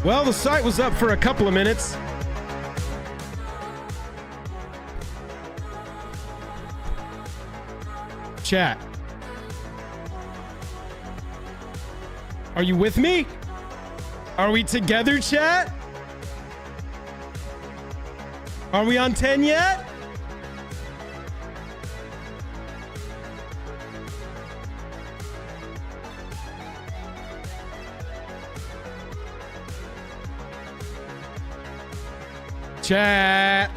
Well, the site was up for a couple of minutes. Chat. Are you with me? Are we together, chat? Are we on 10 yet? Chat.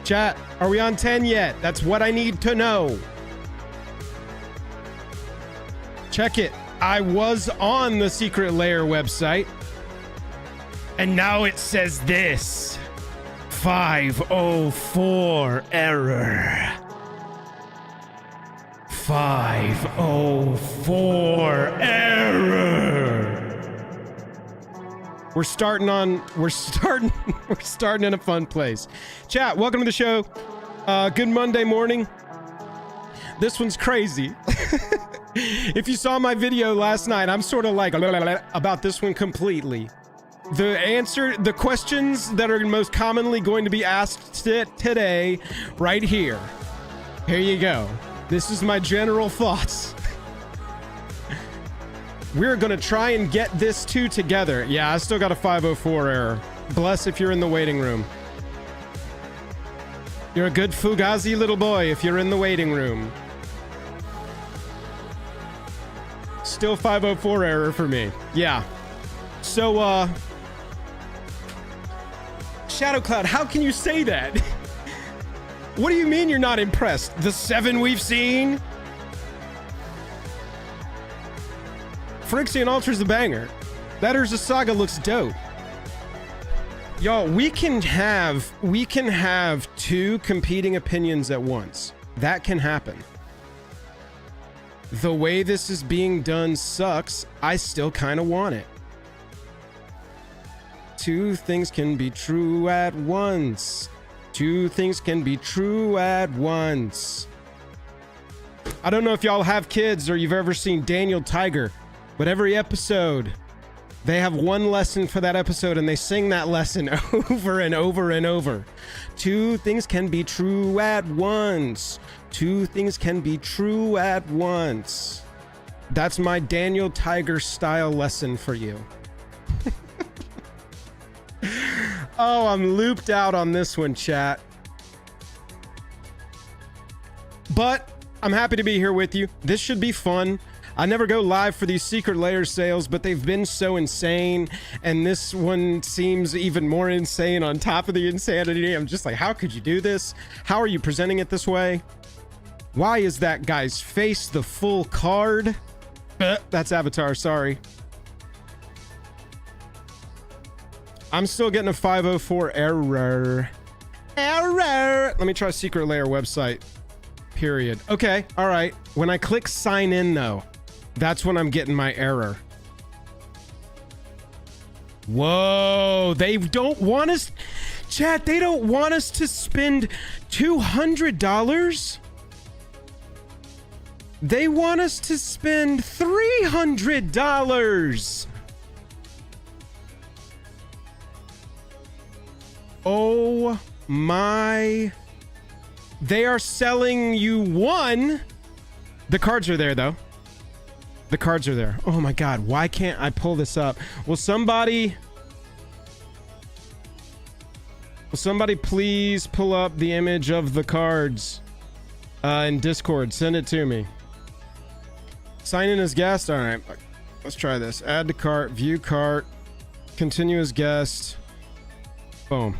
Chat, are we on 10 yet? That's what I need to know. Check it. I was on the Secret Lair website. And now it says this. 504 error. 504 error. We're starting in a fun place. Chat, welcome to the show. Good Monday morning. This one's crazy. If you saw my video last night, I'm sort of like about this one completely. The questions that are most commonly going to be asked today, right here. Here you go. This is my general thoughts. We're gonna try and get this two together. Yeah, I still got a 504 error. Bless if you're in the waiting room. You're a good Fugazi little boy if you're in the waiting room. Still 504 error for me. Yeah. So, Shadow Cloud, how can you say that? What do you mean you're not impressed? The 7 we've seen? Phyrexian Altar's a banger. That Urza Saga looks dope. Y'all, we can have two competing opinions at once. That can happen. The way this is being done sucks. I still kind of want it. Two things can be true at once. Two things can be true at once. I don't know if y'all have kids or you've ever seen Daniel Tiger, but every episode, they have one lesson for that episode and they sing that lesson over and over and over. Two things can be true at once. Two things can be true at once. That's my Daniel Tiger style lesson for you. Oh, I'm looped out on this one, chat. But I'm happy to be here with you. This should be fun. I never go live for these Secret Lair sales, but they've been so insane, and this one seems even more insane on top of the insanity. I'm just like, how could you do this? How are you presenting it this way? Why is that guy's face the full card? That's Avatar, sorry. I'm still getting a 504 error. Error! Let me try Secret Lair website. Period. Okay, all right. When I click sign in, though, that's when I'm getting my error. Whoa, they don't want us... Chat, they don't want us to spend $200? They want us to spend $300! Oh my... They are selling you one. The cards are there, though. The cards are there. Oh my god, why can't I pull this up? Will somebody please pull up the image of the cards in Discord? Send it to me. Sign in as guest. All right, let's try this. Add to cart, view cart, continue as guest. Boom.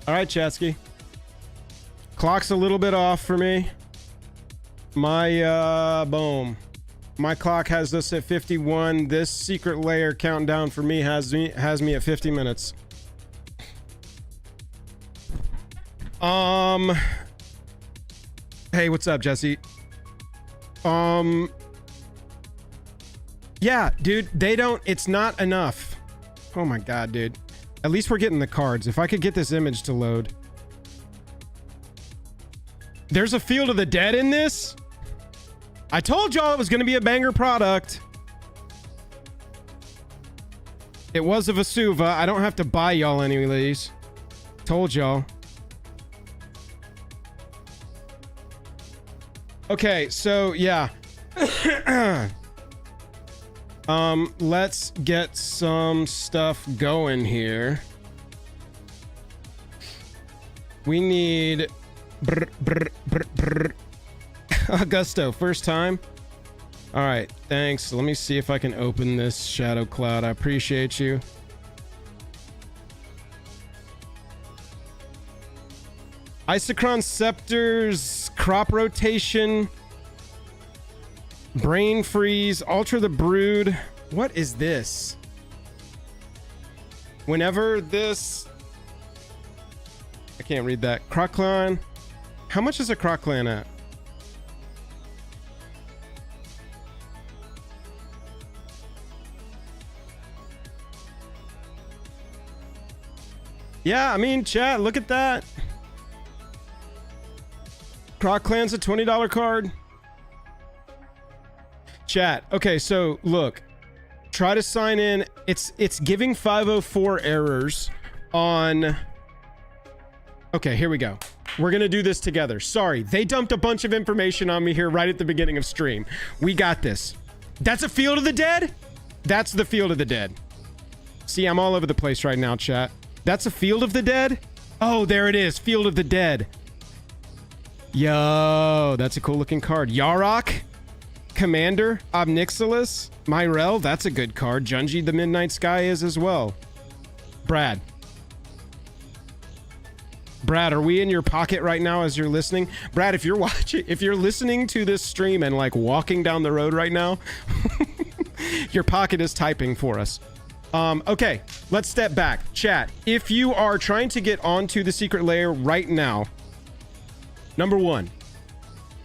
All right, Chatsky. Clock's a little bit off for me. My boom. My clock has this at 51. This Secret Lair countdown for me has me at 50 minutes. Hey, what's up, Jesse? Yeah, dude, they don't, it's not enough. Oh my god, dude. At least we're getting the cards. If I could get this image to load. There's a Field of the Dead in this? I told y'all it was going to be a banger product. It was a Vesuva. I don't have to buy y'all any of these. Told y'all. Okay, so yeah. Let's get some stuff going here. We need Augusto, first time. All right, thanks. Let me see if I can open this Shadow Cloud. I appreciate you. Isochron Scepters, Crop Rotation, Brain Freeze, Alter the Brood. What is this? Whenever this... I can't read that. Croclan. How much is a Croclan at? Yeah, I mean, chat, look at that. Croclan's a $20 card. Chat. Okay, so look. Try to sign in. It's giving 504 errors on... Okay, here we go. We're gonna do this together. Sorry, they dumped a bunch of information on me here right at the beginning of stream. We got this. That's a Field of the Dead? That's the Field of the Dead. See, I'm all over the place right now, chat. That's a Field of the Dead? Oh, there it is. Field of the Dead. Yo, that's a cool looking card. Yarok, Commander, Obnixilis, Myrel, that's a good card. Junji the Midnight Sky is as well. Brad, are we in your pocket right now as you're listening? Brad, if you're watching, if you're listening to this stream and like walking down the road right now, your pocket is typing for us. Okay, let's step back. Chat, if you are trying to get onto the secret lair right now, number one,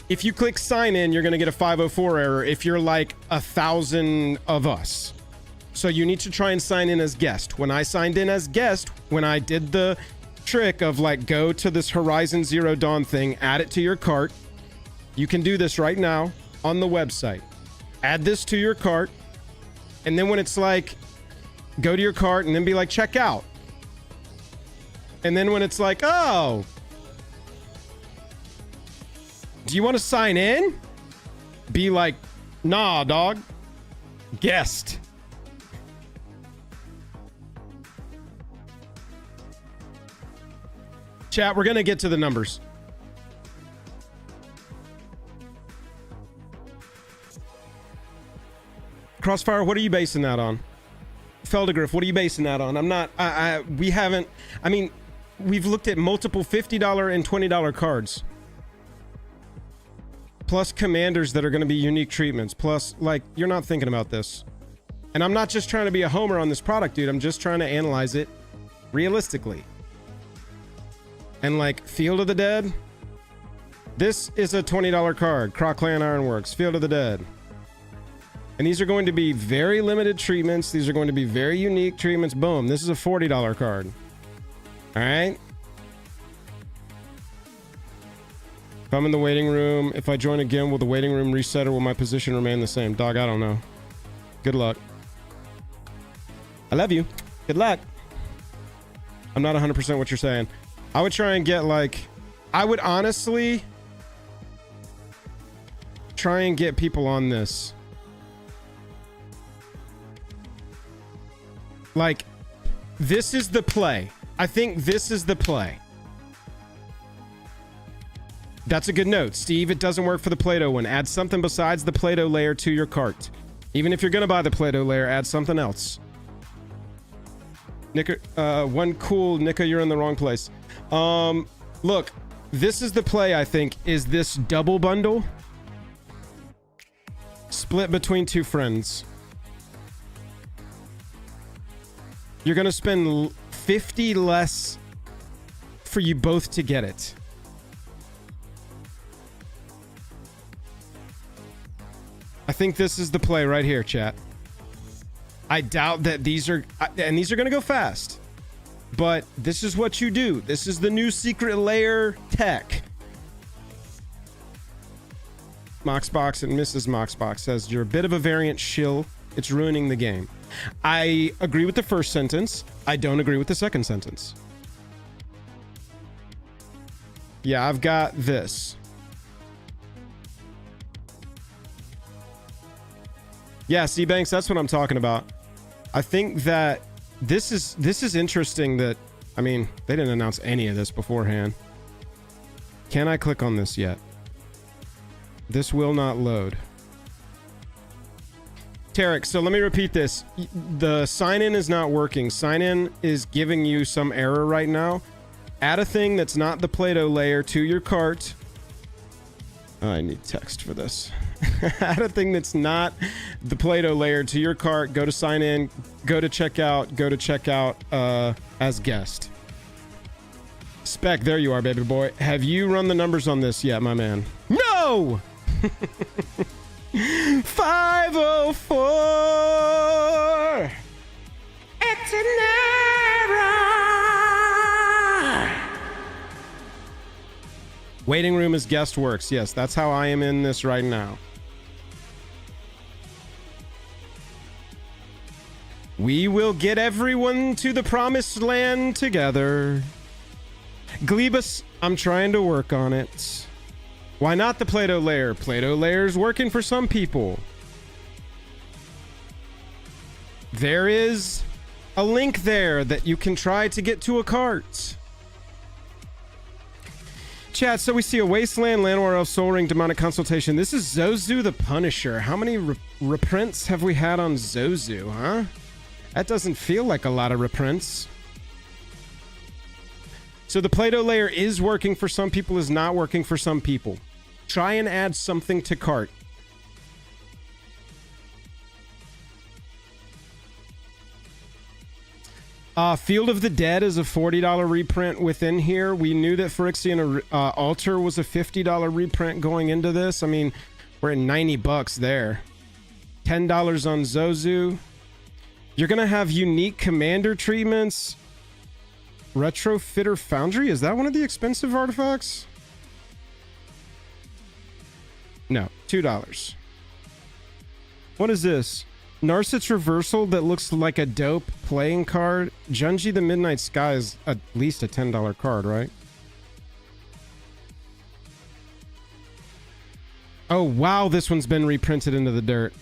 if you click sign in, you're going to get a 504 error if you're like 1,000 of us. So you need to try and sign in as guest. When I signed in as guest, when I did the trick of like go to this Horizon Zero Dawn thing, add it to your cart. You can do this right now on the website. Add this to your cart. And then when it's like, go to your cart and then be like, check out. And then when it's like, oh, do you want to sign in? Be like, nah, dog. Guest. Chat, we're going to get to the numbers. Crossfire, what are you basing that on? Feldegrif, what are you basing that on? I'm not, we haven't, I mean, we've looked at multiple $50 and $20 cards. Plus commanders that are going to be unique treatments. Plus, like, you're not thinking about this. And I'm not just trying to be a homer on this product, dude. I'm just trying to analyze it realistically. And like, Field of the Dead. This is a $20 card. Croclan Ironworks, Field of the Dead. And these are going to be very limited treatments. These are going to be very unique treatments. Boom. This is a $40 card. All right. If I'm in the waiting room, if I join again, will the waiting room reset or will my position remain the same? Dog, I don't know. Good luck. I love you. Good luck. I'm not 100% what you're saying. I would try and get like, I would honestly try and get people on this. Like, this is the play. I think this is the play. That's a good note. Steve, it doesn't work for the Play-Doh one. Add something besides the Play-Doh layer to your cart. Even if you're going to buy the Play-Doh layer, add something else. Nika, one cool, Nika, you're in the wrong place. Look, this is the play, I think, is this double bundle. Split between two friends. You're going to spend 50 less for you both to get it. I think this is the play right here, chat. I doubt that these are... And these are going to go fast. But this is what you do. This is the new secret layer tech. Moxbox and Mrs. Moxbox says, you're a bit of a variant shill. It's ruining the game. I agree with the first sentence. I don't agree with the second sentence. Yeah, I've got this. Yeah, C-Banks, that's what I'm talking about. I think that this is interesting that, I mean, they didn't announce any of this beforehand. Can I click on this yet? This will not load. Tarek, so let me repeat this. The sign-in is not working. Sign-in is giving you some error right now. Add a thing that's not the Play-Doh layer to your cart. I need text for this. Add a thing that's not the Play-Doh layer to your cart. Go to sign in. Go to checkout. Go to checkout as guest. Spec, there you are, baby boy. Have you run the numbers on this yet, my man? No! 504. It's an error. Waiting room as guest works. Yes, that's how I am in this right now. We will get everyone to the promised land together. Glebus, I'm trying to work on it. Why not the Play-Doh layer? Play-Doh layer is working for some people. There is a link there that you can try to get to a cart. Chat, so we see a Wasteland, Llanowar Elf, Soul Ring, Demonic Consultation. This is Zozu the Punisher. How many reprints have we had on Zozu, huh? That doesn't feel like a lot of reprints. So the Play-Doh layer is working for some people, is not working for some people. Try and add something to cart. Field of the Dead is a $40 reprint within here. We knew that Phyrexian Altar was a $50 reprint going into this. I mean, we're at 90 bucks there. $10 on Zozu. You're going to have unique commander treatments. Retrofitter Foundry, is that one of the expensive artifacts? No, $2. What is this? Narset's Reversal that looks like a dope playing card. Junji the Midnight Sky is at least a $10 card, right? Oh, wow, this one's been reprinted into the dirt.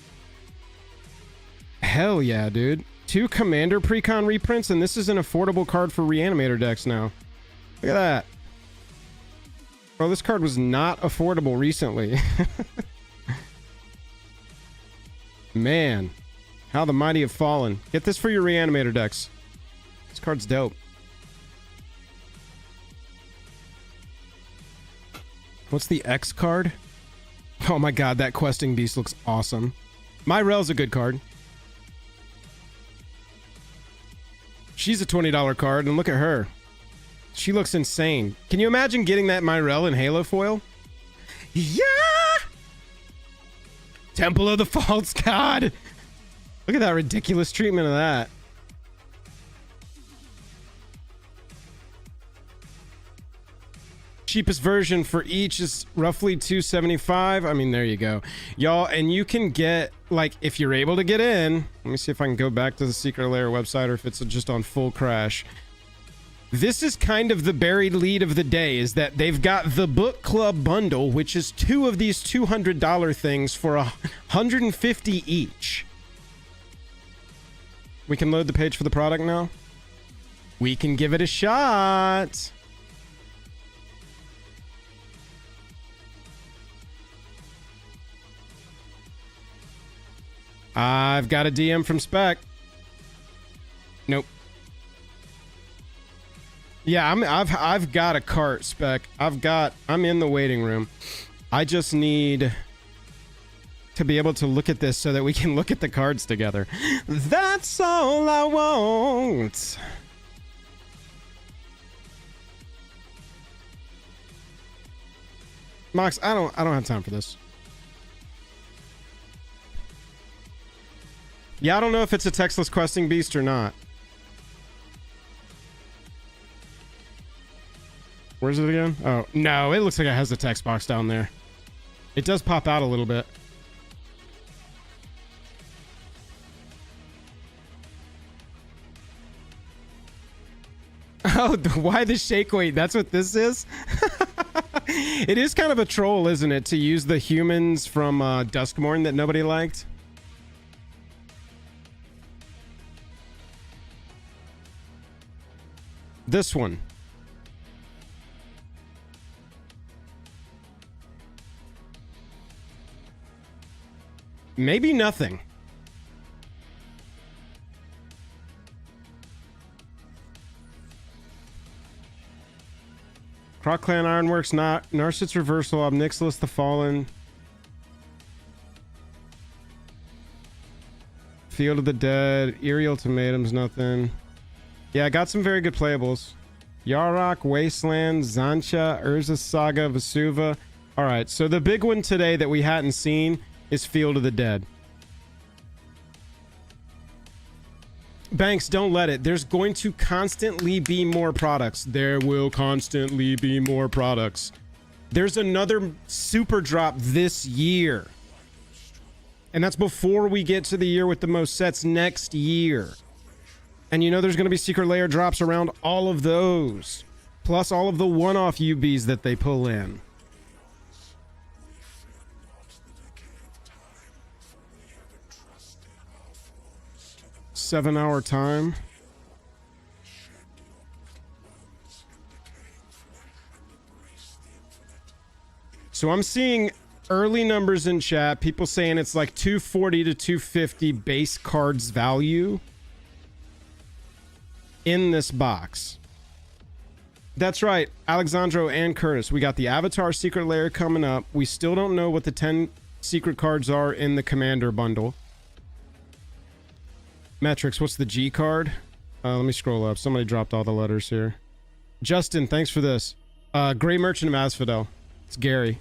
Hell yeah, dude. 2 Commander Precon reprints, and this is an affordable card for Reanimator decks now. Look at that. Bro, this card was not affordable recently. Man, how the mighty have fallen. Get this for your Reanimator decks. This card's dope. What's the X card? Oh my god, that Questing Beast looks awesome. Myrell's a good card. She's a $20 card, and look at her. She looks insane. Can you imagine getting that Myrell in Halo foil? Yeah! Temple of the False God! Look at that ridiculous treatment of that. Cheapest version for each is roughly $275. I mean, there you go. Y'all, and you can get, like, if you're able to get in, let me see if I can go back to the Secret Lair website or if it's just on full crash. This is kind of the buried lead of the day, is that they've got the Book Club bundle, which is 2 of these $200 things for $150 each. We can load the page for the product now. We can give it a shot. I've got a DM from Spec. Nope. Yeah, I've got a cart, Spec. I'm in the waiting room. I just need to be able to look at this so that we can look at the cards together. That's all I want. Mox, I don't have time for this. Yeah, I don't know if it's a textless questing beast or not. Where's it again? Oh, no, it looks like it has the text box down there. It does pop out a little bit. Oh, why the shake weight? That's what this is? It is kind of a troll, isn't it, to use the humans from Duskmorn that nobody liked? This one. Maybe nothing. Croc Clan Ironworks, not Narcissus Reversal, Obnixilis the Fallen, Field of the Dead, Eerie Ultimatums, nothing. Yeah, I got some very good playables. Yarok, Wasteland, Zancha, Urza Saga, Vesuva. All right, so the big one today that we hadn't seen is Field of the Dead. Banks, don't let it. There's going to constantly be more products. There will constantly be more products. There's another super drop this year. And that's before we get to the year with the most sets next year. And you know there's going to be secret layer drops around all of those. Plus all of the one-off UBs that they pull in. Seven-hour time. So I'm seeing early numbers in chat. People saying it's like 240 to 250 base cards value in this box. That's right, Alexandro and Curtis. We got the Avatar Secret Lair coming up. We still don't know what the 10 secret cards are in the Commander bundle. Metrics, what's the G card? Let me scroll up. Somebody dropped all the letters here. Justin, thanks for this. Great Merchant of Asphodel. It's Gary.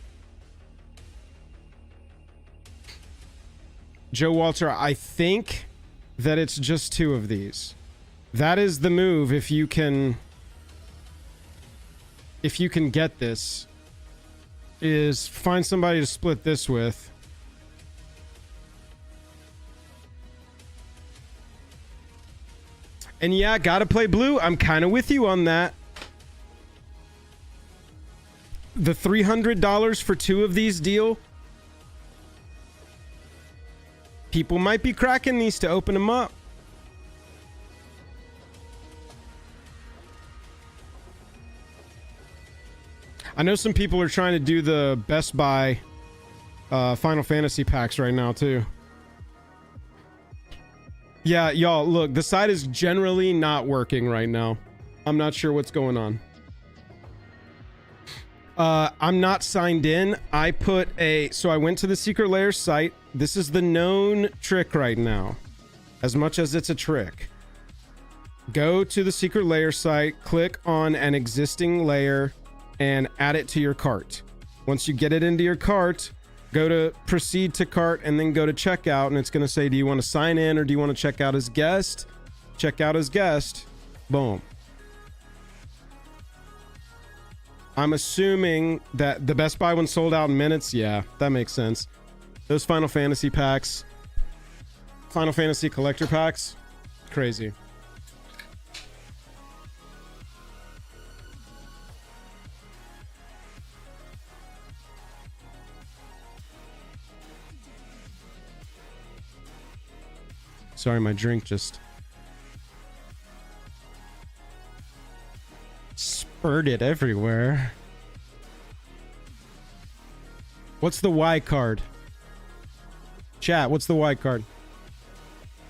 Joe Walter, I think that it's just two of these. That is the move if you can get this, is find somebody to split this with. And yeah, gotta play blue. I'm kind of with you on that. The $300 for two of these deal. People might be cracking these to open them up. I know some people are trying to do the Best Buy Final Fantasy packs right now too. Yeah, y'all, look, the site is generally not working right now. I'm not sure what's going on. I'm not signed in. So I went to the Secret Lair site. This is the known trick right now, as much as it's a trick. Go to the Secret Lair site, click on an existing layer, and add it to your cart. Once you get it into your cart, go to proceed to cart and then go to checkout, and it's going to say, do you want to sign in or do you want to check out as guest? Check out as guest. Boom. I'm assuming that the Best Buy one sold out in minutes. Yeah, that makes sense. Those Final Fantasy packs, Final Fantasy collector packs, crazy. Sorry, my drink just spurted everywhere. What's the Y card? Chat, what's the Y card?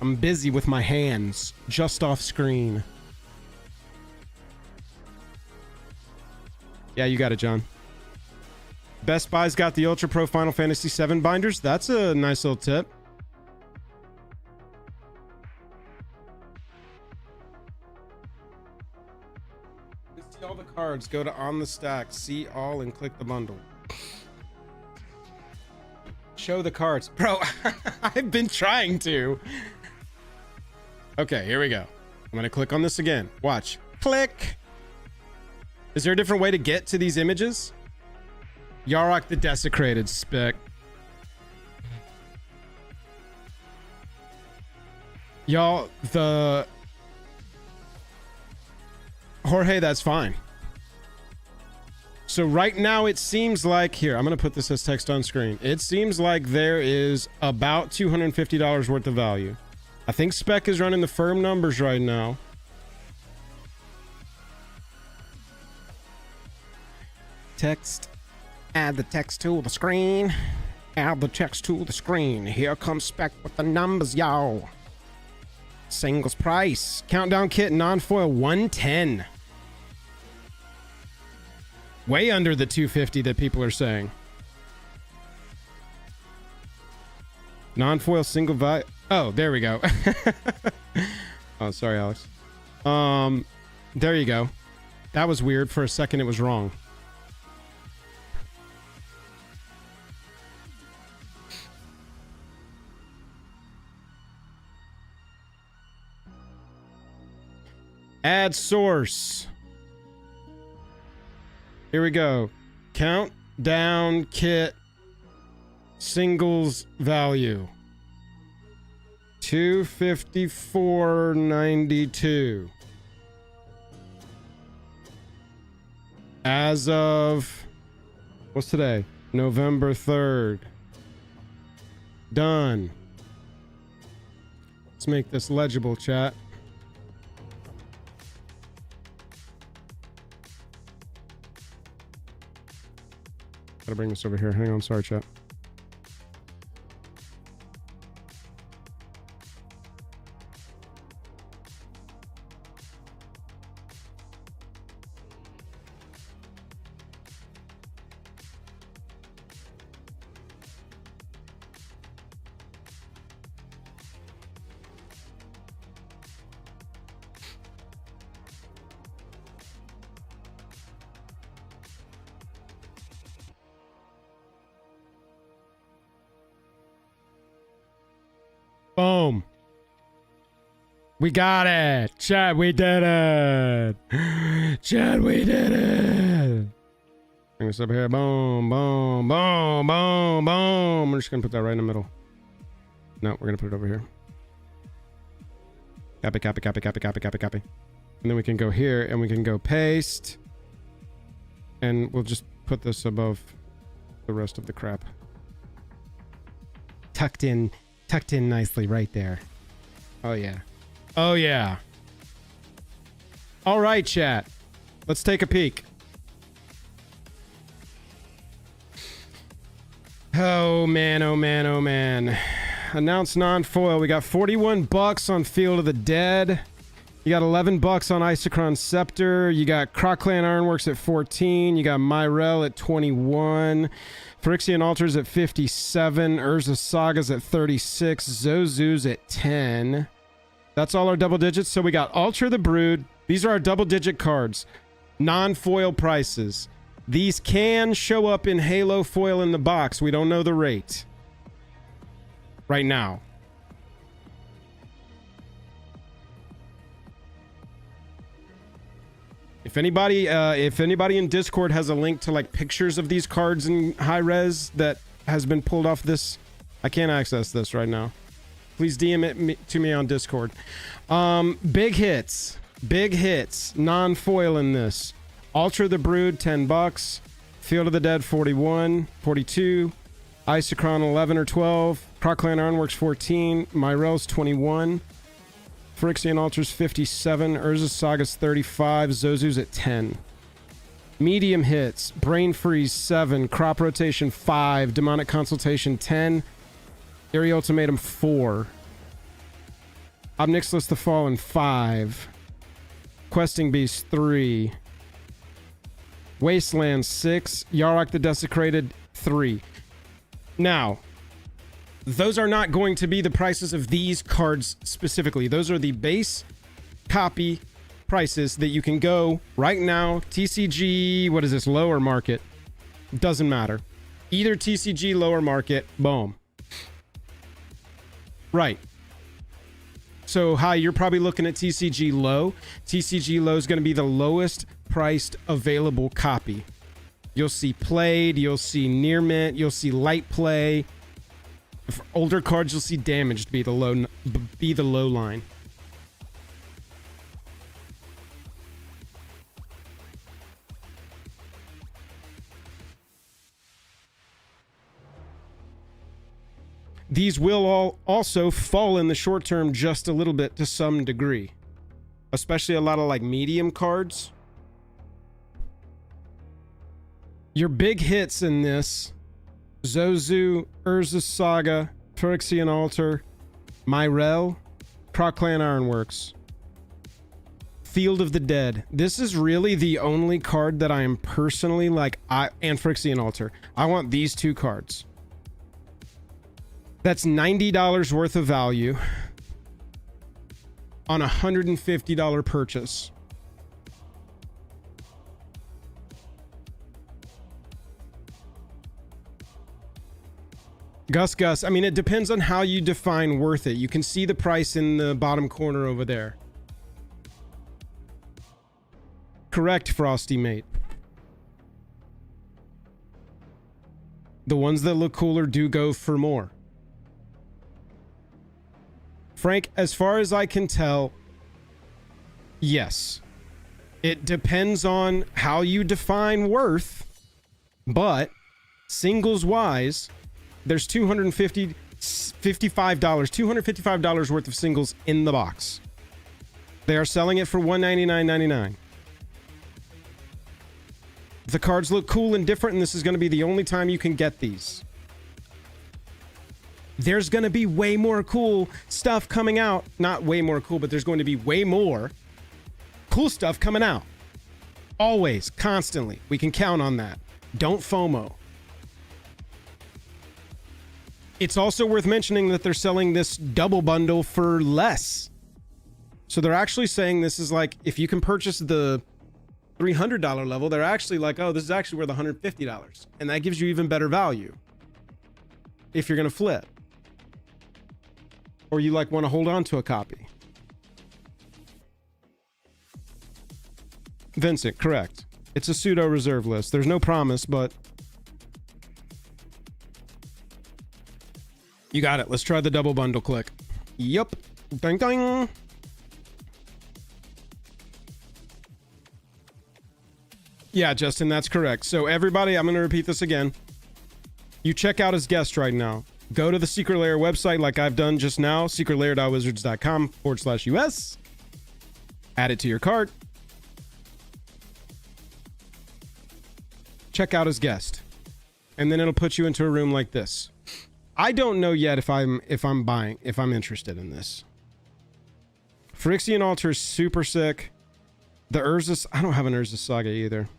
I'm busy with my hands, just off screen. Yeah, you got it, John. Best Buy's got the Ultra Pro Final Fantasy VII binders. That's a nice little tip. See all the cards. Go to On the Stack, see all, and click the bundle. Show the cards. Bro, I've been trying to. Okay, here we go. I'm going to click on this again. Watch. Click. Is there a different way to get to these images? Yarok the Desecrated spec. Y'all, Jorge, that's fine. So right now it seems like, here, I'm going to put this as text on screen. It seems like there is about $250 worth of value. I think Spec is running the firm numbers right now. Text. Add the text to the screen. Add the text to the screen. Here comes Spec with the numbers, y'all. Singles price. Countdown kit non-foil 110. Way under the 250 that people are saying. Non-foil single value. Oh, there we go. Oh, sorry, Alex. There you go. That was weird. For a second, it was wrong. Add source. Here we go. Countdown kit singles value. 254.92. As of, what's today? November 3rd. Done. Let's make this legible, chat. Gotta bring this over here. Hang on. Sorry, chat. Boom. We got it. Chad, we did it. Chad, we did it. Bring this up here. Boom, boom, boom, boom, boom. We're just going to put that right in the middle. No, we're going to put it over here. Copy, copy, copy, copy, copy, copy, copy. And then we can go here and we can go paste. And we'll just put this above the rest of the crap. Tucked in nicely right there. Oh yeah. Oh yeah. All right, chat. Let's take a peek. Oh man, oh man, oh man. Announced non-foil. We got 41 bucks on Field of the Dead. You got 11 bucks on Isochron Scepter. You got Croclan Ironworks at 14. You got Myrel at 21. Phyrexian Altars at 57. Urza Sagas at 36. Zozu's at 10. That's all our double digits. So we got Altar the Brood. These are our double digit cards. Non-foil prices. These can show up in Halo foil in the box. We don't know the rate right now. If anybody in Discord has a link to like pictures of these cards in high res that has been pulled off this, I can't access this right now. Please DM it to me on Discord. Big hits, non-foil in this. Altar the Brood, 10 bucks. Field of the Dead, 41, 42. Isochron, 11 or 12. Croclan Ironworks, 14. Myrel's 21. Phyrexian Altars 57, Urza Sagas 35, Zozu's at 10. Medium hits, Brain Freeze 7, Crop Rotation 5, Demonic Consultation 10, Eerie Ultimatum 4, Obnixilus the Fallen 5, Questing Beast 3, Wasteland 6, Yarok the Desecrated 3. Now, those are not going to be the prices of these cards specifically. Those are the base copy prices that you can go right now. TCG, what is this, lower market? Doesn't matter. Either TCG, lower market, boom. Right. So, hi, you're probably looking at TCG low. TCG low is going to be the lowest priced available copy. You'll see played, you'll see near mint, you'll see light play. For older cards, you'll see damaged be the low line. these will all also fall in the short term just a little bit to some degree. Especially a lot of like medium cards. Your big hits in this: Zozu, Urza's Saga, Phyrexian Altar, Myrel, Croclan Ironworks, Field of the Dead. This is really the only card that I am personally like, and Phyrexian Altar. I want these two cards. That's $90 worth of value on a $150 purchase. Gus, I mean, it depends on how you define worth it. You can see the price in the bottom corner over there. Correct, Frosty Mate. The ones that look cooler do go for more. Frank, as far as I can tell, yes. It depends on how you define worth, but singles-wise, there's $255 worth of singles in the box. They are selling it for $199.99. The cards look cool and different, and this is going to be the only time you can get these. There's going to be way more cool stuff coming out. Not way more cool, but there's going to be way more cool stuff coming out. Always, constantly. We can count on that. Don't FOMO. It's also worth mentioning that they're selling this double bundle for less. So they're actually saying this is like, if you can purchase the $300 level, they're actually like, oh, this is actually worth $150. And that gives you even better value if you're going to flip. Or you like want to hold on to a copy. Vincent, correct. It's a pseudo reserve list. There's no promise, but you got it. Let's try the double bundle click. Yup. Ding ding. Yeah, Justin, that's correct. So everybody, I'm going to repeat this again. You check out as guest right now. Go to the Secret Lair website like I've done just now, secretlair.wizards.com/US. Add it to your cart. Check out as guest. And then it'll put you into a room like this. I don't know yet if I'm interested in this. Phyrexian Altar is super sick. The Urza's, I don't have an Urza's Saga either.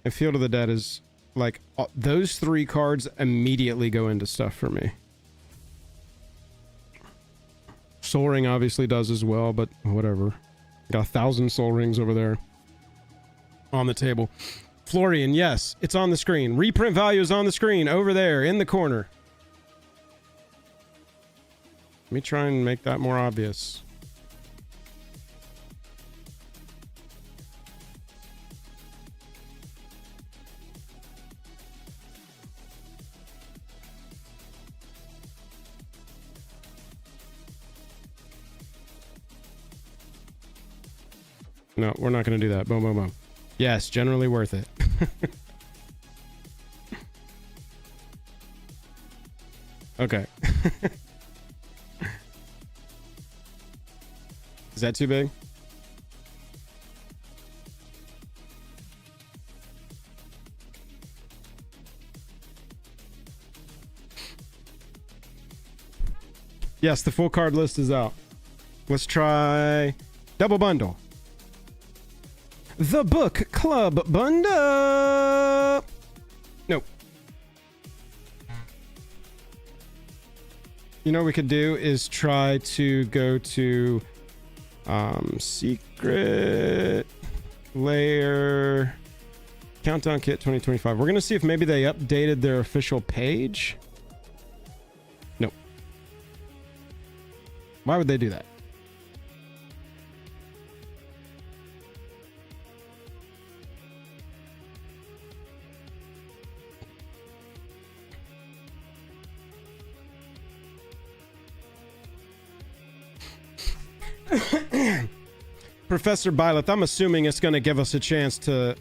And Field of the Dead is like, those three cards immediately go into stuff for me. Soul Ring obviously does as well, but whatever. Got 1,000 Soul Rings over there on the table. Florian, yes, it's on the screen. Reprint value is on the screen over there in the corner. Let me try and make that more obvious. No, we're not going to do that. Boom, boom, boom. Yes, generally worth it. Okay. Is that too big? Yes, the full card list is out. Let's try double bundle. The Book Club Bundle. Nope. You know what we could do is try to go to Secret Lair Countdown Kit 2025. We're gonna see if maybe they updated their official page. Nope. Why would they do that? Professor Byleth, I'm assuming it's going to give us a chance to...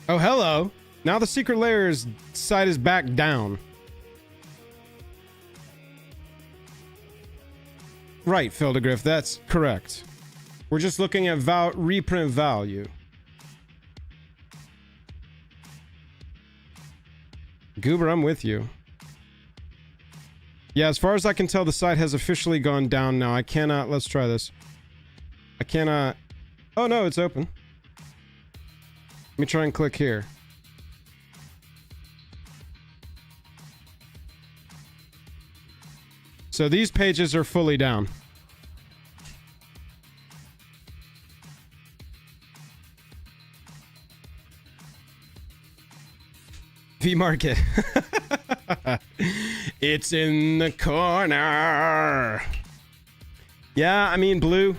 Oh, hello. Now the Secret Lair's side is back down. Right, Fildegriff, that's correct. We're just looking at reprint value. Goober, I'm with you. Yeah, as far as I can tell, the site has officially gone down now. I cannot... Let's try this. I cannot... Oh, no, it's open. Let me try and click here. So these pages are fully down. V-Market. It's in the corner. Yeah, I mean, blue.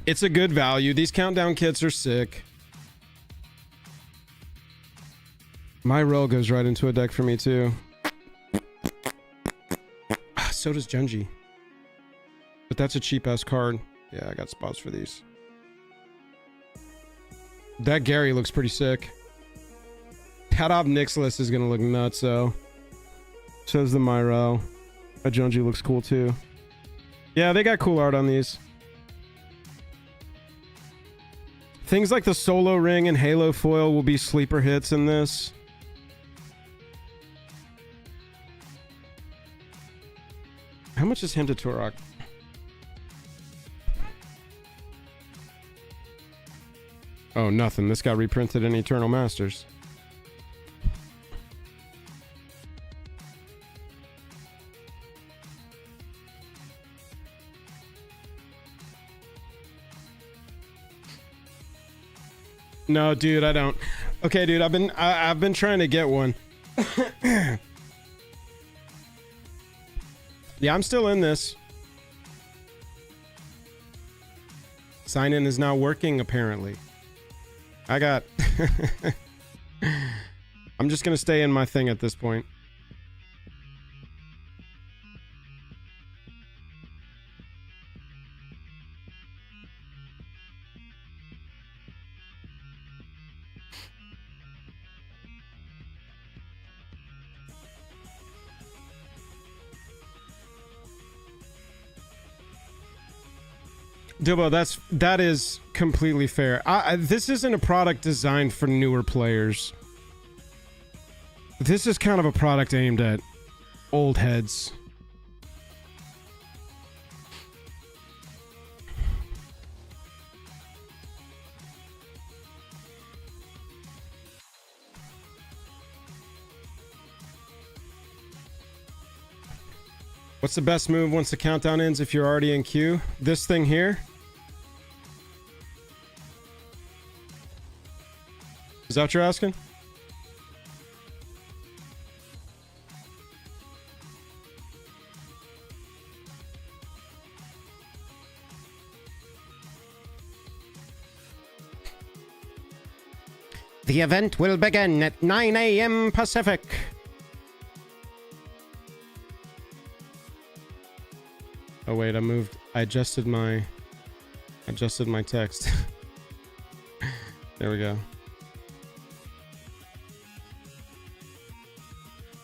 It's a good value. These countdown kits are sick. My roll goes right into a deck for me, too. So does Junji. But that's a cheap-ass card. Yeah, I got spots for these. That Gary looks pretty sick. Padov Nixless is gonna look nuts, though. So's the Myro. That Junji looks cool, too. Yeah, they got cool art on these. Things like the Solo Ring and Halo Foil will be sleeper hits in this. How much is Hymn to Turok? Oh, nothing. This got reprinted in Eternal Masters. No, dude, I don't. Okay, dude, I've been trying to get one. Yeah, I'm still in this. Sign in is not working, apparently. I got... I'm just gonna stay in my thing at this point. Dilbo, that is completely fair. This isn't a product designed for newer players. This is kind of a product aimed at old heads. What's the best move once the countdown ends if you're already in queue? This thing here? Is that what you're asking? The event will begin at 9 a.m. Pacific. Oh wait, I adjusted my text. There we go.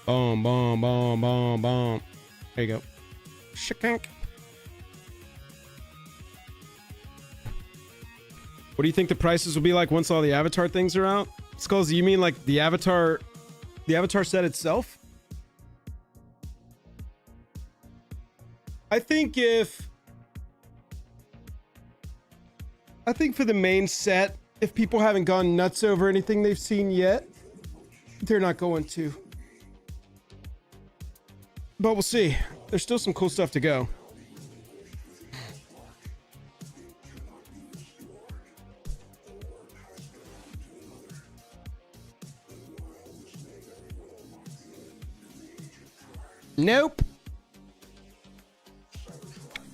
Boom, boom, boom, boom, boom. There you go. Shikank. What do you think the prices will be like once all the Avatar things are out? Skulls, you mean like the Avatar set itself? I think for the main set, if people haven't gone nuts over anything they've seen yet, they're not going to. But we'll see. There's still some cool stuff to go. Nope.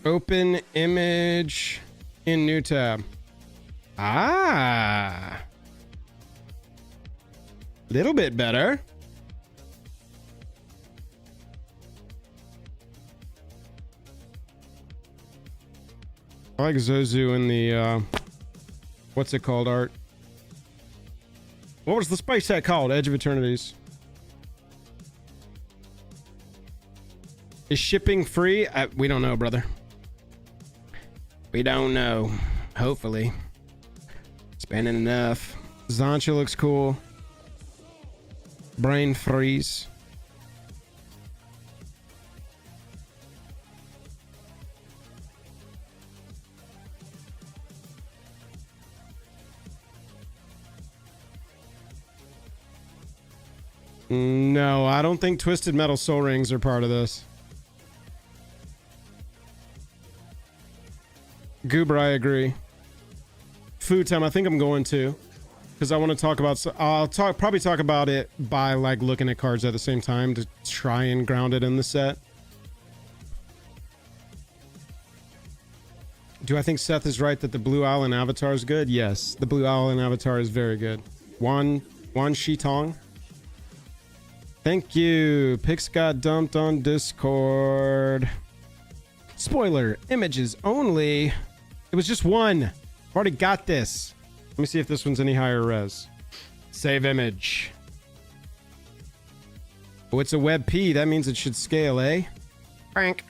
Open image in new tab. Ah. Little bit better. I like Zozu in the, what's it called, art? What was the spice set called? Edge of Eternities. Is shipping free? We don't know, brother. We don't know. Hopefully. Spending enough. Zancha looks cool. Brain freeze. No, I don't think Twisted Metal Soul Rings are part of this. Goober, I agree. Food time, I think I'm going to. Because I want to talk about... I'll probably talk about it by like looking at cards at the same time to try and ground it in the set. Do I think Seth is right that the Blue Island Avatar is good? Yes, the Blue Island Avatar is very good. Wan Shitong. Thank you. Pics got dumped on Discord. Spoiler, images only. It was just one. I've already got this. Let me see if this one's any higher res. Save image. Oh, it's a WebP. That means it should scale, eh? Frank.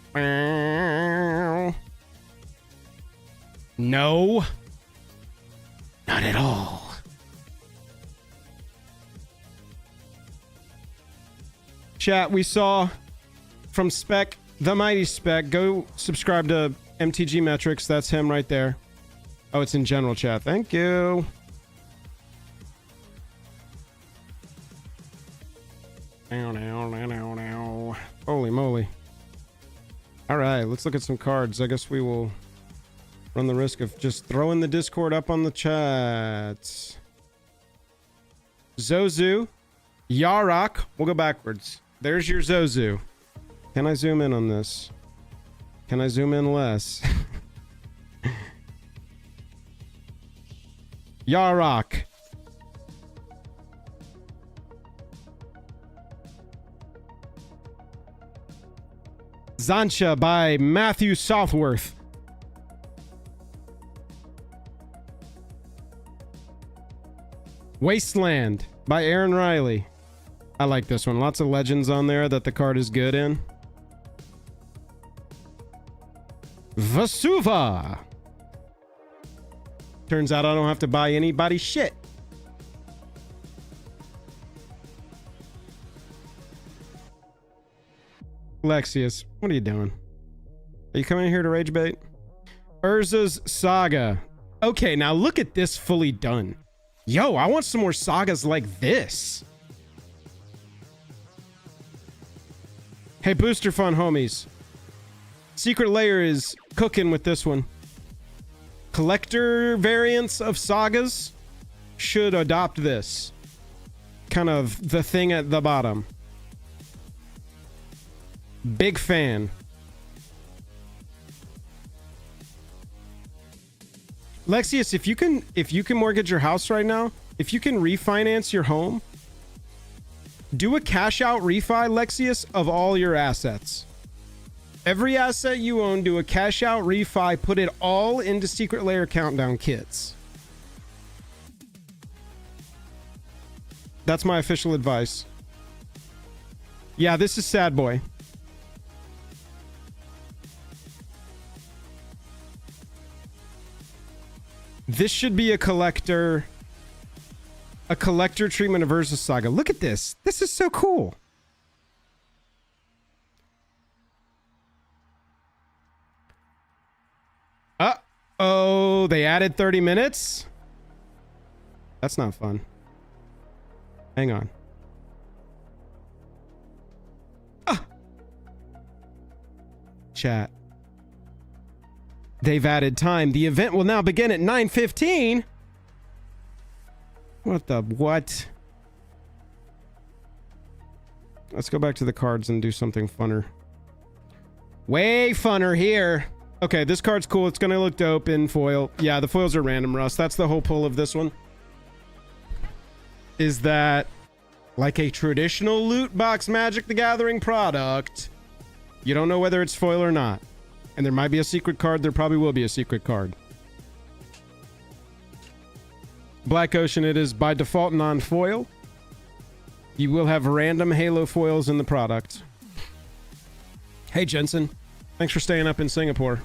No. Not at all. Chat, we saw from Spec, the mighty Spec. Go subscribe to MTG Metrics. That's him right there. Oh, it's in general chat. Thank you. Holy moly. All right, let's look at some cards. I guess we will run the risk of just throwing the Discord up on the chat. Zozu. Yarok. We'll go backwards. There's your Zozu. Can I zoom in on this? Can I zoom in less? Yarok. Zancha by Matthew Southworth. Wasteland by Aaron Riley. I like this one. Lots of legends on there that the card is good in. Vasuva. Turns out I don't have to buy anybody shit. Lexius, what are you doing? Are you coming here to rage bait? Urza's Saga. Okay, now look at this fully done. Yo, I want some more sagas like this. Hey, Booster Fun homies. Secret Lair is cooking with this one. Collector variants of sagas should adopt this. Kind of the thing at the bottom. Big fan. Lexius, if you can mortgage your house right now, if you can refinance your home, do a cash out refi, Lexius, of all your assets. Every asset you own, do a cash out refi, put it all into Secret Lair countdown kits. That's my official advice. Yeah, this is Sad Boy. This should be a collector treatment of Urza Saga. Look at this. This is so cool. Uh-oh, they added 30 minutes? That's not fun. Hang on. Chat. They've added time. The event will now begin at 9:15. What? Let's go back to the cards and do something funner. Way funner here. Okay, this card's cool. It's gonna look dope in foil. Yeah, the foils are random, Russ. That's the whole pull of this one. Is that like a traditional loot box Magic the Gathering product, you don't know whether it's foil or not. And there might be a secret card. There probably will be a secret card. Black Ocean, it is by default non-foil. You will have random Halo foils in the product. Hey, Jensen. Thanks for staying up in Singapore.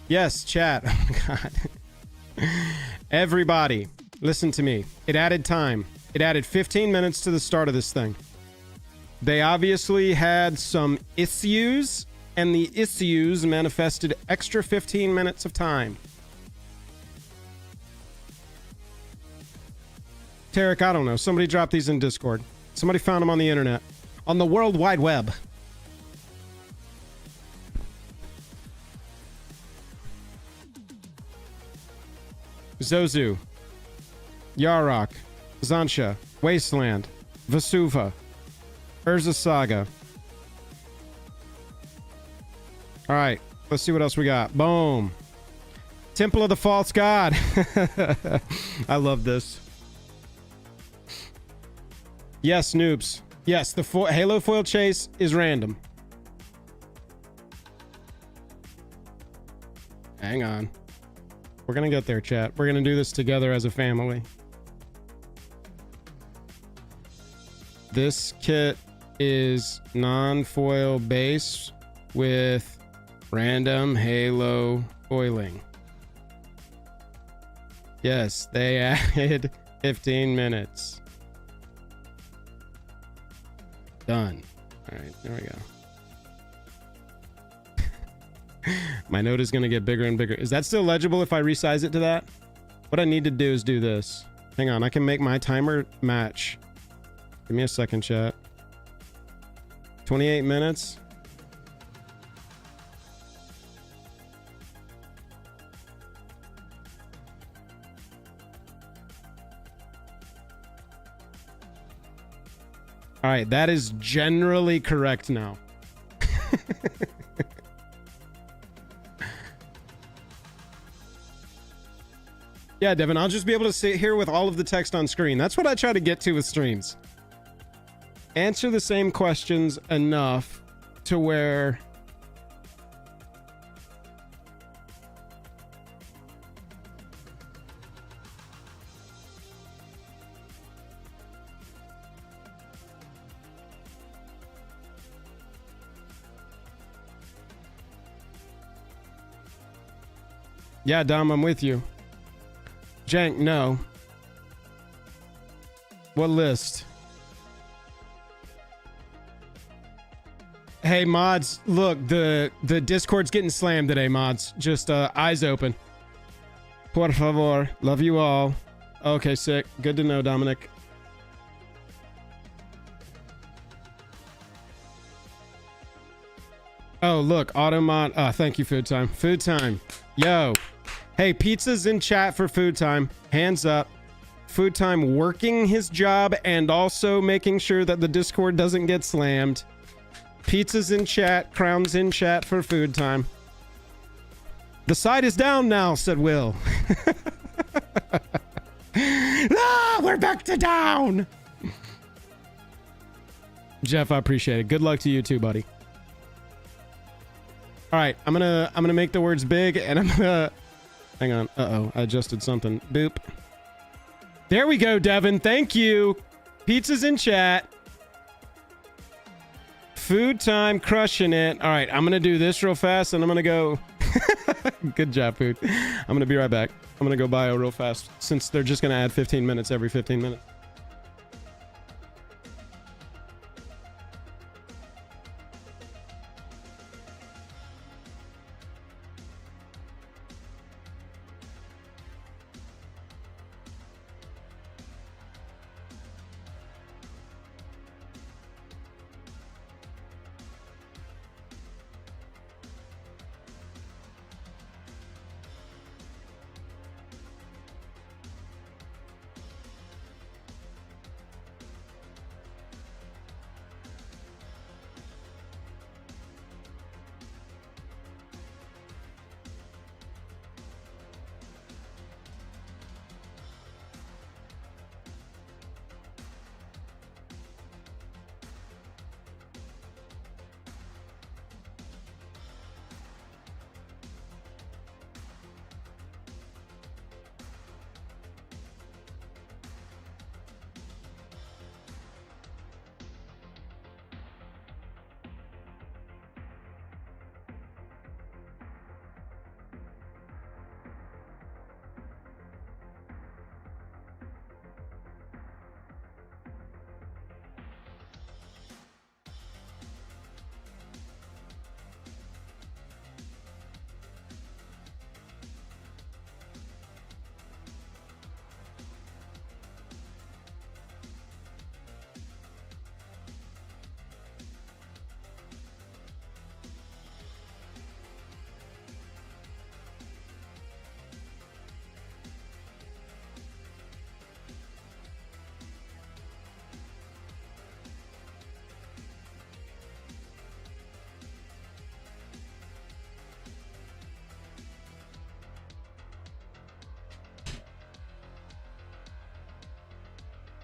Yes, chat. Oh, my God. Everybody, listen to me. It added time. It added 15 minutes to the start of this thing. They obviously had some issues, and the issues manifested extra 15 minutes of time. Tarek, I don't know. Somebody dropped these in Discord. Somebody found them on the internet. On the World Wide Web. Zozu. Yarok. Zansha. Wasteland. Vesuva. Urza Saga. Alright. Let's see what else we got. Boom. Temple of the False God. I love this. Yes, noobs. Yes, the Halo foil chase is random. Hang on. We're gonna get there, chat. We're gonna do this together as a family. This kit is non-foil base with random Halo foiling. Yes, they added 15 minutes. Done. All right, there we go. My note is going to get bigger and bigger. Is that still legible if I resize it to that? What I need to do is do this. Hang on, I can make my timer match. Give me a second, chat. 28 minutes. All right, that is generally correct now. Yeah, Devin, I'll just be able to sit here with all of the text on screen. That's what I try to get to with streams. Answer the same questions enough to where... Yeah, Dom, I'm with you. Jank, no. What list? Hey, mods, look, the Discord's getting slammed today, mods. Just eyes open. Por favor. Love you all. Okay, sick. Good to know, Dominic. Oh, look, Automod. Thank you, Food Time. Food Time. Yo. Hey, pizza's in chat for Food Time. Hands up. Food Time working his job and also making sure that the Discord doesn't get slammed. Pizza's in chat. Crown's in chat for Food Time. The side is down now, said Will. We're back to down. Jeff, I appreciate it. Good luck to you too, buddy. All right, I'm gonna make the words big, and I'm gonna hang on. Uh-oh, I adjusted something. Boop. There we go, Devin. Thank you. Pizza's in chat. Food Time, crushing it. All right, I'm gonna do this real fast, and I'm gonna go. Good job, Food. I'm gonna be right back. I'm gonna go bio real fast since they're just gonna add 15 minutes every 15 minutes.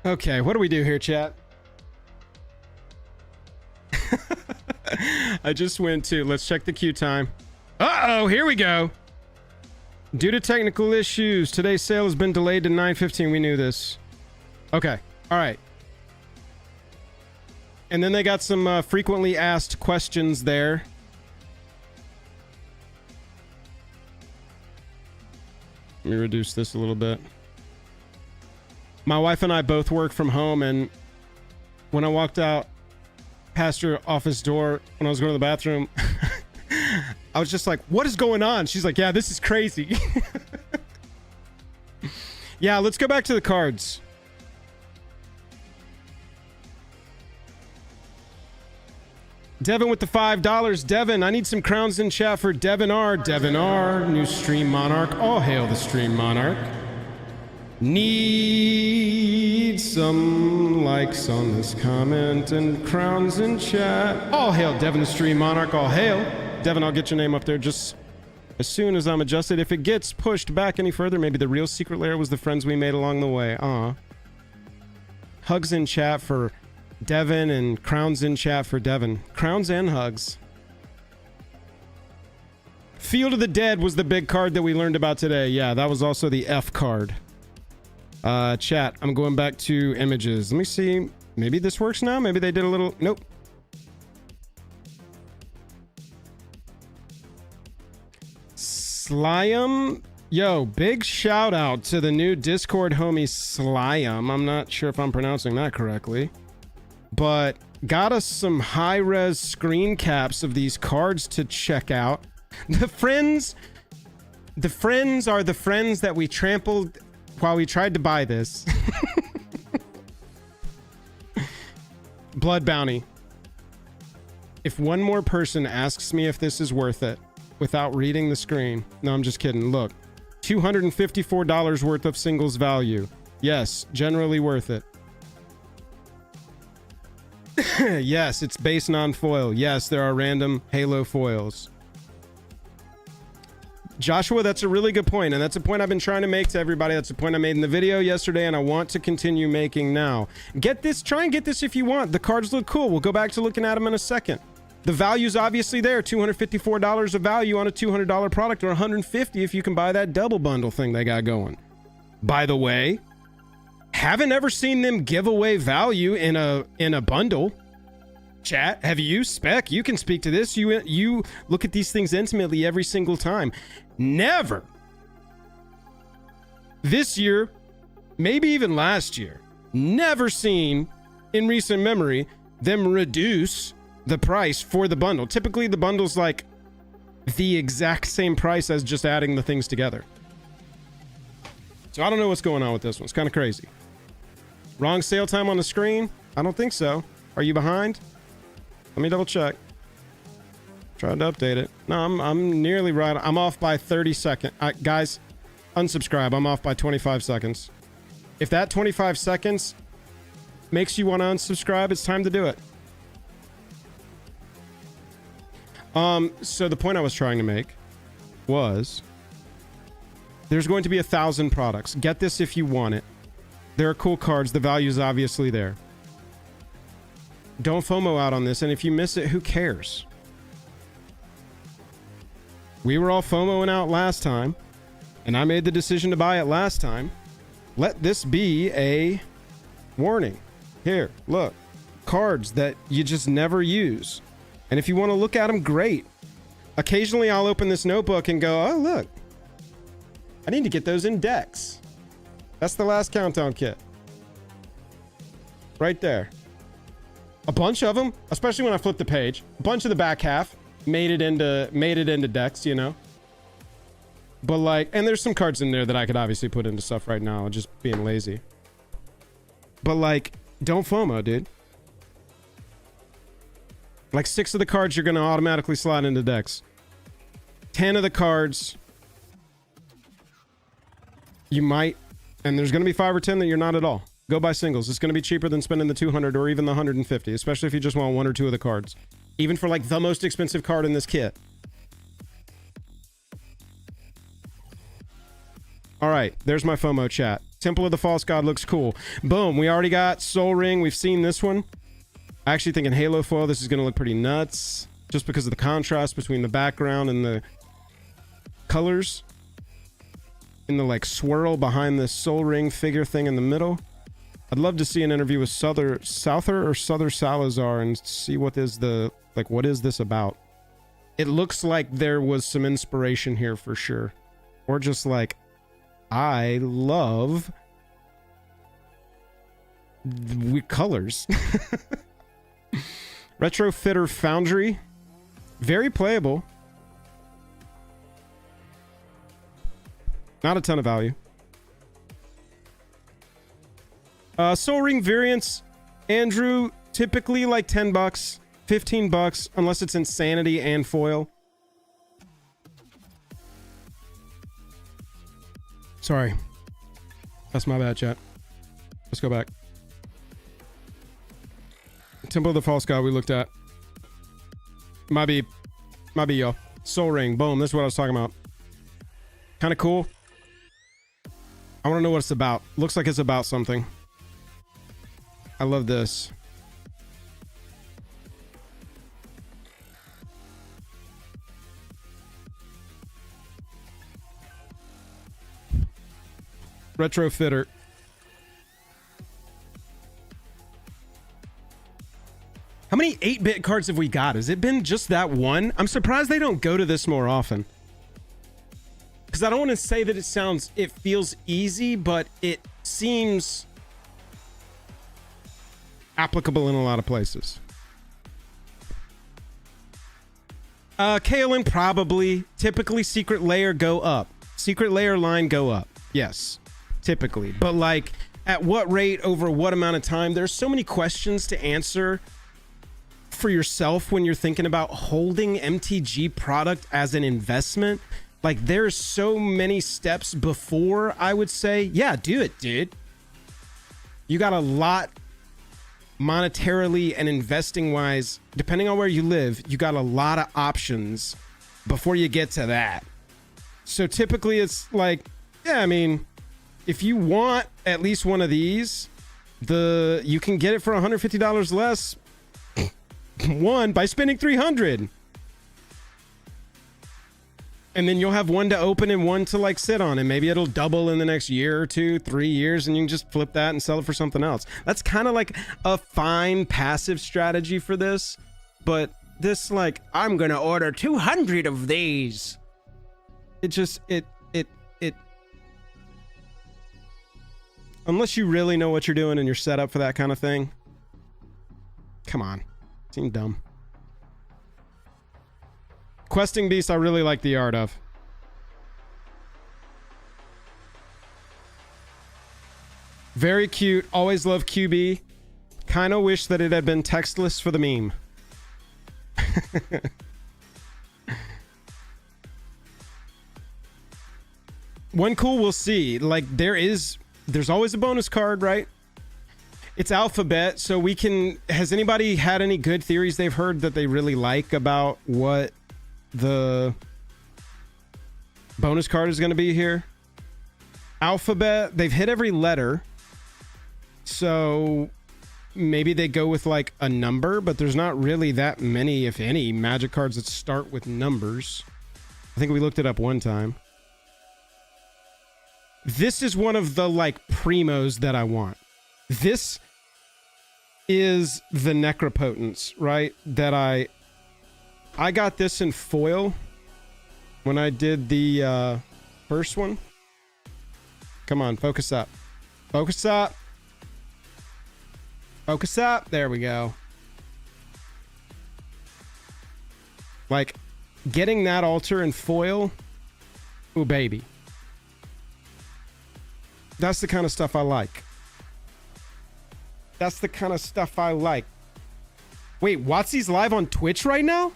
Okay, what do we do here, chat? I just went to, let's check the queue time. Uh-oh, here we go. Due to technical issues, today's sale has been delayed to 9:15. We knew this. Okay, all right. And then they got some frequently asked questions there. Let me reduce this a little bit. My wife and I both work from home, and when I walked out past her office door when I was going to the bathroom, I was just like, what is going on? She's like, yeah, this is crazy. Yeah, let's go back to the cards. Devin with the $5. Devin, I need some crowns in chat for Devin R. Devin R. New Stream Monarch. All hail the Stream Monarch. Need some likes on this comment and crowns in chat. All hail Devin the Stream Monarch. All hail. Devin, I'll get your name up there just as soon as I'm adjusted. If it gets pushed back any further, maybe the real secret lair was the friends we made along the way. Hugs in chat for Devin and crowns in chat for Devin. Crowns and hugs. Field of the Dead was the big card that we learned about today. Yeah, that was also the F card. Chat, I'm going back to images. Let me see. Maybe this works now. Maybe they did a little... Nope. Slyam. Yo, big shout out to the new Discord homie Slyam. I'm not sure if I'm pronouncing that correctly. But got us some high-res screen caps of these cards to check out. The friends are the friends that we trampled while we tried to buy this. Blood Bounty. If one more person asks me if this is worth it without reading the screen. No, I'm just kidding. Look, $254 worth of singles value. Yes, generally worth it. Yes, it's base non-foil. Yes, there are random Halo foils. Joshua, that's a really good point, and that's a point I've been trying to make to everybody. That's a point I made in the video yesterday, and I want to continue making now. Get this, try and get this if you want. The cards look cool. We'll go back to looking at them in a second. The value's obviously there. $254 of value on a $200 product, or $150 if you can buy that double bundle thing they got going. By the way, haven't ever seen them give away value in a bundle. Chat, have you? Spec, you can speak to this. You look at these things intimately every single time. Never. This year, maybe even last year, never seen in recent memory them reduce the price for the bundle. Typically, the bundle's like the exact same price as just adding the things together. So I don't know what's going on with this one. It's kind of crazy. Wrong sale time on the screen? I don't think so. Are you behind? Let me double check. Tried to update it. No, I'm nearly right. I'm off by 30 seconds. Guys, unsubscribe. I'm off by 25 seconds. If that 25 seconds makes you want to unsubscribe, it's time to do it. So the point I was trying to make was there's going to be 1,000 products. Get this if you want it. There are cool cards. The value is obviously there. Don't FOMO out on this, and if you miss it, who cares? We were all FOMOing out last time, and I made the decision to buy it last time. Let this be a warning. Here, look. Cards that you just never use. And if you want to look at them, great. Occasionally, I'll open this notebook and go, oh, look. I need to get those in decks. That's the last countdown kit. Right there. A bunch of them, especially when I flip the page, a bunch of the back half made it into decks, you know. But like, and there's some cards in there that I could obviously put into stuff right now, just being lazy. But like, don't FOMO, dude. Like 6 of the cards you're gonna automatically slide into decks. 10 of the cards you might, and there's gonna be 5 or 10 that you're not at all. Go buy singles. It's going to be cheaper than spending the 200 or even the 150, especially if you just want 1 or 2 of the cards. Even for like the most expensive card in this kit. All right, there's my FOMO chat. Temple of the False God looks cool. Boom. We already got Soul Ring. We've seen this one. I actually think in Halo foil, this is going to look pretty nuts. Just because of the contrast between the background and the colors. And the like swirl behind the Soul Ring figure thing in the middle. I'd love to see an interview with Souther Salazar and see what is the, like, what is this about? It looks like there was some inspiration here for sure. Or just like, I love colors. Retrofitter Foundry. Very playable. Not a ton of value. Soul Ring variants, Andrew, typically like 10 bucks, 15 bucks, unless it's Insanity and foil. Sorry. That's my bad, chat. Let's go back. Temple of the False God we looked at. Might be y'all. Soul Ring, boom, this is what I was talking about. Kind of cool. I want to know what it's about. Looks like it's about something. I love this. Retrofitter. How many 8-bit cards have we got? Has it been just that one? I'm surprised they don't go to this more often. Because I don't want to say that it feels easy, but it seems applicable in a lot of places. KLN probably. Typically Secret Lair go up. Secret Lair line go up. Yes. Typically. But like, at what rate, over what amount of time? There's so many questions to answer for yourself when you're thinking about holding MTG product as an investment. Like, there's so many steps before I would say, yeah, do it, dude. You got a lot monetarily and investing wise, depending on where you live, you got a lot of options before you get to that. So typically it's like, yeah, I mean, if you want at least one of these, you can get it for $150 less. One by spending $300. And then you'll have one to open and one to like sit on, and maybe it'll double in the next year or 2, 3 years, and you can just flip that and sell it for something else. That's kind of like a fine passive strategy for this, but this, like, I'm gonna order 200 of these. It just, unless you really know what you're doing and you're set up for that kind of thing, come on, seems dumb. Questing Beast, I really like the art of. Very cute. Always love QB. Kind of wish that it had been textless for the meme. One cool we'll see. Like, there's always a bonus card, right? It's alphabet, so we can... Has anybody had any good theories they've heard that they really like about what the bonus card is going to be here? Alphabet, they've hit every letter, so maybe they go with like a number, but there's not really that many, if any, magic cards that start with numbers. I think we looked it up one time. This is one of the like primos that I want. This is the Necropotence, right? That I got this in foil when I did the first one. Come on, focus up. Focus up. Focus up. There we go. Like, getting that altar in foil. Ooh, baby. That's the kind of stuff I like. That's the kind of stuff I like. Wait, Watsy's live on Twitch right now?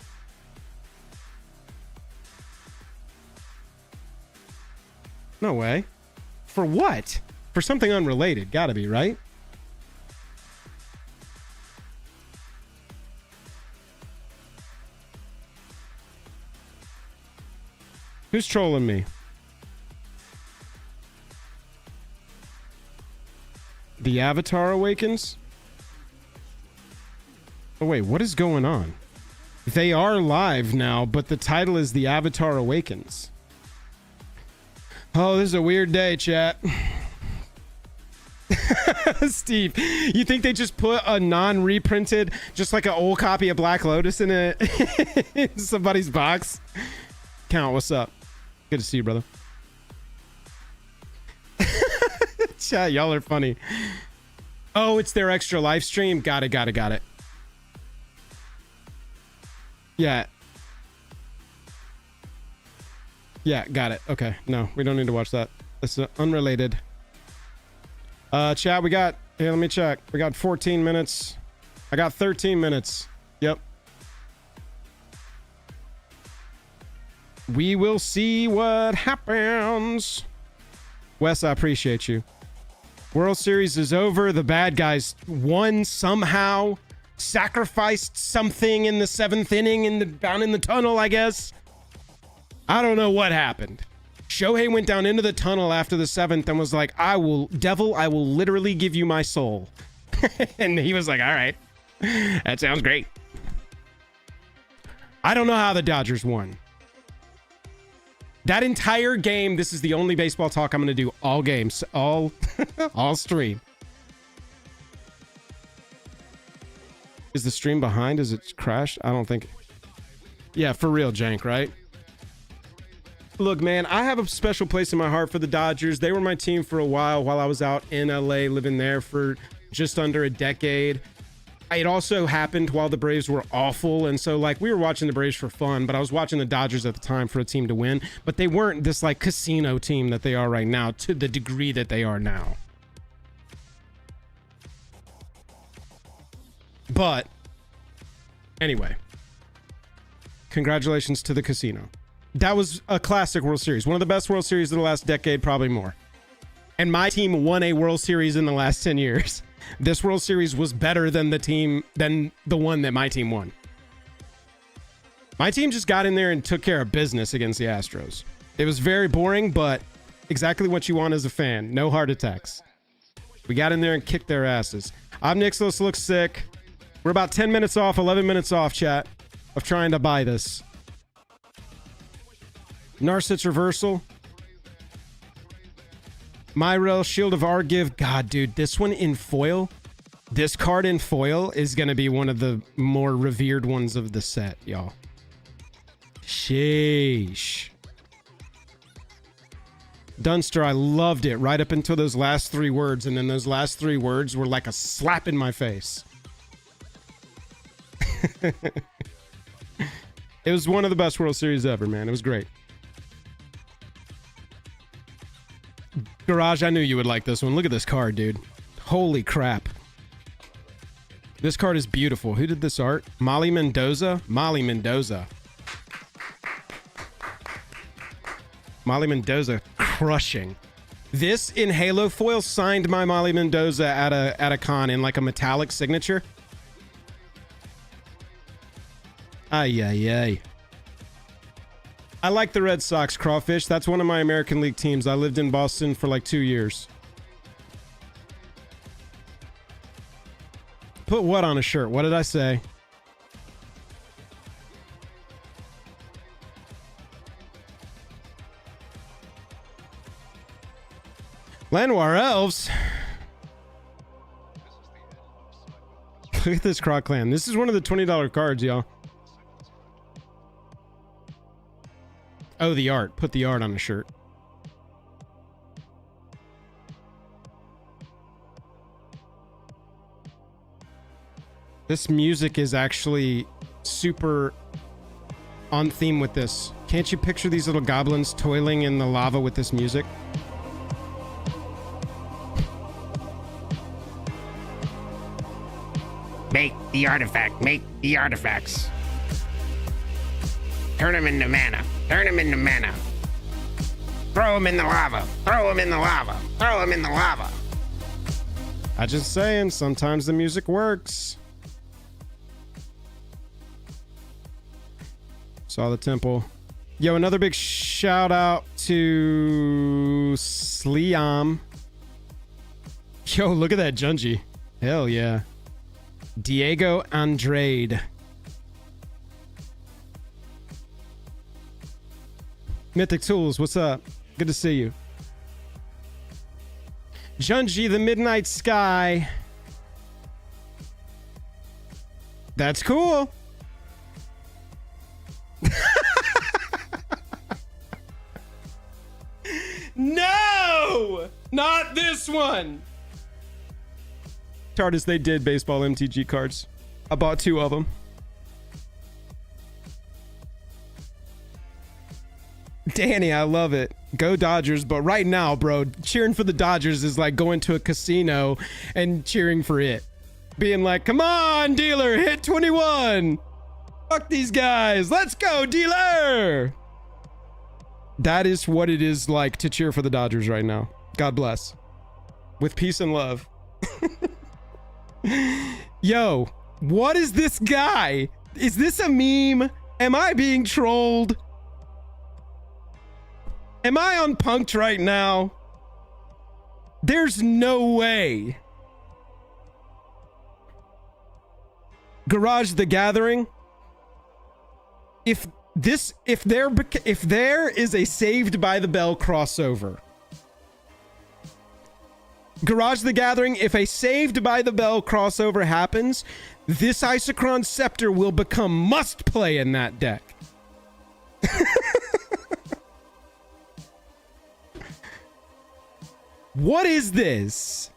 No way. For what? For something unrelated. Gotta be, right? Who's trolling me? The Avatar Awakens? Oh wait, what is going on? They are live now, but the title is The Avatar Awakens. Oh, this is a weird day, chat. Steve, you think they just put a non-reprinted, just like an old copy of Black Lotus in somebody's box? Count, what's up? Good to see you, brother. Chat, y'all are funny. Oh, it's their extra live stream. Got it. Yeah. Yeah, got it. Okay. No, we don't need to watch that. It's unrelated. Chat, we got... Here, let me check. We got 14 minutes. I got 13 minutes. Yep. We will see what happens. Wes, I appreciate you. World Series is over. The bad guys won somehow. Sacrificed something in the 7th inning down in the tunnel, I guess. I don't know what happened. Shohei went down into the tunnel after the 7th and was like, I will literally give you my soul. And he was like, all right, that sounds great. I don't know how the Dodgers won. That entire game, this is the only baseball talk I'm going to do all games, all stream. Is the stream behind? Is it crashed? I don't think. Yeah, for real, Jank, right? Look, man, I have a special place in my heart for the Dodgers. They were my team for a while I was out in LA, living there for just under a decade. It also happened while the Braves were awful. And so, like, we were watching the Braves for fun, but I was watching the Dodgers at the time for a team to win. But they weren't this, like, casino team that they are right now to the degree that they are now. But, anyway. Congratulations to the casino. That was a classic World Series. One of the best World Series of the last decade, probably more. And my team won a World Series in the last 10 years. This World Series was better than the one that my team won. My team just got in there and took care of business against the Astros. It was very boring, but exactly what you want as a fan. No heart attacks. We got in there and kicked their asses. Johnicles looks sick. We're about 10 minutes off, 11 minutes off, chat, of trying to buy this. Narset's reversal. Myrel, Shield of Argive. God, dude, this one in foil. This card in foil is going to be one of the more revered ones of the set, y'all. Sheesh. Dunster, I loved it right up until those last 3 words, and then those last 3 words were like a slap in my face. It was one of the best World Series ever, man. It was great. Garage, I knew you would like this one. Look at this card, dude. Holy crap. This card is beautiful. Who did this art? Molly Mendoza? Molly Mendoza. Molly Mendoza crushing. This in Halo foil signed my Molly Mendoza at a con in like a metallic signature. Ay, ay, ay. I like the Red Sox, Crawfish. That's one of my American League teams. I lived in Boston for like 2 years. Put what on a shirt? What did I say? Lanoir Elves. Look at this Croc Clan. This is one of the $20 cards, y'all. Oh, the art. Put the art on a shirt. This music is actually super on theme with this. Can't you picture these little goblins toiling in the lava with this music? Make the artifact. Make the artifacts. Turn them into mana. Turn them into mana. Throw them in the lava. Throw them in the lava. Throw them in the lava. I just saying, sometimes the music works. Saw the temple. Yo, another big shout out to Sliam. Yo, look at that Junji. Hell yeah. Diego Andrade. Mythic Tools, what's up? Good to see you. Junji, the Midnight Sky. That's cool. No! Not this one! Artists, they did baseball MTG cards. I bought 2 of them. Danny, I love it. Go Dodgers, but right now, bro, cheering for the Dodgers is like going to a casino and cheering for it. Being like, come on, dealer, hit 21. Fuck these guys. Let's go, dealer. That is what it is like to cheer for the Dodgers right now. God bless. With peace and love. Yo, what is this guy? Is this a meme? Am I being trolled? Am I unpunked right now? There's no way. Garage the Gathering. If there is a Saved by the Bell crossover. Garage the Gathering, if a Saved by the Bell crossover happens, this Isochron Scepter will become must play in that deck. What is this?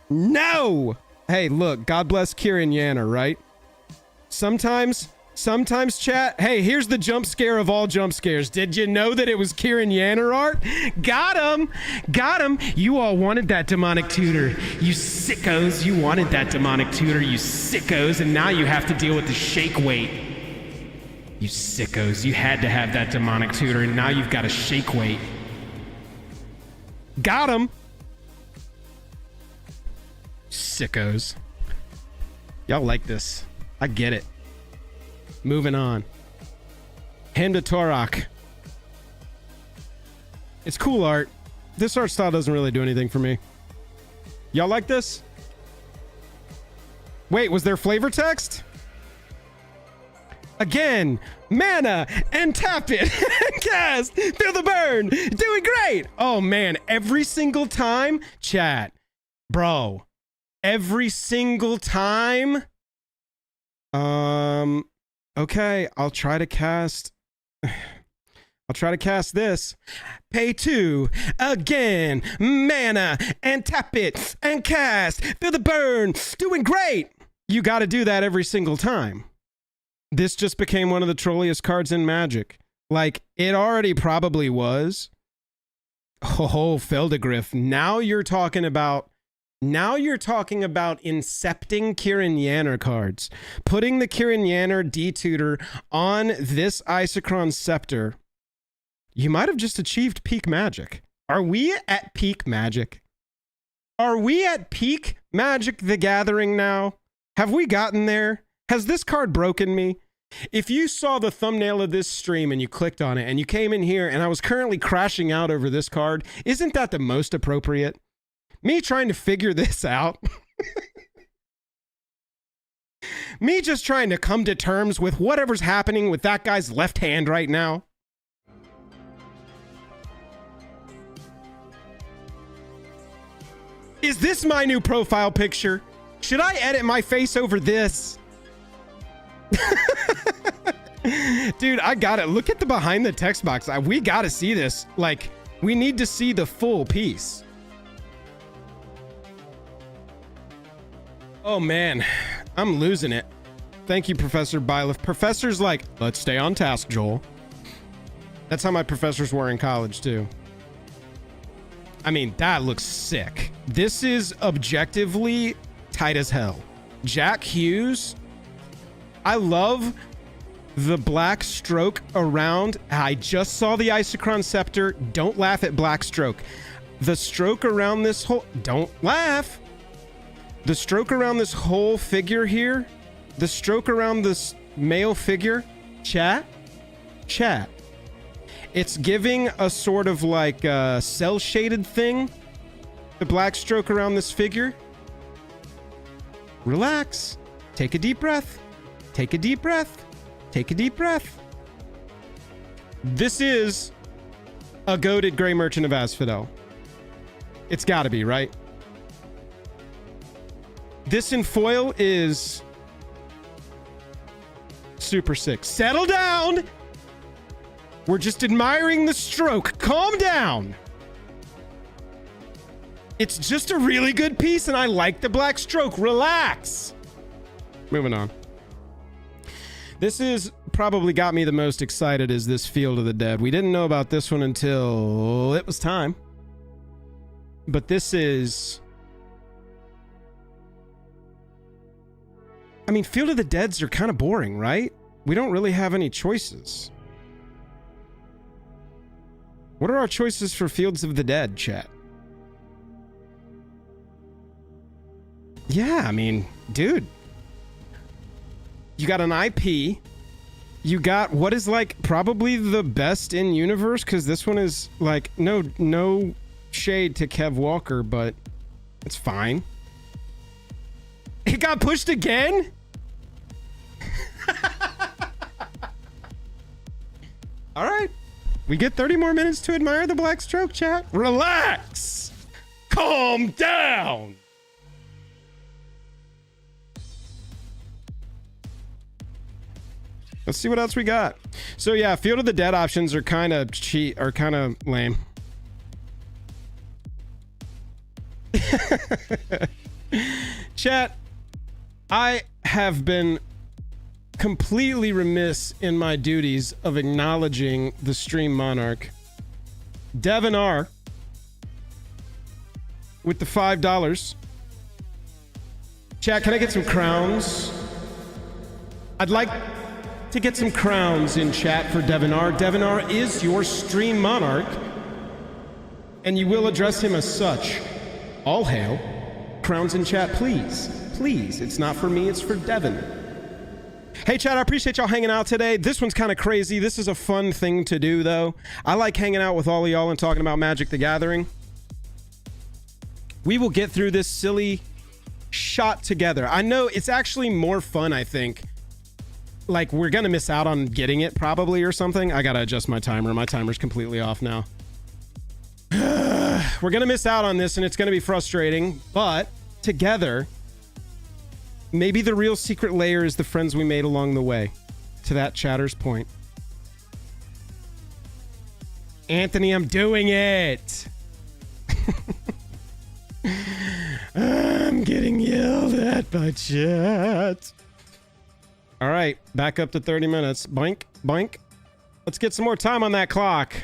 No! Hey, look, God bless Kieran Yanner, right? Sometimes chat, hey, here's the jump scare of all jump scares. Did you know that it was Kieran Yanner art? Got him! Got him! You all wanted that demonic tutor. You sickos, you wanted that demonic tutor, you sickos, and now you have to deal with the shake weight. You sickos, you had to have that demonic tutor, and now you've got a shake weight. Got him! Sickos. Y'all like this. I get it. Moving on. Hymn to Torok. It's cool art. This art style doesn't really do anything for me. Y'all like this? Wait, was there flavor text? Again, mana and tap it. Cast, feel the burn. Doing great. Oh man, every single time, chat. Bro, every single time. Okay, I'll try to cast this. Pay 2 again, mana and tap it and cast. Feel the burn. Doing great. You got to do that every single time. This just became one of the trolliest cards in Magic. Like, it already probably was. Oh, Feldegriff. Now you're talking about incepting Kieran Yanner cards. Putting the Kieran Yanner D-Tutor on this Isochron Scepter. You might have just achieved peak Magic. Are we at peak Magic? Are we at peak Magic the Gathering now? Have we gotten there? Has this card broken me? If you saw the thumbnail of this stream and you clicked on it and you came in here and I was currently crashing out over this card, isn't that the most appropriate? Me trying to figure this out. Me just trying to come to terms with whatever's happening with that guy's left hand right now. Is this my new profile picture? Should I edit my face over this? Dude, I got it. Look at the behind the text box. We got to see this. Like, we need to see the full piece. Oh man, I'm losing it. Thank you, Professor Byleth. Professor's like, let's stay on task, Joel. That's how my professors were in college too. I mean, that looks sick. This is objectively tight as hell. Jack Hughes. I love the black stroke around. I just saw the Isochron Scepter. Don't laugh at black stroke. The stroke around this whole... Don't laugh. The stroke around this whole figure here. The stroke around this male figure. Chat. It's giving a sort of like cell shaded thing. the black stroke around this figure. Relax. Take a deep breath. Take a deep breath. Take a deep breath. This is a goated Gray Merchant of Asphodel. It's gotta be, right? This in foil is super sick. Settle down! We're just admiring the stroke. Calm down! It's just a really good piece, and I like the black stroke. Relax! Moving on. This is probably got me the most excited is this Field of the Dead. We didn't know about this one until it was time. But this is... I mean, Field of the Deads are kind of boring, right? We don't really have any choices. What are our choices for Fields of the Dead, chat? Yeah, I mean, dude. You got an IP. You got what is like probably the best in universe, because this one is like no shade to Kev Walker, but it's fine. It got pushed again? All right. We get 30 more minutes to admire the black stroke, chat. Relax. Calm down. Let's see what else we got. So yeah, Field of the Dead options are kind of cheap, or kind of lame. Chat, I have been completely remiss in my duties of acknowledging the stream monarch. Devin R. with the $5. Chat, can I get some crowns? I'd like to get some crowns in chat for Devin R. Devin R is your stream monarch, and you will address him as such. All hail. Crowns in chat, please. Please. It's not for me, it's for Devin. Hey, chat, I appreciate y'all hanging out today. This one's kind of crazy. This is a fun thing to do, though. I like hanging out with all of y'all and talking about Magic the Gathering. We will get through this silly shot together. I know it's actually more fun, I think. Like, we're gonna miss out on getting it, probably, or something. I gotta adjust my timer. My timer's completely off now. We're gonna miss out on this, and it's gonna be frustrating, but together, maybe the real secret layer is the friends we made along the way. To that chatter's point. Anthony, I'm doing it! I'm getting yelled at by chat. All right, back up to 30 minutes. Boink, boink. Let's get some more time on that clock.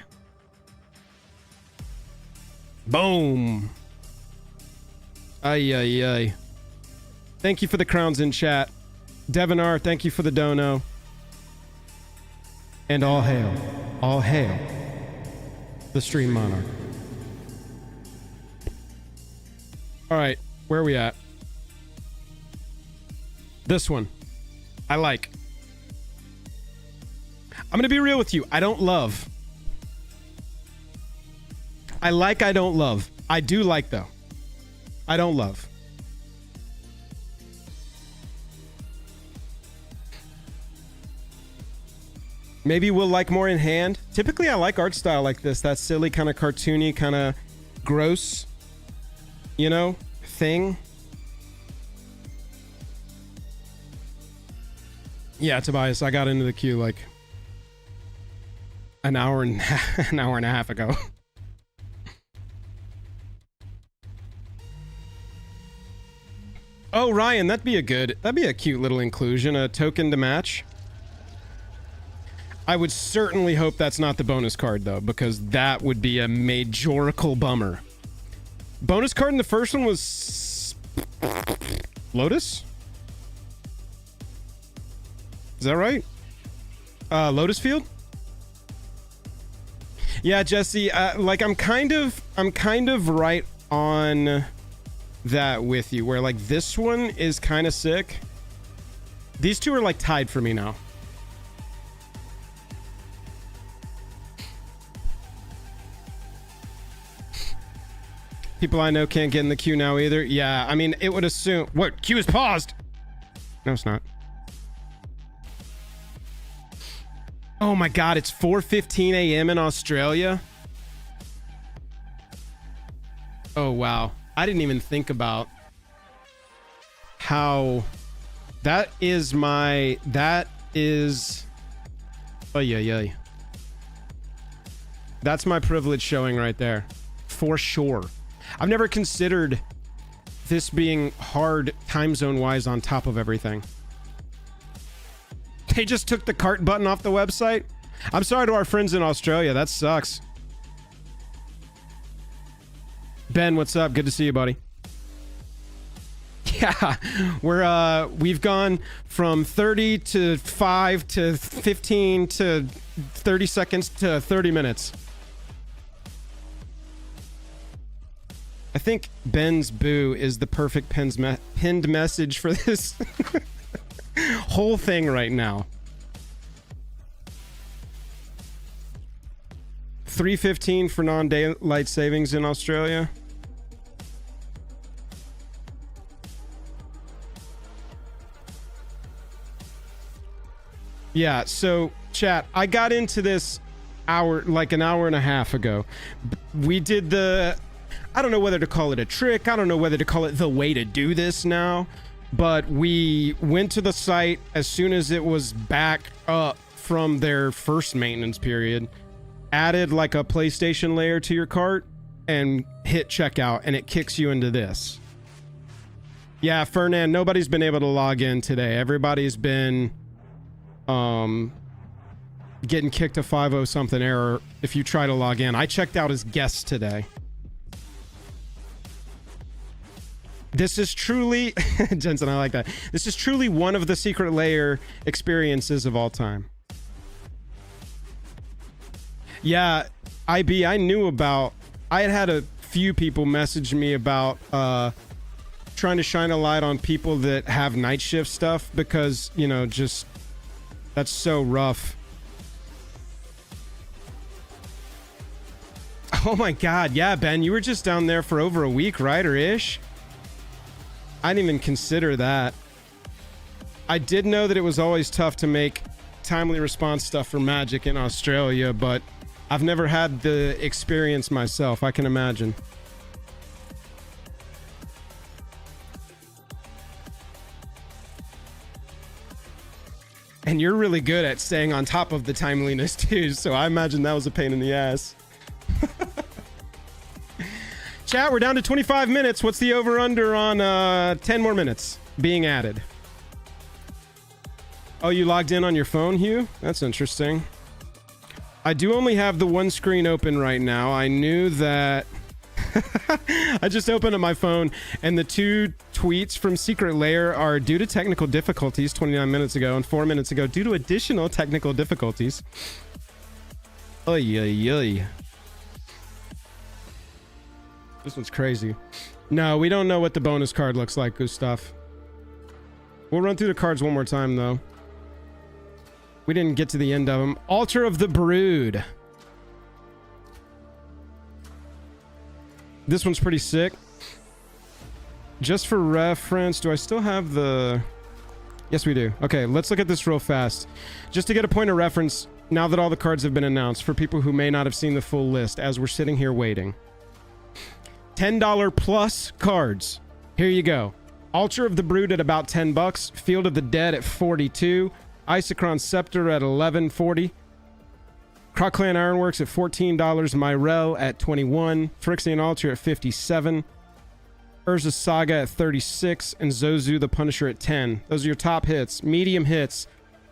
Boom. Ay, ay, ay. Thank you for the crowns in chat. Devin R, thank you for the dono. And all hail, the stream monarch. All right, where are we at? This one. I like. I'm gonna be real with you. I don't love. I like, I don't love. I do like, though. I don't love. Maybe we'll like more in hand. Typically, I like art style like this. That silly, kind of cartoony, kind of gross, you know, thing. Yeah, Tobias, I got into the queue like an hour and a half ago. Oh, Ryan, that'd be a cute little inclusion, a token to match. I would certainly hope that's not the bonus card, though, because that would be a majorical bummer. Bonus card in the first one was Lotus? Is that right? Lotus Field? Yeah, Jesse, like I'm kind of right on that with you, where like this one is kind of sick. These two are like tied for me now. People I know can't get in the queue now either. Yeah, I mean, it would assume... What? Queue is paused! No, it's not. Oh my god, it's 4:15 a.m. in Australia? Oh, wow. I didn't even think about how... That is my... That is... Oh, yeah. That's my privilege showing right there. For sure. I've never considered this being hard time zone wise on top of everything. They just took the cart button off the website. I'm sorry to our friends in Australia. That sucks. Ben, what's up? Good to see you, buddy. Yeah, we've gone from 30 to 5 to 15 to 30 seconds to 30 minutes. I think Ben's boo is the perfect pinned message for this whole thing right now. 3:15 for non-daylight savings in Australia. Yeah, so chat, I got into this like an hour and a half ago. We did the... I don't know whether to call it a trick. I don't know whether to call it the way to do this now. But we went to the site as soon as it was back up from their first maintenance period, added like a PlayStation layer to your cart, and hit checkout, and it kicks you into this. Yeah, Fernand, nobody's been able to log in today. Everybody's been getting kicked a 5-0 something error if you try to log in. I checked out as guest today. This is truly, Jensen, I like that. This is truly one of the secret layer experiences of all time. Yeah, IB, I knew about, I had a few people message me about trying to shine a light on people that have night shift stuff because, you know, just, that's so rough. Oh my God, yeah, Ben, you were just down there for over a week, right, or ish? I didn't even consider that. I did know that it was always tough to make timely response stuff for Magic in Australia, but I've never had the experience myself. I can imagine. And you're really good at staying on top of the timeliness too, so I imagine that was a pain in the ass. Chat, we're down to 25 minutes. What's the over-under on 10 more minutes being added? Oh, you logged in on your phone, Hugh? That's interesting. I do only have the one screen open right now. I knew that... I just opened up my phone, and the two tweets from Secret Lair are due to technical difficulties 29 minutes ago, and 4 minutes ago due to additional technical difficulties. Oy, oy, oy. This one's crazy. No, we don't know what the bonus card looks like, Gustav. We'll run through the cards one more time, though. We didn't get to the end of them. Altar of the Brood. This one's pretty sick. Just for reference, do I still have the... Yes, we do. Okay, let's look at this real fast. Just to get a point of reference, now that all the cards have been announced, for people who may not have seen the full list as we're sitting here waiting. $10 plus cards. Here you go. Altar of the Brood at about $10. Field of the Dead at $42. Isochron Scepter at $11.40. Croclan Ironworks at $14. Myrel at $21. Phyrexian Altar at $57. Urza Saga at $36. And Zozu the Punisher at $10. Those are your top hits. Medium hits.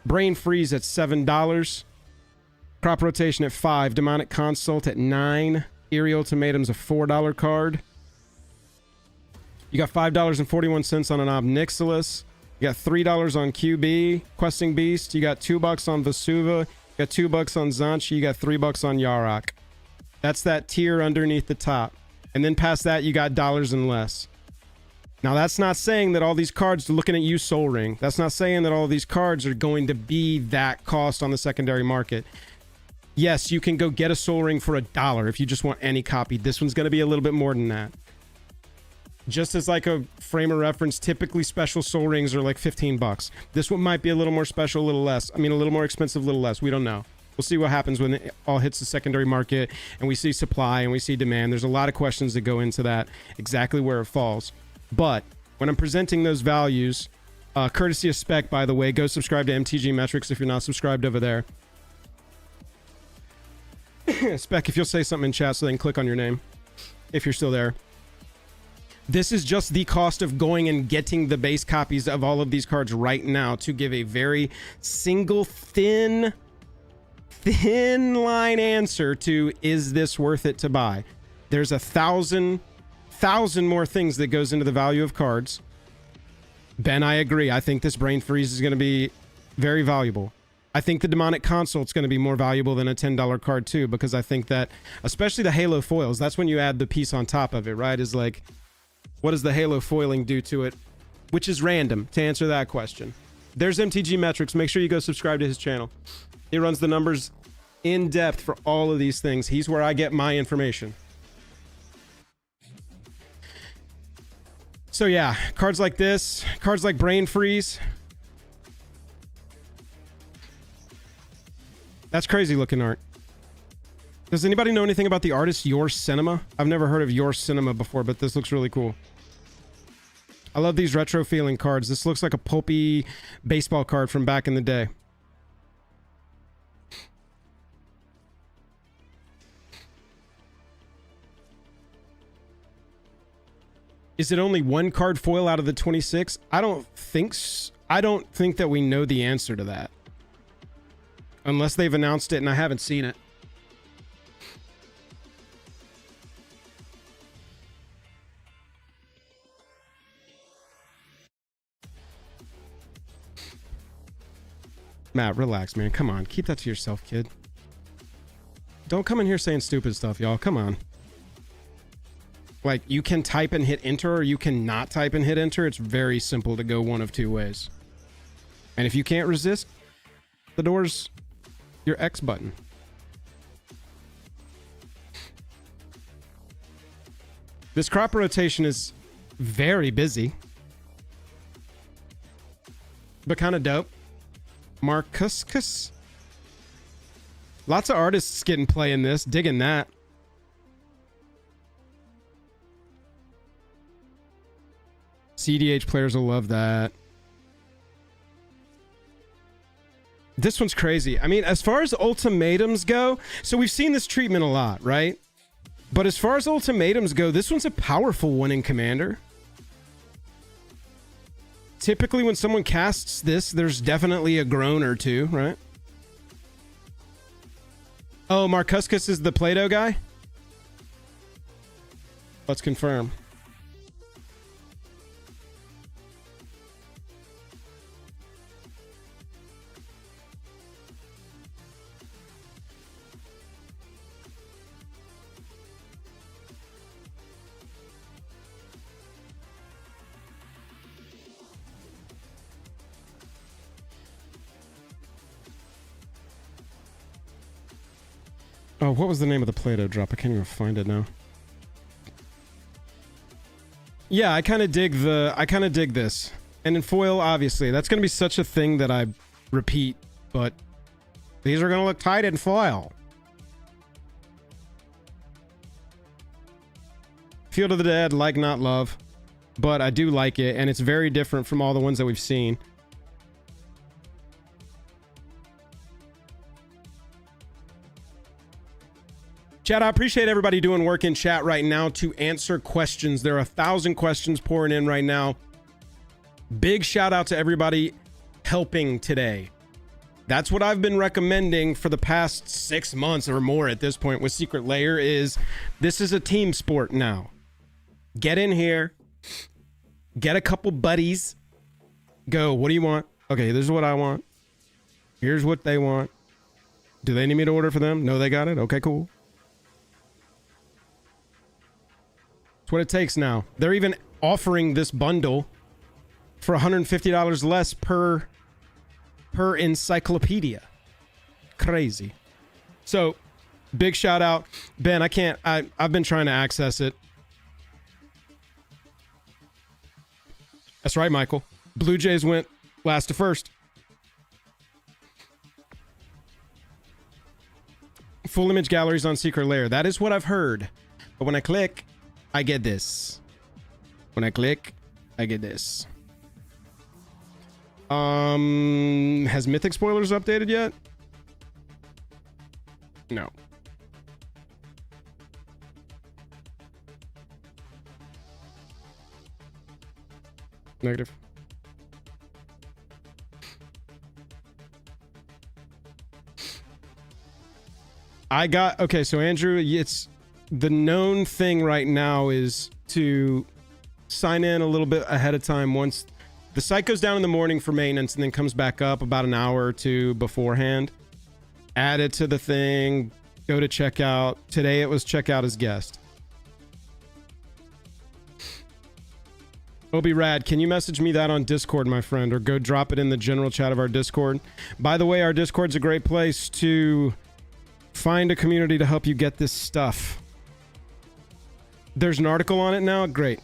Brain Freeze at $7. Crop Rotation at $5. Demonic Consult at $9. Eerie Ultimatum's a $4 card. You got $5.41 on an Obnixilis. You got $3 on QB, Questing Beast. You got $2 on Vesuva. You got $2 on Zanchi. You got $3 on Yarok. That's that tier underneath the top. And then past that, you got dollars and less. Now, that's not saying that all these cards, looking at you, Soul Ring, that's not saying that all these cards are going to be that cost on the secondary market. Yes, you can go get a Soul Ring for $1 if you just want any copy. This one's going to be a little bit more than that. Just as like a frame of reference, typically special soul rings are like 15 bucks. This one might be a little more special, a little less. I mean, a little more expensive, a little less. We don't know. We'll see what happens when it all hits the secondary market and we see supply and we see demand. There's a lot of questions that go into that, exactly where it falls. But when I'm presenting those values, courtesy of Spec, by the way, go subscribe to MTG Metrics if you're not subscribed over there. Spec, if you'll say something in chat so they can click on your name, if you're still there. This is just the cost of going and getting the base copies of all of these cards right now to give a very single thin line answer to, is this worth it to buy? There's 1,000 more things that goes into the value of cards. Ben, I agree. I think this Brain Freeze is going to be very valuable. I think the Demonic Consult's going to be more valuable than a $10 card too, because I think that, especially the Halo foils, that's when you add the piece on top of it, right? Is like, what does the Halo foiling do to it? Which is random, to answer that question. There's MTG Metrics. Make sure you go subscribe to his channel. He runs the numbers in depth for all of these things. He's where I get my information. So yeah, cards like this, cards like Brain Freeze. That's crazy looking art. Does anybody know anything about the artist Your Cinema? I've never heard of Your Cinema before, but this looks really cool. I love these retro feeling cards. This looks like a pulpy baseball card from back in the day. Is it only one card foil out of the 26? I don't think that we know the answer to that. Unless they've announced it and I haven't seen it. Matt, relax, man. Come on. Keep that to yourself, kid. Don't come in here saying stupid stuff, y'all. Come on. Like, you can type and hit enter, or you can not type and hit enter. It's very simple to go one of two ways. And if you can't resist, the door's your X button. This crop rotation is very busy, but kind of dope. Marcuscus. Lots of artists getting play in this, digging that. CDH players will love that. This one's crazy. I mean, as far as ultimatums go, so we've seen this treatment a lot, right? But as far as ultimatums go, this one's a powerful one in Commander. Typically, when someone casts this, there's definitely a groan or two, right? Oh, Marcuscus is the Play-Doh guy? Let's confirm. Oh, what was the name of the Play-Doh drop? I can't even find it now. Yeah, I kind of dig this. And in foil, obviously, that's going to be such a thing that I repeat, but these are going to look tight in foil. Field of the Dead, like not love, but I do like it, and it's very different from all the ones that we've seen. Chat, I appreciate everybody doing work in chat right now to answer questions. There are 1,000 questions pouring in right now. Big shout out to everybody helping today. That's what I've been recommending for the past 6 months or more at this point with Secret Lair is this is a team sport now. Get in here, get a couple buddies, go, what do you want? Okay, this is what I want. Here's what they want. Do they need me to order for them? No, they got it. Okay, cool. That's what it takes now. They're even offering this bundle for $150 less per encyclopedia. Crazy. So, big shout out. Ben, I've been trying to access it. That's right, Michael. Blue Jays went last to first. Full image galleries on Secret Lair. That is what I've heard. But when I click, I get this. When I click, I get this. Has Mythic Spoilers updated yet? No. Negative. Okay, so Andrew, it's the known thing right now is to sign in a little bit ahead of time once the site goes down in the morning for maintenance and then comes back up about an hour or two beforehand. Add it to the thing, go to checkout. Today it was checkout as guest. Obi Rad, can you message me that on Discord, my friend, or go drop it in the general chat of our Discord? By the way, our Discord's a great place to find a community to help you get this stuff. There's an article on it now. Great.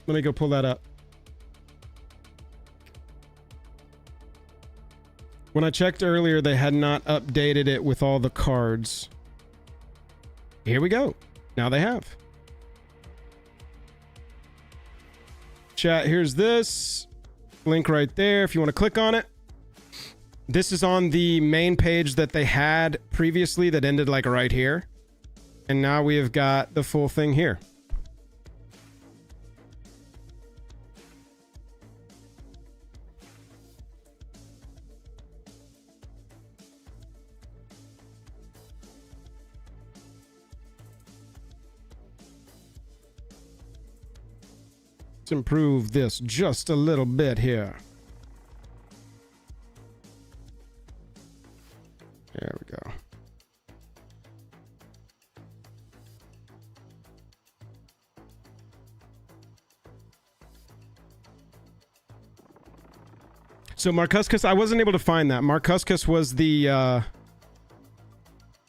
Let me go pull that up. When I checked earlier, they had not updated it with all the cards. Here we go. Now they have. Chat, here's this link right there if you want to click on it. This is on the main page that they had previously that ended like right here. And now we have got the full thing here. Let's improve this just a little bit here. There we go. So Marcuscus, I wasn't able to find that. Marcuscus was the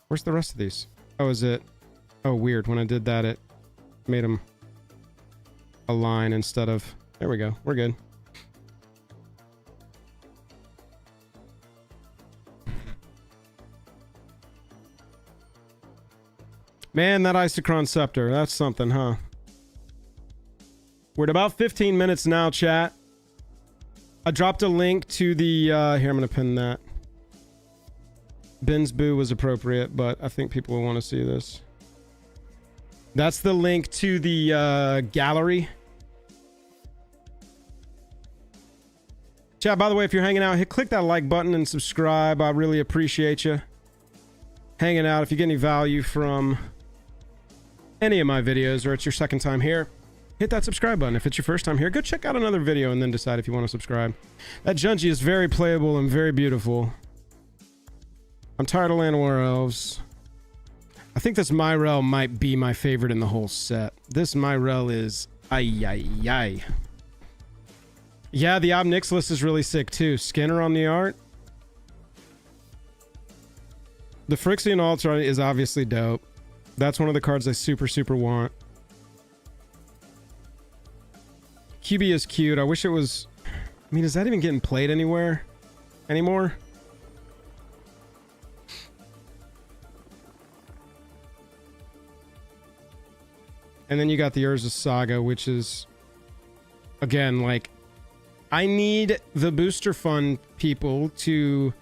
where's the rest of these? Oh, is it? Oh, weird. When I did that, it made them a line instead of... There we go. We're good. Man, that Isochron Scepter. That's something, huh? We're at about 15 minutes now, chat. I dropped a link to the... here, I'm going to pin that. Ben's Boo was appropriate, but I think people will want to see this. That's the link to the gallery. Chat, by the way, if you're hanging out, click that like button and subscribe. I really appreciate you hanging out. If you get any value from any of my videos or it's your second time here, hit that subscribe button. If it's your first time here, go check out another video and then decide if you want to subscribe. That Junji is very playable and very beautiful. I'm tired of Llanowar Elves. I think this Myrel might be my favorite in the whole set. This Myrel is ay. Yeah, the Obnixilis is really sick too. Skinner on the art. The Phyrexian Altar is obviously dope. That's one of the cards I super want. QB is cute. I wish it was... I mean, is that even getting played anywhere anymore? And then you got the Urza Saga, which is, again, like, I need the Booster Fund people to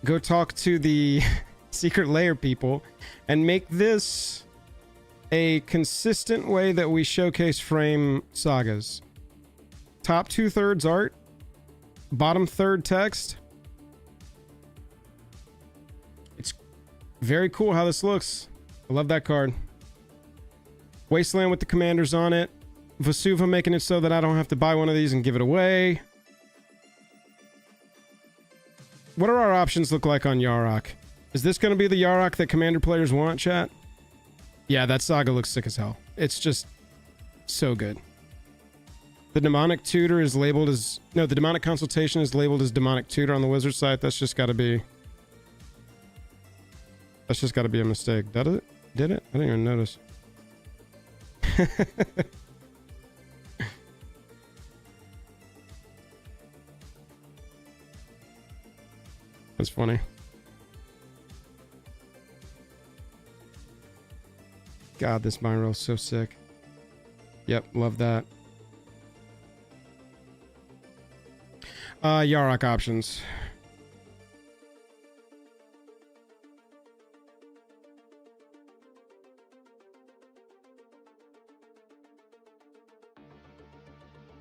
go talk to the Secret Lair people and make this a consistent way that we showcase frame sagas. Top 2/3 art, bottom third text. It's very cool how this looks. I love that card. Wasteland with the commanders on it. Vesuva making it so that I don't have to buy one of these and give it away. What do our options look like on Yarok? Is this going to be the Yarok that commander players want, chat? Yeah, that saga looks sick as hell. It's just so good. The Demonic Tutor is labeled as... No, the Demonic Consultation is labeled as Demonic Tutor on the wizard site. That's just got to be... That's just got to be a mistake. Did it? Did it? I didn't even notice. That's funny. God, this Myro is so sick. Yep, love that. Yarok options.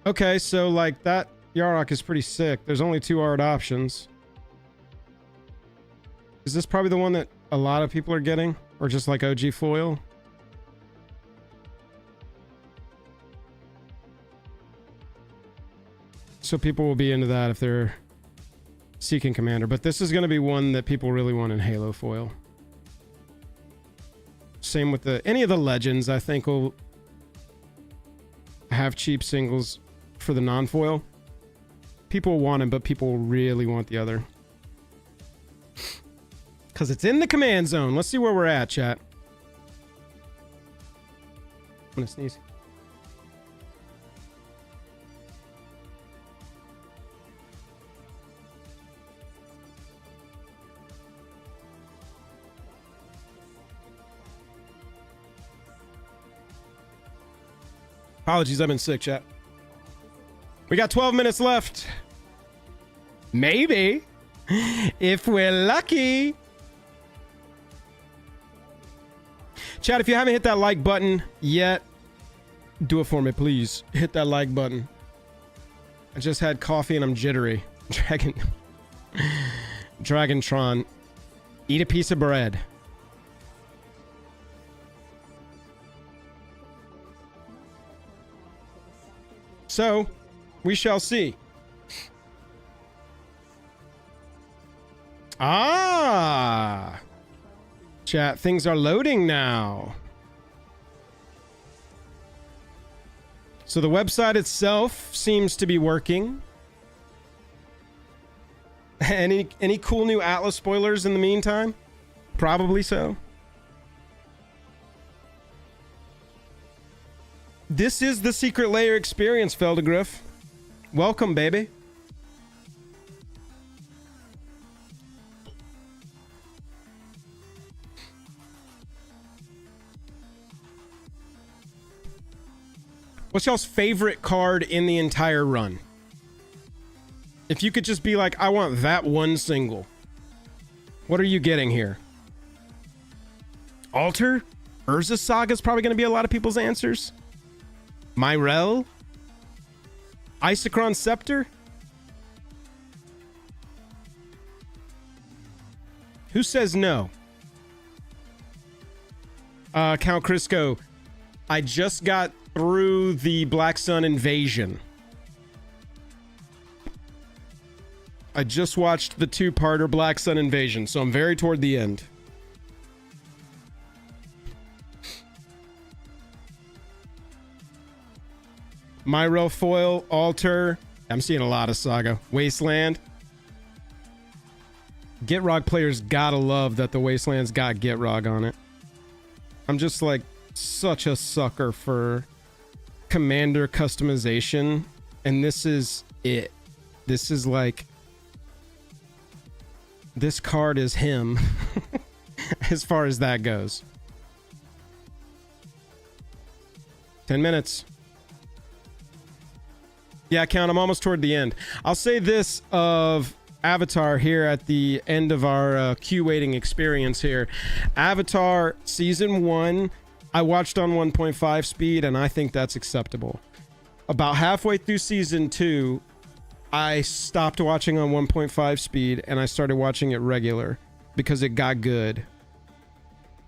Okay, so like that Yarok is pretty sick. There's only 2 art options. Is this probably the one that a lot of people are getting? Or just like OG foil? So people will be into that if they're seeking commander. But this is going to be one that people really want in Halo foil. Same with any of the legends, I think will have cheap singles for the non-foil. People want them, but people really want the other. Because it's in the command zone. Let's see where we're at, chat. I'm going to sneeze. Apologies, I've been sick, chat. We got 12 minutes left. Maybe. If we're lucky. Chat, if you haven't hit that like button yet, do it for me, please. Hit that like button. I just had coffee and I'm jittery. Dragontron. Eat a piece of bread. So, we shall see. Ah! Chat, things are loading now. So the website itself seems to be working. Any cool new Atlas spoilers in the meantime? Probably so. This is the secret layer experience, Feldegriff. Welcome, baby. What's y'all's favorite card in the entire run? If you could just be like, I want that one single. What are you getting here? Altar? Urza Saga is probably going to be a lot of people's answers. Myrel? Isochron Scepter? Who says no? Count Crisco. I just got through the Black Sun Invasion. I just watched the 2-parter Black Sun Invasion, so I'm very toward the end. Myrel foil, altar. I'm seeing a lot of Saga. Wasteland. Gitrog players gotta love that the Wasteland's got Gitrog on it. I'm just like such a sucker for commander customization, and this is it. This is like, this card is him as far as that goes. 10 minutes. Yeah, Count, I'm almost toward the end. I'll say this of Avatar here at the end of our queue waiting experience here. Avatar Season 1, I watched on 1.5 speed, and I think that's acceptable. About halfway through Season 2, I stopped watching on 1.5 speed, and I started watching it regular because it got good.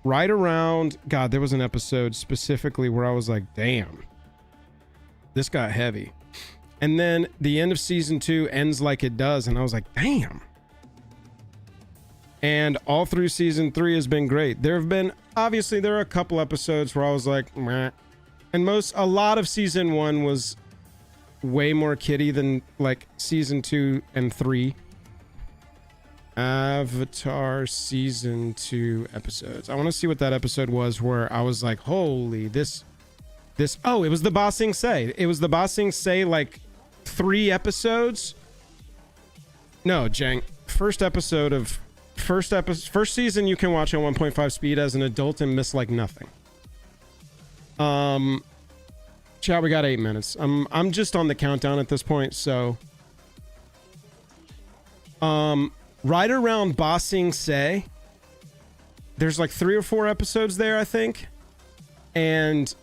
Right around... God, there was an episode specifically where I was like, damn. This got heavy. And then the end of Season 2 ends like it does, and I was like, damn. And all through Season 3 has been great. There have been... Obviously, there are a couple episodes where I was like, meh. And a lot of Season 1 was way more kiddie than, like, Season 2 and 3. Avatar Season 2 episodes. I want to see what that episode was where I was like, holy, this... Oh, it was the Ba Sing Se. It was the Ba Sing Se, like, 3 episodes. No, Jang. first episode of first season you can watch on 1.5 speed as an adult and miss like nothing. Chat, we got 8 minutes. I'm just on the countdown at this point, so right around Bossing Say, there's like 3 or 4 episodes there, I think. And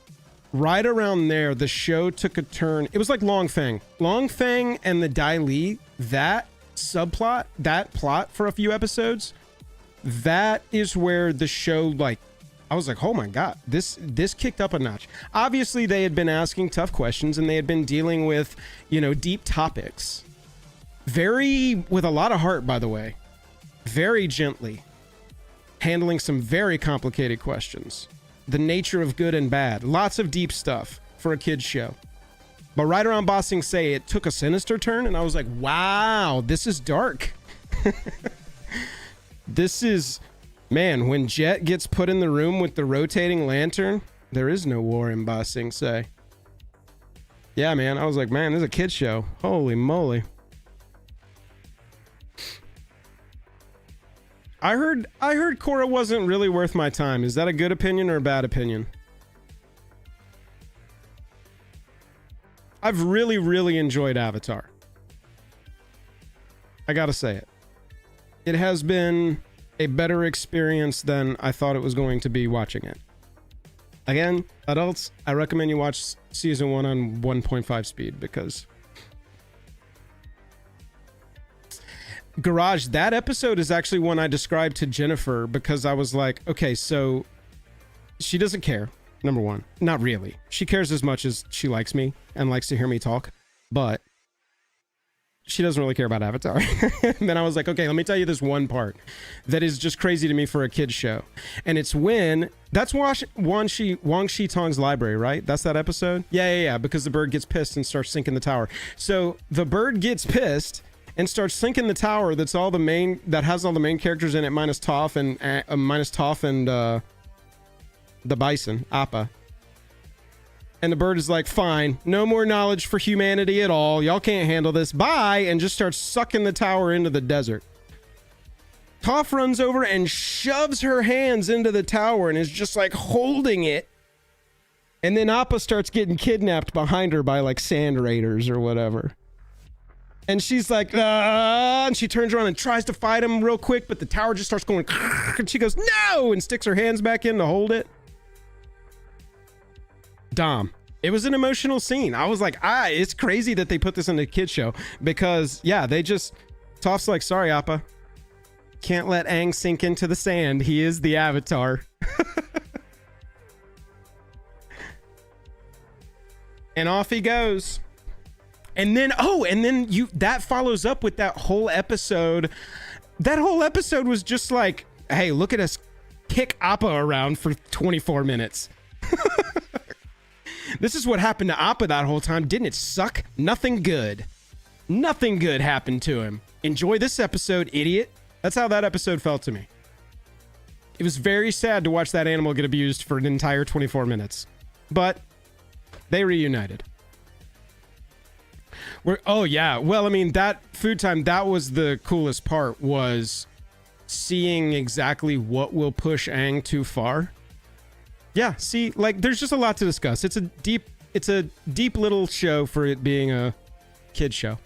right around there, the show took a turn. It was like Long Feng and the Dai Li, that subplot, that plot for a few episodes, that is where the show, like, I was like, oh my god, this kicked up a notch. Obviously they had been asking tough questions and they had been dealing with, you know, deep topics, with a lot of heart, by the way, very gently handling some very complicated questions, the nature of good and bad, lots of deep stuff for a kid's show. But right around Bossing Say, it took a sinister turn, and I was like, wow, this is dark. This is, man, when Jet gets put in the room with the rotating lantern, there is no war in Bossing Say. Yeah, man, I was like, man, this is a kid's show. Holy moly. I heard Korra wasn't really worth my time. Is that a good opinion or a bad opinion? I've really, really enjoyed Avatar. I gotta say it. It has been a better experience than I thought it was going to be watching it. Again, adults, I recommend you watch season 1 on 1.5 speed because... Garage, that episode is actually one I described to Jennifer because I was like, okay, so she doesn't care. Number one, not really. She cares as much as she likes me and likes to hear me talk, but she doesn't really care about Avatar. And then I was like, okay, let me tell you this one part that is just crazy to me for a kid's show. And it's when, that's Wang Shi Tong's library, right? That's that episode? Yeah, because the bird gets pissed and starts sinking the tower. So the bird gets pissed and starts sinking the tower that has all the main characters in it minus Toph and the bison, Appa. And the bird is like, fine, no more knowledge for humanity at all. Y'all can't handle this. Bye. And just starts sucking the tower into the desert. Toph runs over and shoves her hands into the tower and is just like holding it. And then Appa starts getting kidnapped behind her by like sand raiders or whatever. And she's like, and she turns around and tries to fight him real quick, but the tower just starts going, and she goes, no, and sticks her hands back in to hold it. Dom. It was an emotional scene. I was like, it's crazy that they put this in a kid's show because, yeah, Toph's like, sorry, Appa. Can't let Aang sink into the sand. He is the Avatar. And off he goes. And then, that follows up with that whole episode. That whole episode was just like, hey, look at us kick Appa around for 24 minutes. This is what happened to Appa that whole time. Didn't it suck? Nothing good. Nothing good happened to him. Enjoy this episode, idiot. That's how that episode felt to me. It was very sad to watch that animal get abused for an entire 24 minutes. But they reunited. Oh, yeah. Well, I mean, that food time, that was the coolest part, was seeing exactly what will push Aang too far. Yeah, see, like, there's just a lot to discuss. It's a deep little show for it being a kid show.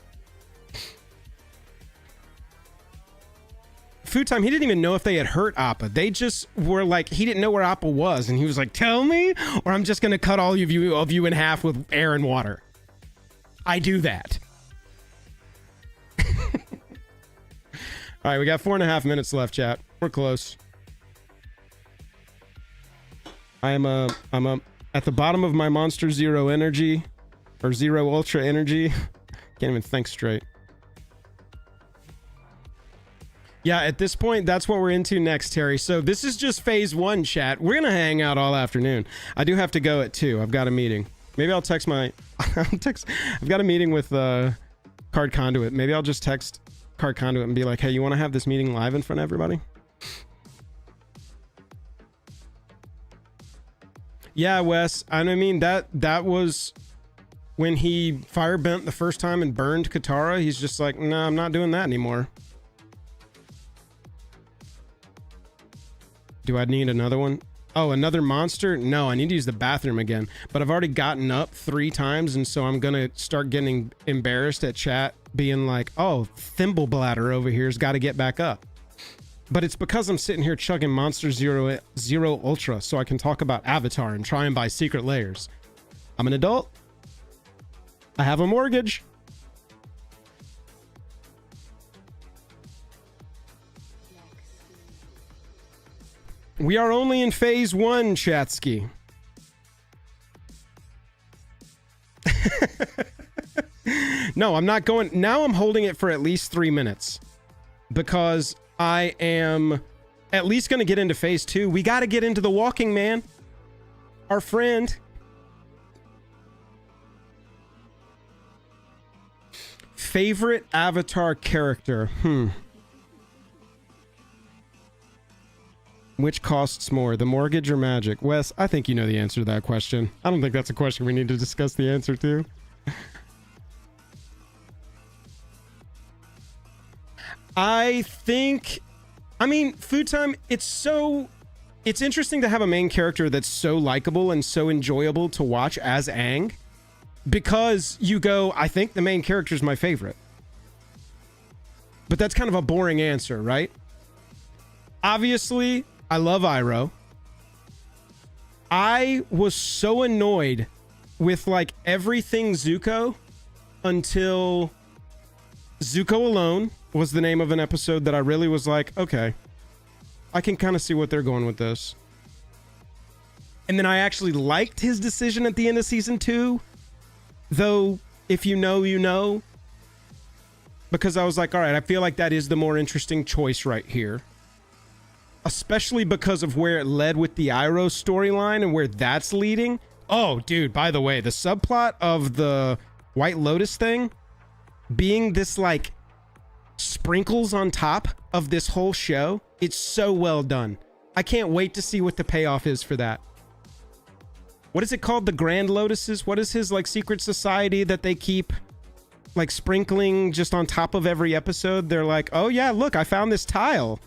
Food time, he didn't even know if they had hurt Appa. They just were like, he didn't know where Appa was, and he was like, tell me, or I'm just gonna cut all of you in half with air and water. I do that. All right, we got 4.5 minutes left, chat. We're close. I'm at the bottom of my Monster Zero energy, or Zero Ultra energy. Can't even think straight. Yeah, at this point, that's what we're into next, Terry. So this is just phase 1, chat. We're gonna hang out all afternoon. I do have to go at 2. I've got a meeting. Maybe I'll text my... I've got a meeting with Card Conduit. Maybe I'll just text Card Conduit and be like, hey, you want to have this meeting live in front of everybody? Yeah, Wes. I mean, that was when he fire bent the first time and burned Katara. He's just like, no, I'm not doing that anymore. Do I need another one? Oh, another monster? No, I need to use the bathroom again. But I've already gotten up 3 times, and so I'm gonna start getting embarrassed at chat, being like, oh, Thimble Bladder over here's got to get back up. But it's because I'm sitting here chugging Monster Zero Ultra so I can talk about Avatar and try and buy secret layers. I'm an adult. I have a mortgage. We are only in phase 1, Chatsky. No, I'm not going. Now I'm holding it for at least 3 minutes because I am at least going to get into phase 2. We got to get into the walking man. Our friend. Favorite Avatar character? Which costs more, the mortgage or magic? Wes, I think you know the answer to that question. I don't think that's a question we need to discuss the answer to. I mean, Food Time, it's interesting to have a main character that's so likable and so enjoyable to watch as Aang, because you go, I think the main character is my favorite. But that's kind of a boring answer, right? Obviously, I love Iroh. I was so annoyed with like everything Zuko until Zuko Alone was the name of an episode that I really was like, okay, I can kind of see what they're going with this. And then I actually liked his decision at the end of season 2, though if you know, you know, because I was like, all right, I feel like that is the more interesting choice right here. Especially because of where it led with the Iroh storyline and where that's leading. Oh, dude, by the way, the subplot of the White Lotus thing being this like sprinkles on top of this whole show, it's so well done. I can't wait to see what the payoff is for that. What is it called? The Grand Lotuses? What is his like secret society that they keep like sprinkling just on top of every episode? They're like, oh yeah, look, I found this tile.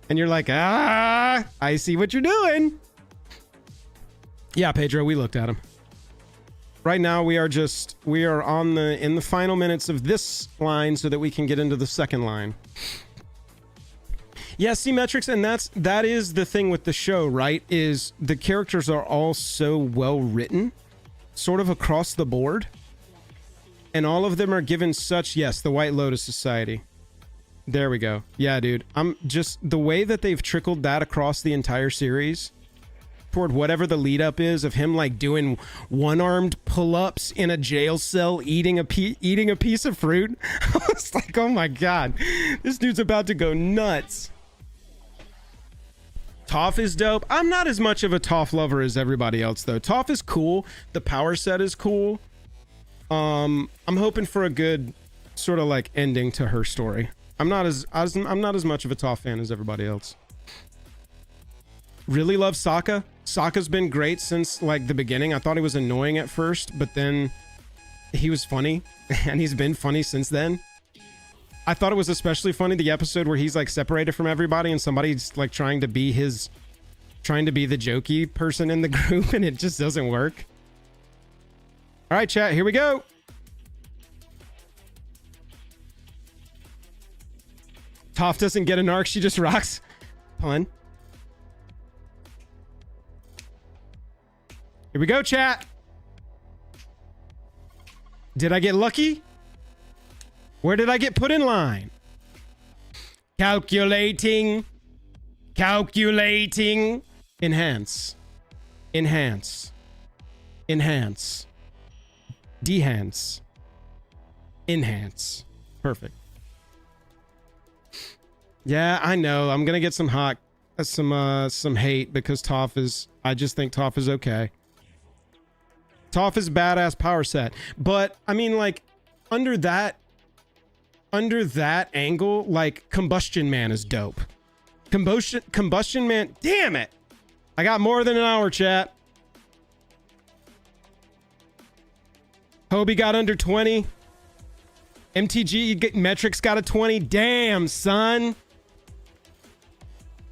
And you're like, I see what you're doing. Yeah, Pedro, we looked at him. Right now, we are in the final minutes of this line so that we can get into the second line. Yeah, see metrics, and that is the thing with the show, right? Is the characters are all so well written, sort of across the board. And all of them are given such, yes, the White Lotus Society. There we go. Yeah, dude. I'm just the way that they've trickled that across the entire series toward whatever the lead up is of him like doing one-armed pull-ups in a jail cell eating a piece of fruit. I was like, oh my god, this dude's about to go nuts. Toph is dope. I'm not as much of a Toph lover as everybody else though. Toph is cool. The power set is cool. I'm hoping for a good sort of like ending to her story. I'm not as much of a Toph fan as everybody else. Really love Sokka. Sokka's been great since like the beginning. I thought he was annoying at first, but then he was funny, and he's been funny since then. I thought it was especially funny the episode where he's like separated from everybody and somebody's like trying to be the jokey person in the group, and it just doesn't work. All right, chat, here we go. Toph doesn't get an arc, she just rocks. Pun. Here we go, chat. Did I get lucky? Where did I get put in line? Calculating. Calculating. Enhance. Enhance. Enhance. Dehance. Enhance. Perfect. Yeah, I know. I'm gonna get some hate because I just think Toph is okay. Toph is badass power set. But I mean, like, under that angle, like, Combustion Man is dope. Combustion Man, damn it! I got more than an hour, chat. Hobie got under 20. MTG metrics got a 20. Damn, son.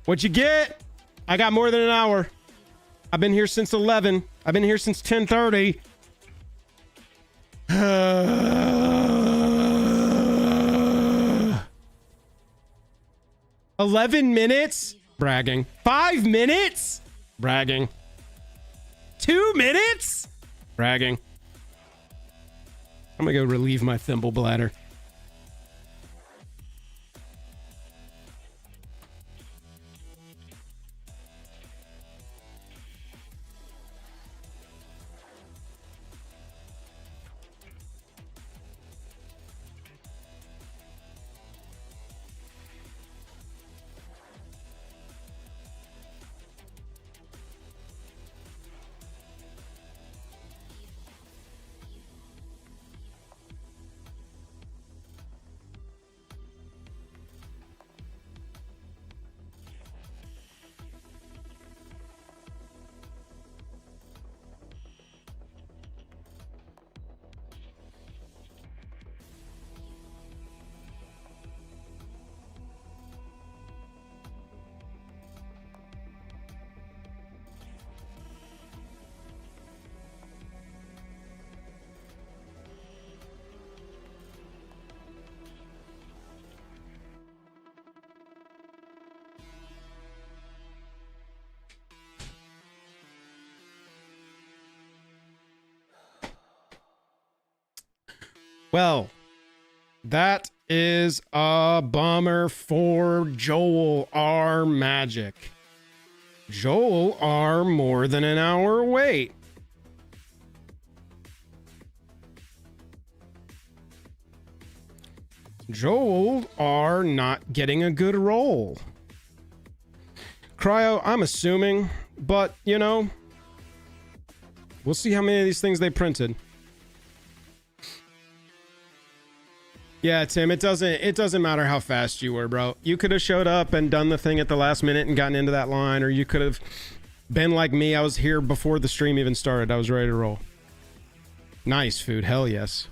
What'd you get? I got more than an hour. I've been here since 11. I've been here since 10:30. 11 minutes? Bragging. 5 minutes? Bragging. 2 minutes? Bragging. I'm gonna go relieve my thimble bladder. Well, that is a bummer for Joel R. Magic. Joel R. more than an hour wait. Joel R. not getting a good roll. Cryo, I'm assuming, but, you know, we'll see how many of these things they printed. Yeah, Tim, it doesn't matter how fast you were, bro. You could have showed up and done the thing at the last minute and gotten into that line, or you could have been like me. I was here before the stream even started. I was ready to roll. Nice food. Hell yes.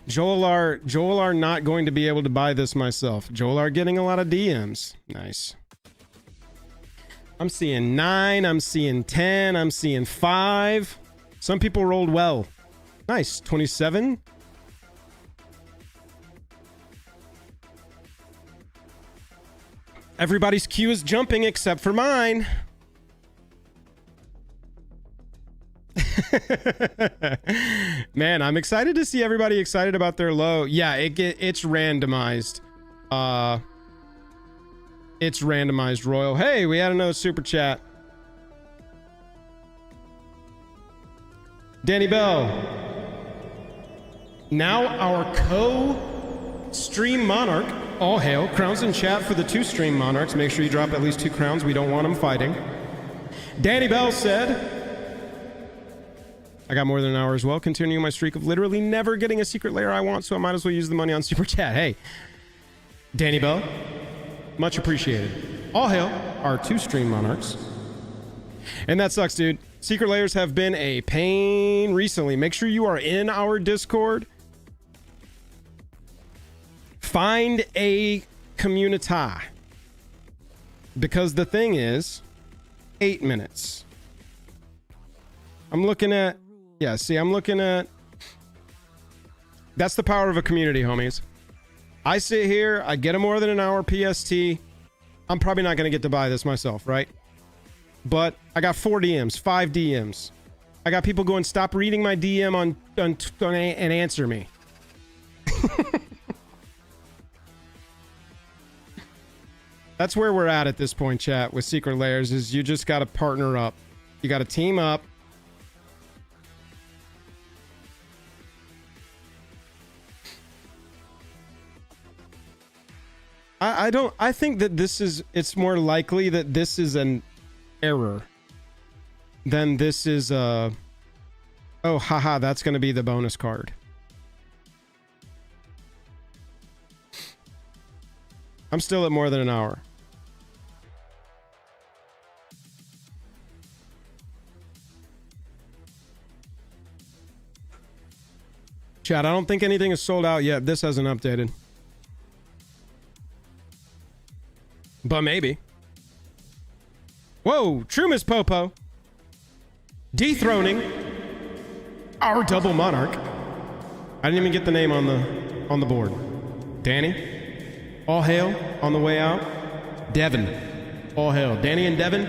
Joel R not going to be able to buy this myself. Joel R getting a lot of DMs. Nice. I'm seeing 9. I'm seeing 10. I'm seeing 5. Some people rolled well. Nice. 27. Everybody's queue is jumping except for mine. Man, I'm excited to see everybody excited about their low. Yeah, it's randomized. It's randomized, Royal. Hey, we had another super chat. Danny Bell. Now our co-stream monarch. All hail. Crowns in chat for the 2 stream monarchs. Make sure you drop at least 2 crowns. We don't want them fighting. Danny Bell said, I got more than an hour as well. Continuing my streak of literally never getting a secret layer I want, so I might as well use the money on super chat. Hey, Danny Bell, much appreciated. All hail our 2 stream monarchs. And that sucks, dude. Secret layers have been a pain recently. Make sure you are in our Discord. Find a community. Because the thing is, 8 minutes. I'm looking at... Yeah, see, I'm looking at... That's the power of a community, homies. I sit here, I get a more than an hour PST. I'm probably not going to get to buy this myself, right? But I got 4 DMs, 5 DMs. I got people going, stop reading my DM on and answer me. That's where we're at this point, chat, with secret layers, is you just got to partner up. You got to team up. I think that it's more likely that this is an error than this is a, oh, haha, that's going to be the bonus card. I'm still at more than an hour. Chat, I don't think anything is sold out yet. This hasn't updated. But maybe. Whoa, true Miss Popo. Dethroning our double monarch. I didn't even get the name on the board. Danny, all hail on the way out. Devin, all hail. Danny and Devin,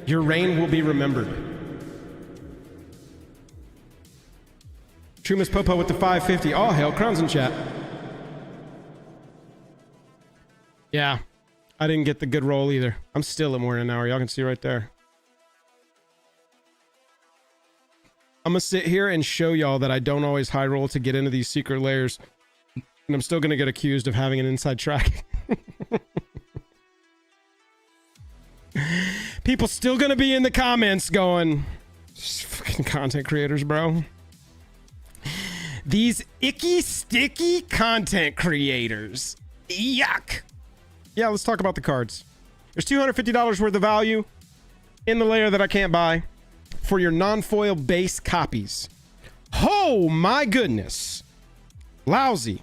your reign will be remembered. True Miss Popo with the 550. All hail. Crowns in chat. Yeah, I didn't get the good roll either. I'm still at more than an hour. Y'all can see right there. I'm gonna sit here and show y'all that I don't always high roll to get into these secret layers, and I'm still gonna get accused of having an inside track. People still gonna be in the comments going, fucking content creators, bro. These icky, sticky content creators. Yuck. Yeah, let's talk about the cards. There's $250 worth of value in the layer that I can't buy for your non-foil base copies. Oh my goodness. Lousy.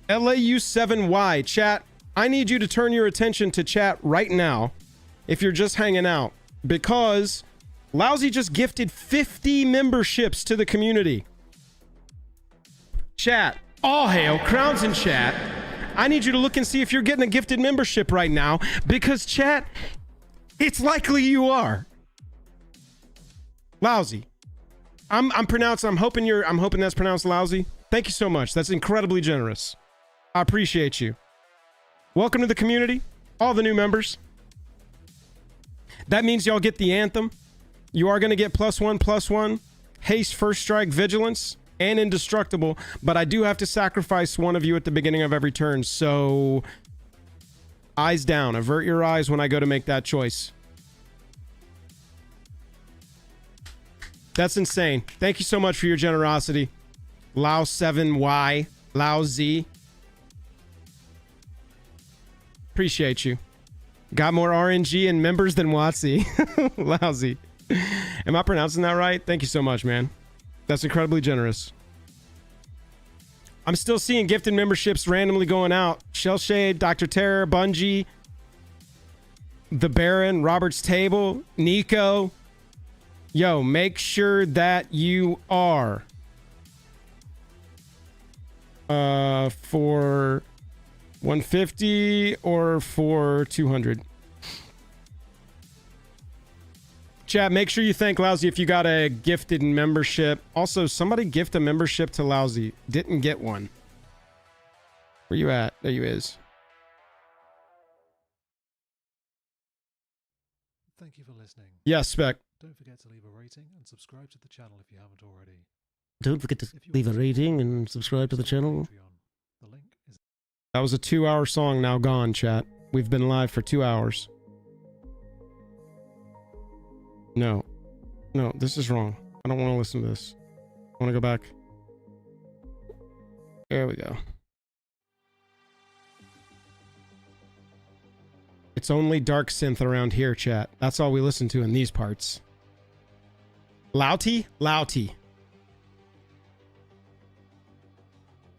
LAU7Y. Chat, I need you to turn your attention to chat right now if you're just hanging out, because Lousy just gifted 50 memberships to the community. Chat, all hail, crowns in chat. I need you to look and see if you're getting a gifted membership right now, because chat, it's likely you are. Lousy. I'm hoping that's pronounced lousy. Thank you so much. That's incredibly generous. I appreciate you. Welcome to the community, all the new members. That means y'all get the anthem. You are going to get +1/+1, haste, first strike, vigilance, and indestructible, but I do have to sacrifice one of you at the beginning of every turn, so eyes down. Avert your eyes when I go to make that choice. That's insane. Thank you so much for your generosity. Lao7Y, Lao-Z. Appreciate you. Got more RNG and members than Watsy. Lousy. Am I pronouncing that right? Thank you so much, man. That's incredibly generous. I'm still seeing gifted memberships randomly going out. Shellshade, Dr. Terror, Bungie, The Baron, Robert's Table, Nico. Yo, make sure that you are for 150 or for 200. Chat, make sure you thank Lousy if you got a gifted membership. Also, somebody gift a membership to Lousy. Didn't get one. Where you at? There you is. Thank you for listening. Yes, Spec. Don't forget to leave a rating and subscribe to the channel if you haven't already. Don't forget to leave a rating and subscribe to the channel. The link is... That was a 2-hour song now gone, chat. We've been live for 2 hours. No, this is wrong. I don't want to listen to this. I want to go back. There we go. It's only dark synth around here, chat. That's all we listen to in these parts. Louty? Louty.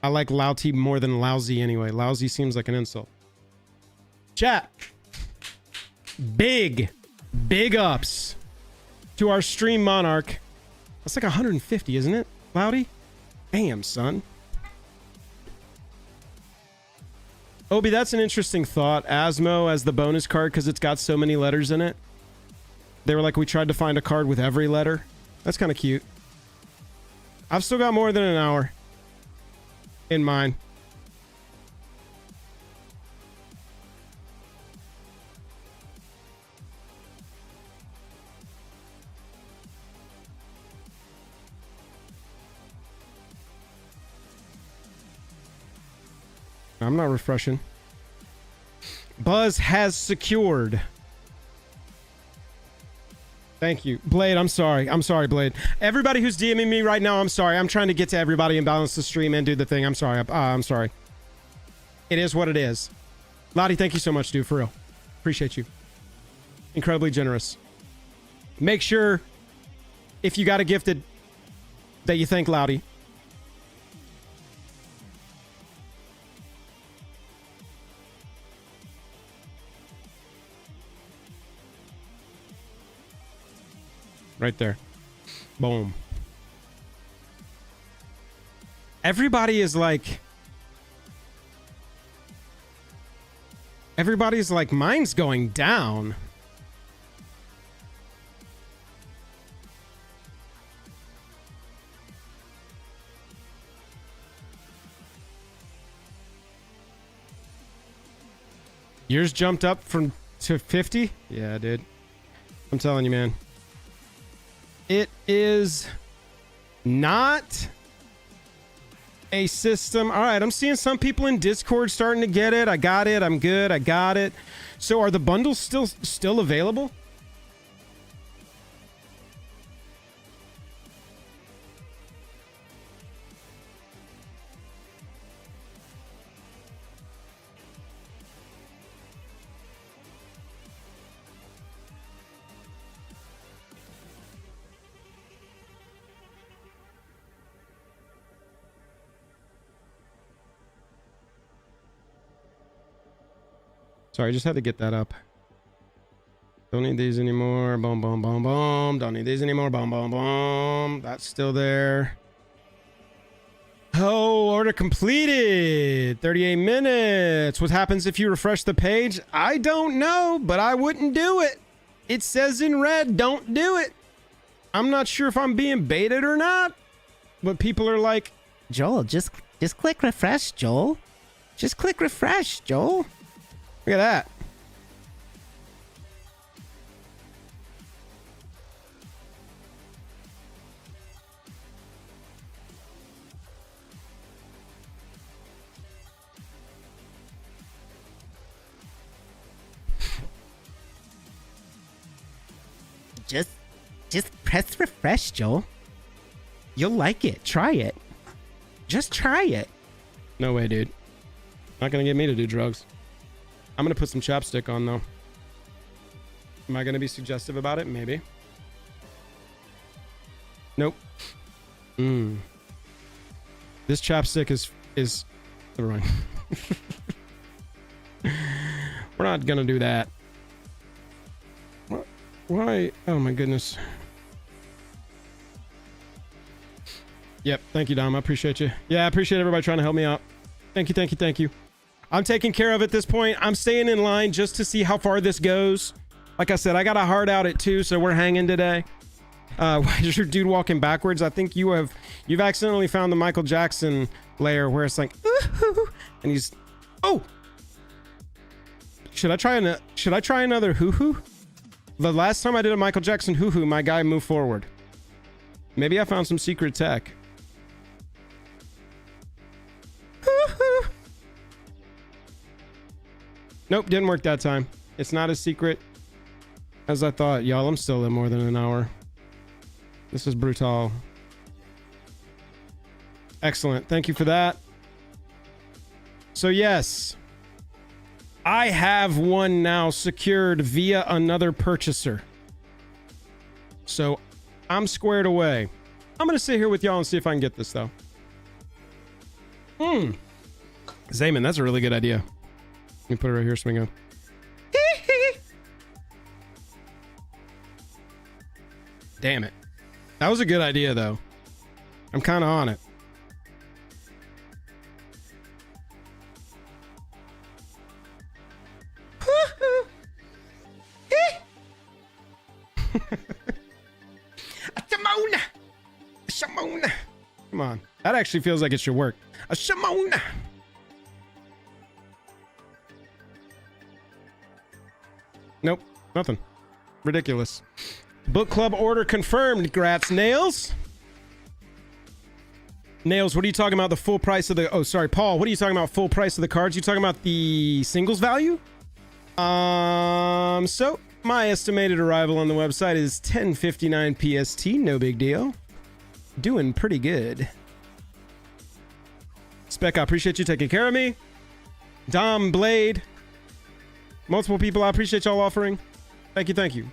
I like Louty more than lousy anyway. Lousy seems like an insult. Chat. Big ups to our stream monarch. That's like 150, isn't it, Loudy? Damn, son. Obi, that's an interesting thought. Asmo as the bonus card because it's got so many letters in it. They were like, we tried to find a card with every letter. That's kind of cute. I've still got more than an hour in mine. I'm not refreshing. Buzz has secured. Thank you. Blade, I'm sorry. I'm sorry, Blade. Everybody who's DMing me right now, I'm sorry. I'm trying to get to everybody and balance the stream and do the thing. I'm sorry. I'm sorry. It is what it is. Lottie, thank you so much, dude. For real. Appreciate you. Incredibly generous. Make sure, if you got a gifted, that you thank Loudy. right there. Boom. Everybody is like... Everybody's like, mine's going down. Yours jumped up to 50? Yeah, dude. I'm telling you, man. It is not a system. All right, I'm seeing some people in Discord starting to get it. I got it. I'm good. I got it. So are the bundles still available? Sorry, I just had to get that up. Don't need these anymore. Boom, boom, boom, boom. Don't need these anymore. Boom, boom, boom. That's still there. Oh, order completed. 38 minutes. What happens if you refresh the page? I don't know, but I wouldn't do it. It says in red, don't do it. I'm not sure if I'm being baited or not, but people are like, Joel, just click refresh, Joel. Just click refresh, Joel. look at that. Just press refresh, Joel. You'll like it. Try it. Just try it. No way, dude. Not gonna get me to do drugs. I'm gonna put some chapstick on, though. Am I gonna be suggestive about it? Maybe. Nope. This chapstick is never mind. We're not gonna do that. What? Why? Oh my goodness. Yep. Thank you, Dom. I appreciate you. Yeah, I appreciate everybody trying to help me out. Thank you, thank you, thank you. I'm taking care of it at this point. I'm staying in line just to see how far this goes. Like I said, I got a hard out at 2, so we're hanging today. Why is your dude walking backwards? I think you've accidentally found the Michael Jackson layer where it's like, and he's, oh, should I try another hoo-hoo? The last time I did a Michael Jackson hoo-hoo, my guy moved forward. Maybe I found some secret tech. Nope, didn't work that time. It's not as secret as I thought. Y'all, I'm still in more than an hour. This is brutal. Excellent. Thank you for that. So yes, I have one now secured via another purchaser. So I'm squared away. I'm going to sit here with y'all and see if I can get this, though. Zayman, that's a really good idea. Let me put it right here, Swingo. Damn it. That was a good idea, though. I'm kind of on it. Shamona. Come on. That actually feels like it should work. A Shamona. Nope. Nothing. Ridiculous. Book club order confirmed. Grats, Nails. Nails, what are you talking about? The full price of the... Oh, sorry, Paul. What are you talking about? Full price of the cards? You talking about the singles value? So my estimated arrival on the website is 10:59 PST. No big deal. Doing pretty good. Spec, I appreciate you taking care of me. Dom, Blade. Multiple people, I appreciate y'all offering. Thank you, thank you.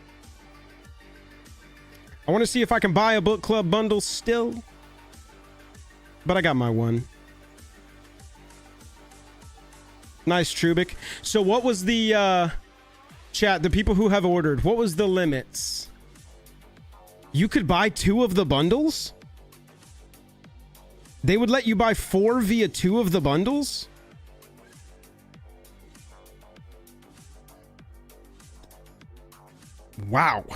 I want to see if I can buy a book club bundle still. But I got my one. Nice, Trubik. So what was the chat, the people who have ordered, what was the limits? You could buy 2 of the bundles? They would let you buy 4 via 2 of the bundles? Wow.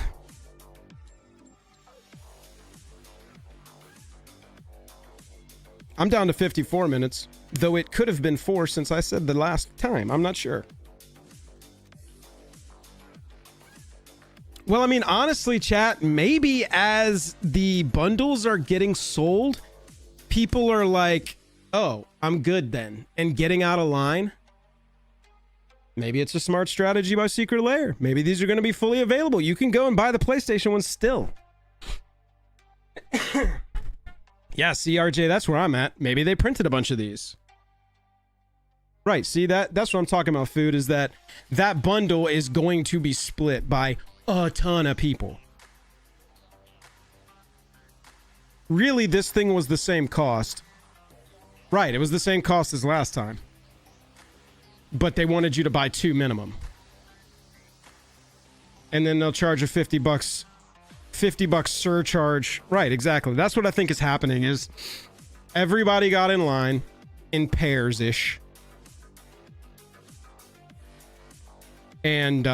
I'm down to 54 minutes, though it could have been 4 since I said the last time. I'm not sure. Well, I mean, honestly, chat, maybe as the bundles are getting sold, people are like, oh, I'm good then, and getting out of line. Maybe it's a smart strategy by Secret Lair. Maybe these are going to be fully available. You can go and buy the PlayStation ones still. Yeah, CRJ, that's where I'm at. Maybe they printed a bunch of these. Right, see, that's what I'm talking about, Food, is that bundle is going to be split by a ton of people. Really, this thing was the same cost. Right, it was the same cost as last time. But they wanted you to buy 2 minimum. And then they'll charge a $50 surcharge. Right, exactly. That's what I think is happening is everybody got in line in pairs-ish. And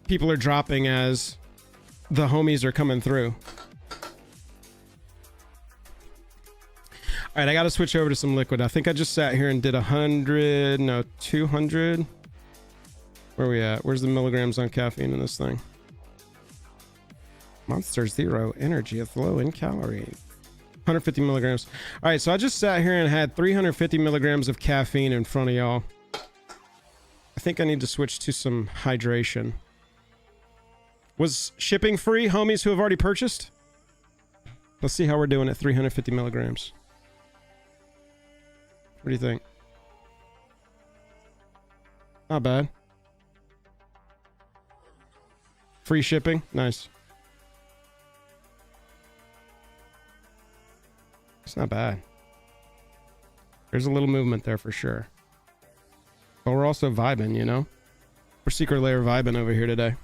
people are dropping as the homies are coming through. All right, I got to switch over to some liquid. I think I just sat here and did 200. Where are we at? Where's the milligrams on caffeine in this thing? Monster Zero energy, it's low in calories. 150 milligrams. All right, so I just sat here and had 350 milligrams of caffeine in front of y'all. I think I need to switch to some hydration. Was shipping free, homies who have already purchased? Let's see how we're doing at 350 milligrams. What do you think? Not bad. Free shipping? Nice. It's not bad. There's a little movement there for sure. But we're also vibing, you know? We're Secret Lair vibing over here today.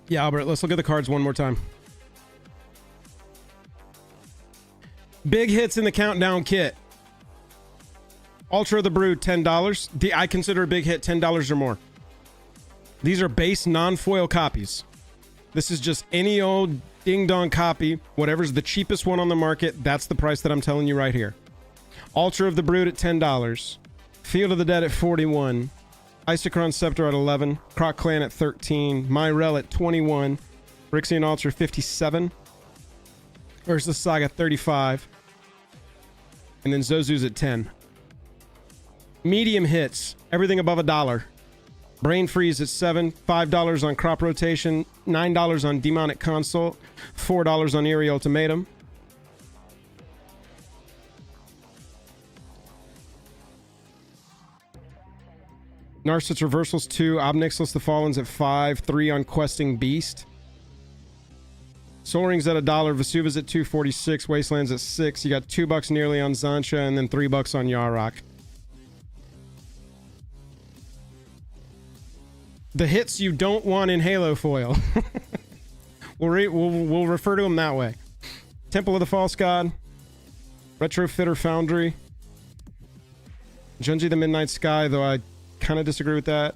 Yeah, Albert, let's look at the cards one more time. Big hits in the countdown kit. Ultra of the Brood, $10. I consider a big hit $10 or more. These are base non-foil copies. This is just any old ding-dong copy. Whatever's the cheapest one on the market, that's the price that I'm telling you right here. Ultra of the Brood at $10. Field of the Dead at $41. Isochron Scepter at $11. Croc Clan at $13. Myrel at $21. Rixian Ultra $57. Versus Saga $35. And then Zozu's at $10. Medium hits. Everything above $1. Brain Freeze at $7. $5 on Crop Rotation. $9 on Demonic Consult. $4 on Eerie Ultimatum. Narcissus Reversals 2, Obnixilus the Fallen's at 5, 3 on Questing Beast. Soul Rings at $1, Vesuva's at $2.46, Wasteland's at $6. You got $2 nearly on Zancha and then $3 on Yarok. The hits you don't want in Halo foil. We'll refer to them that way. Temple of the False God, Retrofitter Foundry, Junji the Midnight Sky, though I kind of disagree with that.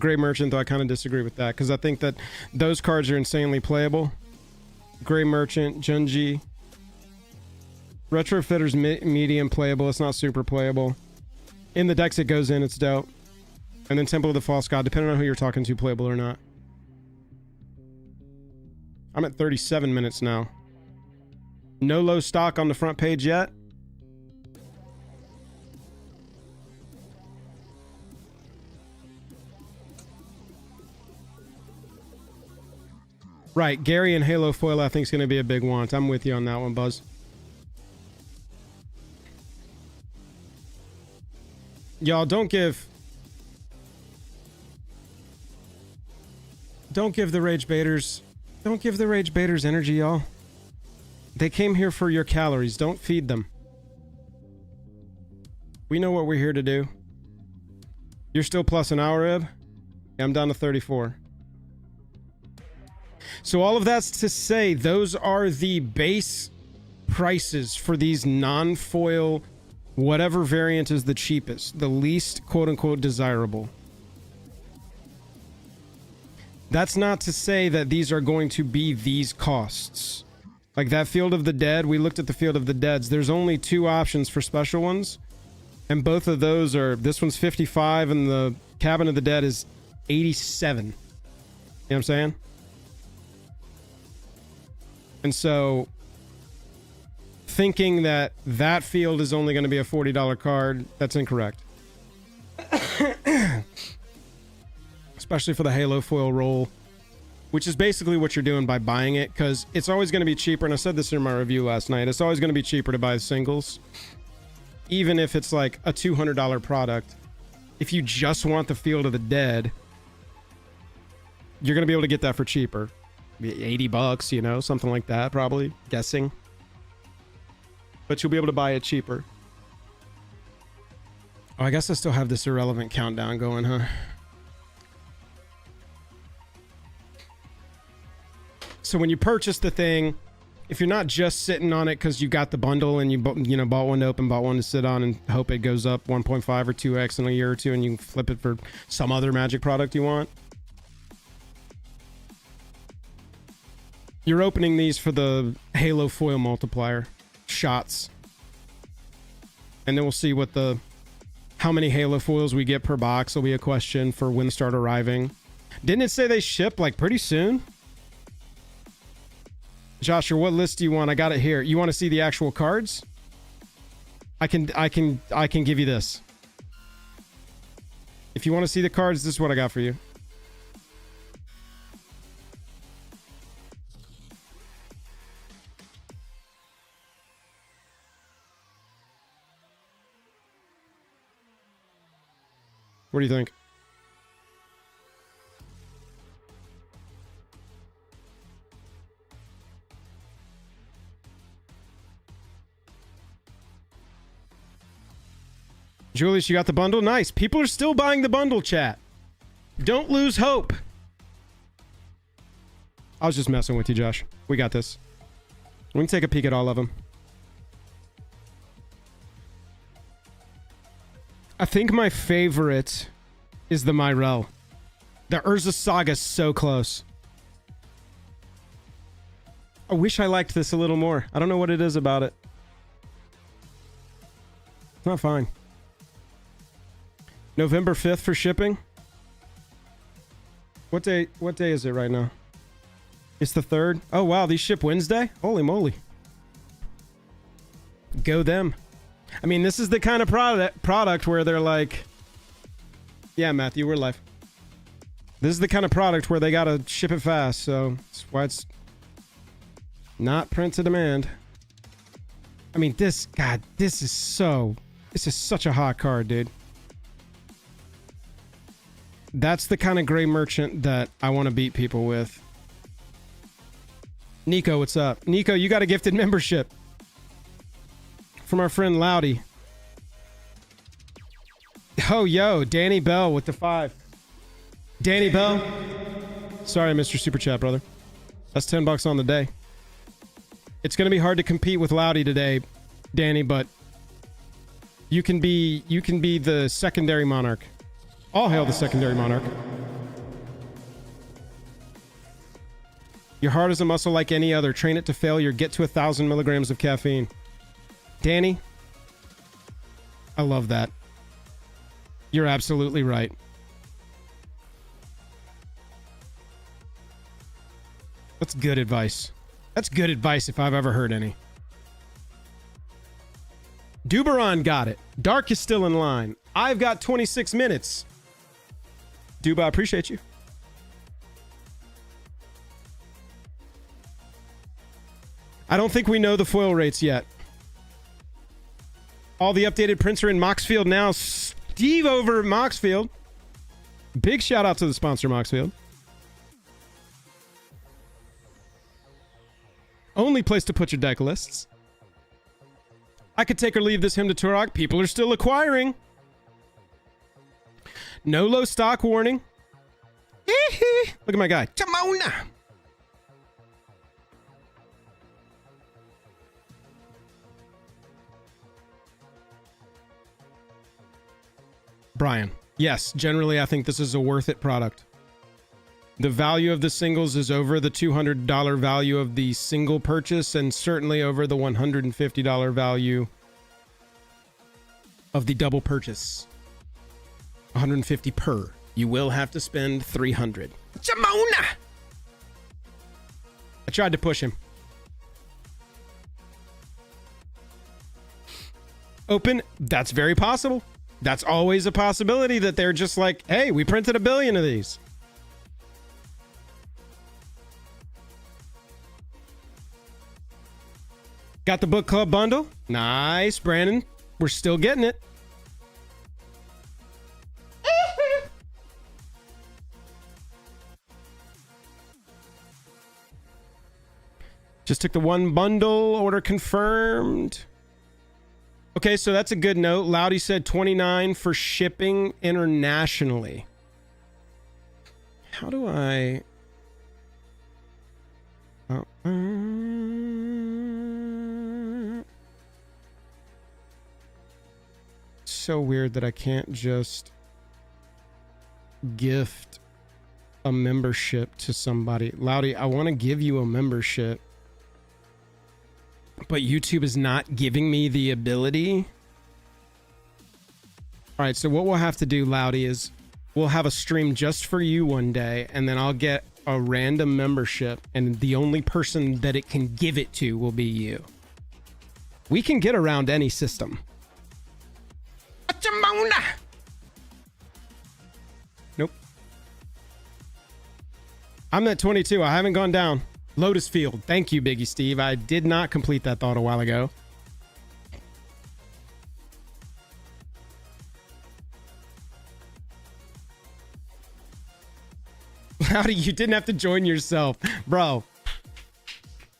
Gray Merchant, though I kind of disagree with that because I think that those cards are insanely playable. Gray Merchant, Junji. Retrofitter's medium playable. It's not super playable. In the decks it goes in, it's dope. And then Temple of the False God, depending on who you're talking to, playable or not. I'm at 37 minutes now. No low stock on the front page yet. Right, Gary and Halo Foil I think is going to be a big want. I'm with you on that one, Buzz. Y'all, don't give the Rage Baiters... Don't give the Rage Baiters energy, y'all. They came here for your calories. Don't feed them. We know what we're here to do. You're still plus an hour, Ib? Yeah, I'm down to 34. So all of that's to say, those are the base prices for these non-foil, whatever variant is the cheapest, the least quote-unquote desirable. That's not to say that these are going to be these costs. Like that Field of the Dead, we looked at the Field of the Deads. There's only 2 options for special ones. And both of those are, this one's 55 and the Cabin of the Dead is 87. You know what I'm saying? And so, thinking that that field is only going to be a $40 card, that's incorrect. Especially for the Halo foil roll, which is basically what you're doing by buying it, because it's always going to be cheaper, and I said this in my review last night, it's always going to be cheaper to buy singles. Even if it's like a $200 product, if you just want the Field of the Dead, you're going to be able to get that for cheaper. 80 bucks, you know, something like that, probably, guessing. But you'll be able to buy it cheaper. Oh, I guess I still have this irrelevant countdown going, huh? So when you purchase the thing, if you're not just sitting on it because you got the bundle and you bought one to open, bought one to sit on and hope it goes up 1.5 or 2x in a year or two and you can flip it for some other Magic product you want, you're opening these for the Halo foil multiplier shots. And then we'll see what how many Halo foils we get per box will be a question for when they start arriving. Didn't it say they ship like pretty soon? Joshua, what list do you want? I got it here. You want to see the actual cards? I can give you this. If you want to see the cards, this is what I got for you. What do you think? Julius, you got the bundle? Nice. People are still buying the bundle, chat. Don't lose hope. I was just messing with you, Josh. We got this. We can take a peek at all of them. I think my favorite is the Myrel. The Urza Saga's so close. I wish I liked this a little more. I don't know what it is about it. It's not fine. November 5th for shipping. What day is it right now? It's the 3rd. Oh wow, these ship Wednesday? Holy moly. Go them. I mean, this is the kind of product where they're like, yeah, Matthew, we're live. This is the kind of product where they gotta ship it fast, so that's why it's not print to demand. I mean, this is such a hot card, dude. That's the kind of gray merchant that I want to beat people with. Nico, what's up? Nico, you got a gifted membership from our friend Loudy. Oh, yo, Danny Bell with the 5. Danny Bell. Sorry, Mr. Super Chat, brother. That's $10 on the day. It's going to be hard to compete with Loudy today, Danny, but you can be the secondary monarch. All hail the secondary monarch. Your heart is a muscle like any other. Train it to failure. Get to 1,000 milligrams of caffeine. Danny, I love that. You're absolutely right. That's good advice. That's good advice if I've ever heard any. Duberon got it. Dark is still in line. I've got 26 minutes. Duba, I appreciate you. I don't think we know the foil rates yet. All the updated prints are in Moxfield now. Steve over at Moxfield. Big shout out to the sponsor, Moxfield. Only place to put your deck lists. I could take or leave this hymn to Turok. People are still acquiring. No low stock warning. Look at my guy. Timona. Brian. Yes, generally I think this is a worth it product. The value of the singles is over the $200 value of the single purchase and certainly over the $150 value of the double purchase. 150 per. You will have to spend 300. Jamona! I tried to push him. Open. That's very possible. That's always a possibility that they're just like, hey, we printed 1 billion of these. Got the book club bundle. Nice, Brandon. We're still getting it. Just took the 1 bundle. Order confirmed. Okay, so that's a good note. Loudy said 29 for shipping internationally. How do I... so weird that I can't just gift a membership to somebody. Loudy, I want to give you a membership, but YouTube is not giving me the ability. All right, so what we'll have to do, Loudy, is we'll have a stream just for you one day, and then I'll get a random membership, and the only person that it can give it to will be you. We can get around any system. Nope. I'm at 22. I haven't gone down. Lotus Field. Thank you, Biggie Steve. I did not complete that thought a while ago. Loudy, you didn't have to join yourself. Bro.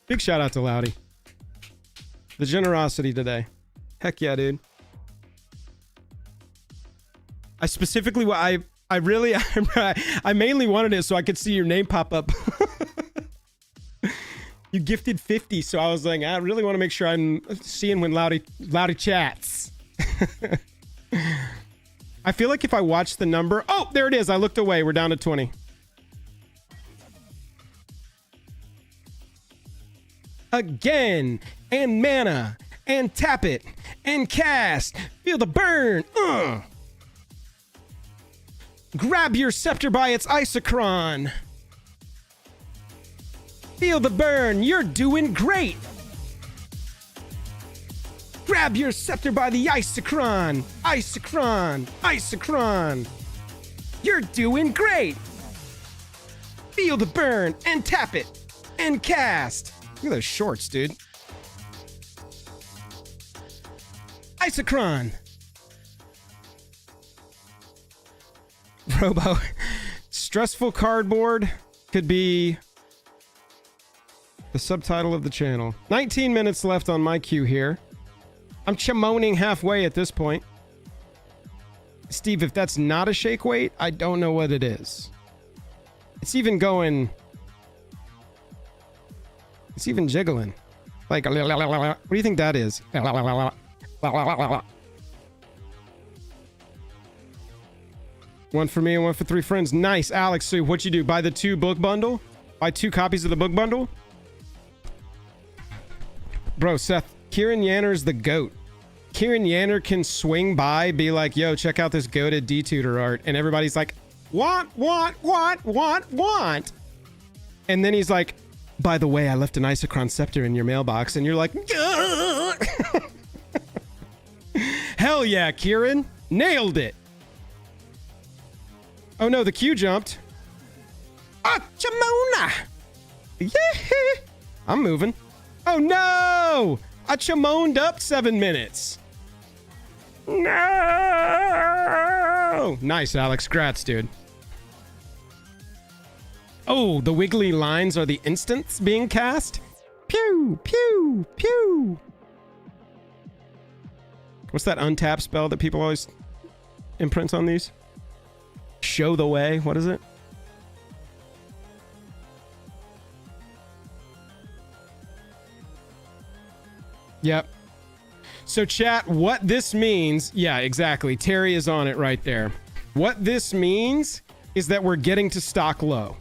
Big shout out to Loudy. The generosity today. Heck yeah, dude. I specifically, I mainly wanted it so I could see your name pop up. You gifted 50, so I was like, I really want to make sure I'm seeing when Loudy chats. I feel like if I watch the number, oh, there it is. I looked away. We're down to 20. Again, and mana, and tap it, and cast. Feel the burn. Grab your scepter by its isochron. Feel the burn. You're doing great. Grab your scepter by the isochron. Isochron. Isochron. You're doing great. Feel the burn and tap it and cast. Look at those shorts, dude. Isochron. Robo. Stressful cardboard could be the subtitle of the channel. 19 minutes left on my queue here. I'm chamoning halfway at this point. Steve, if that's not a shake weight, I don't know what it is. It's even going... It's even jiggling. Like, what do you think that is? One for me and one for 3 friends. Nice, Alex. So what you do? Buy the 2 book bundle? Buy 2 copies of the book bundle? Bro, Seth, Kieran Yanner's the GOAT. Kieran Yanner can swing by, be like, yo, check out this goated D-Tutor art. And everybody's like, want. And then he's like, by the way, I left an Isochron Scepter in your mailbox. And you're like, hell yeah, Kieran. Nailed it. Oh no, the queue jumped. Chamona. Yeah. I'm moving. Oh no! I chamoned up 7 minutes. No! Nice, Alex. Grats, dude. Oh, the wiggly lines are the instants being cast? Pew, pew, pew. What's that untap spell that people always imprint on these? Show the way. What is it? Yep. So chat, what this means, yeah, exactly. Terry is on it right there. What this means is that we're getting to stock low.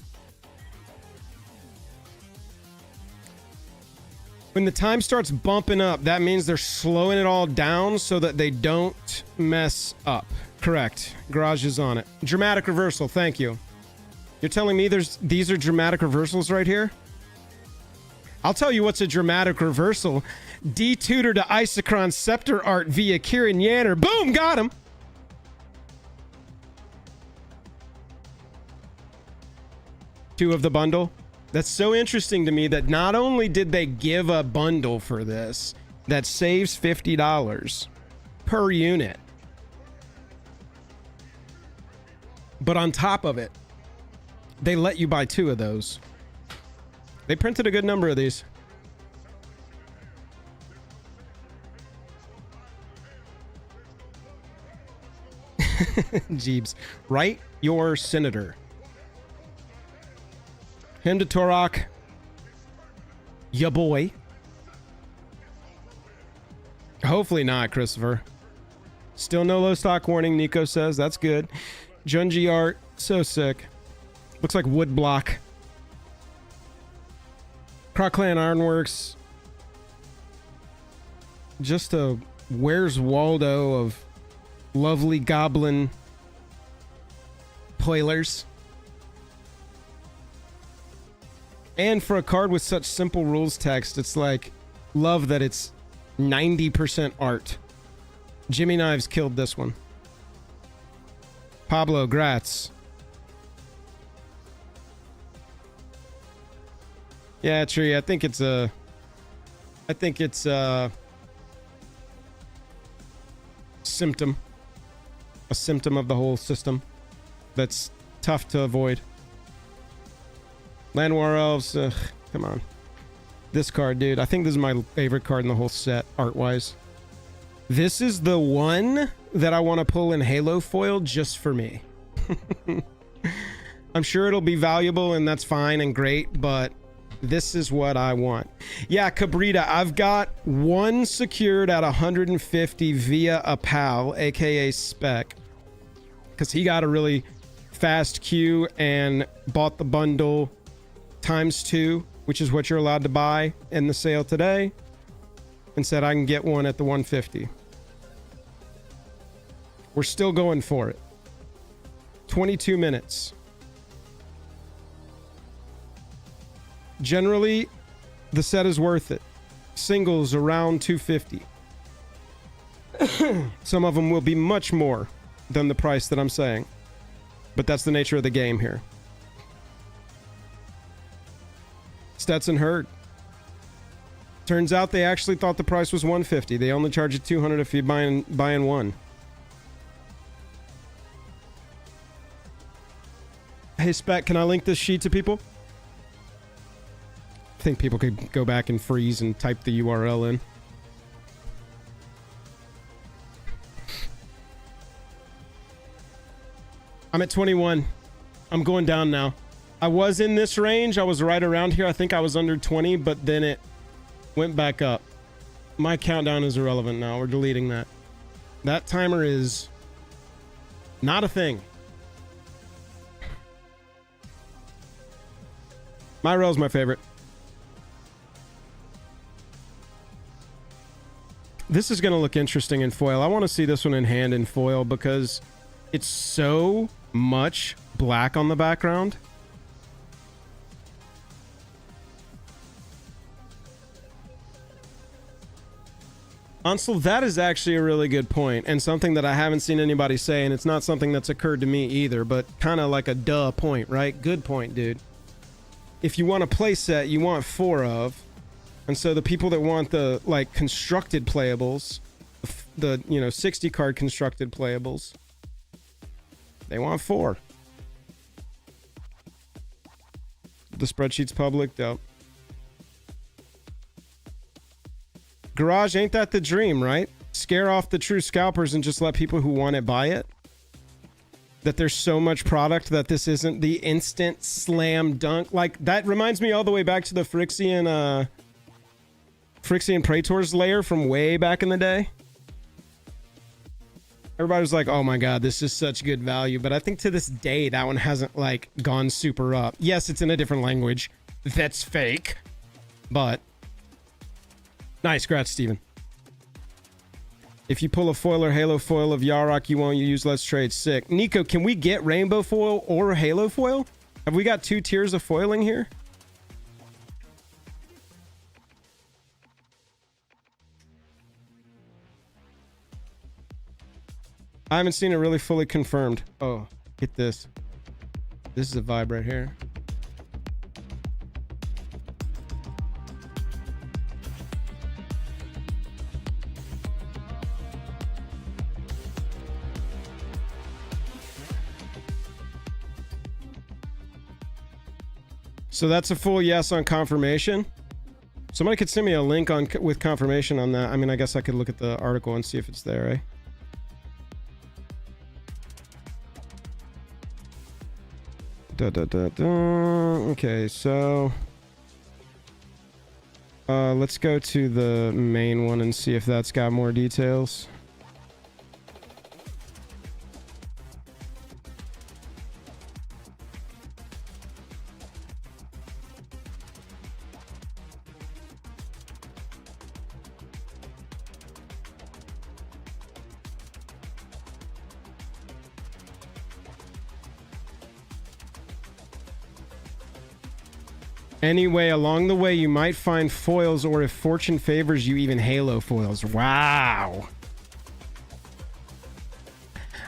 When the time starts bumping up, that means they're slowing it all down so that they don't mess up. Correct. Garage is on it. Dramatic reversal. Thank you. You're telling me these are dramatic reversals right here? I'll tell you what's a dramatic reversal. D-tutor to Isochron Scepter Art via Kieran Yanner. Boom! Got him! Two of the bundle. That's so interesting to me that not only did they give a bundle for this that saves $50 per unit, but on top of it, they let you buy 2 of those. They printed a good number of these. Jeebs. Write your senator. Him to Torok. Ya boy. Hopefully not, Christopher. Still no low stock warning, Nico says. That's good. Junji art. So sick. Looks like wood block. Croc Clan Ironworks. Just a Where's Waldo of lovely goblin poilers. And for a card with such simple rules text, it's like, love that it's 90% art. Jimmy Knives killed this one. Pablo, grats. Yeah, true. I think it's a symptom. A symptom of the whole system that's tough to avoid. Land War Elves, come on. This card, dude. I think this is my favorite card in the whole set, art-wise. This is the one that I want to pull in Halo foil just for me. I'm sure it'll be valuable and that's fine and great, but this is what I want. Yeah, Cabrita, I've got one secured at 150 via a pal, aka Spec, because he got a really fast queue and bought the bundle ×2, which is what you're allowed to buy in the sale today, and said I can get one at the 150. We're still going for it. 22 minutes. Generally, the set is worth it. Singles around 250. Some of them will be much more than the price that I'm saying, but that's the nature of the game here. Stetson Hurd. Turns out they actually thought the price was 150. They only charge you 200 if you're buying one. Hey Spec, can I link this sheet to people? I think people could go back and freeze and type the URL in. I'm at 21. I'm going down now. I was in this range. I was right around here. I think I was under 20, but then it went back up. My countdown is irrelevant now. We're deleting that. That timer is not a thing. Myrell's my favorite. This is going to look interesting in foil. I want to see this one in hand in foil because it's so much black on the background. Ansel, that is actually a really good point and something that I haven't seen anybody say, and it's not something that's occurred to me either, but kind of like a duh point, right? Good point, dude. If you want a play set, you want 4 of, and so the people that want the like constructed playables, the 60 card constructed playables, they want 4. The spreadsheet's public, dope. Garage, ain't that the dream, right? Scare off the true scalpers and just let people who want it buy it. that there's so much product that this isn't the instant slam dunk. Like, that reminds me all the way back to the Phyrexian Praetor's lair from way back in the day. Everybody was like, oh my god, this is such good value. But I think to this day, that one hasn't, like, gone super up. Yes, it's in a different language. That's fake. But nice, congrats, Steven. If you pull a foil or halo foil of Yarok, you won't use Let's Trade. Sick. Nico, can we get rainbow foil or halo foil? Have we got 2 tiers of foiling here? I haven't seen it really fully confirmed. Oh, get this. This is a vibe right here. So that's a full yes on confirmation. Somebody could send me a link on with confirmation on that. I mean, I guess I could look at the article and see if it's there, eh? Okay, so let's go to the main one and see if that's got more details. Anyway, along the way, you might find foils, or if fortune favors you, even halo foils. Wow.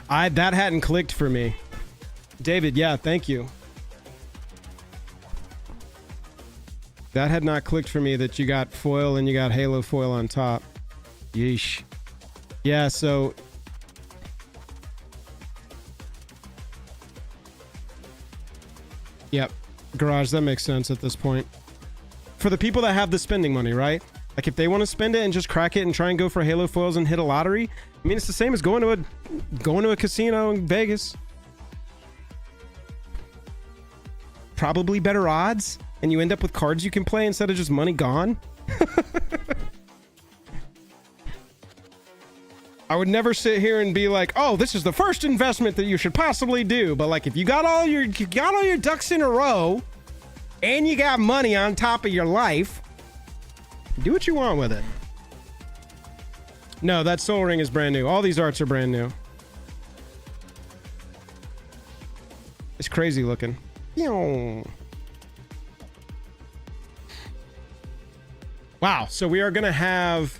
That hadn't clicked for me. David, yeah, thank you. That had not clicked for me that you got foil and you got halo foil on top. Yeesh. Yeah, so... Yep. Garage, that makes sense at this point. For the people that have the spending money, right? Like, if they want to spend it and just crack it and try and go for halo foils and hit a lottery, I mean, it's the same as going to a casino in Vegas. Probably better odds, and you end up with cards you can play instead of just money gone. I would never sit here and be like, oh, this is the first investment that you should possibly do. But like, if you got all your ducks in a row and you got money on top of your life, do what you want with it. No, that Soul Ring is brand new. All these arts are brand new. It's crazy looking. Wow, so we are gonna have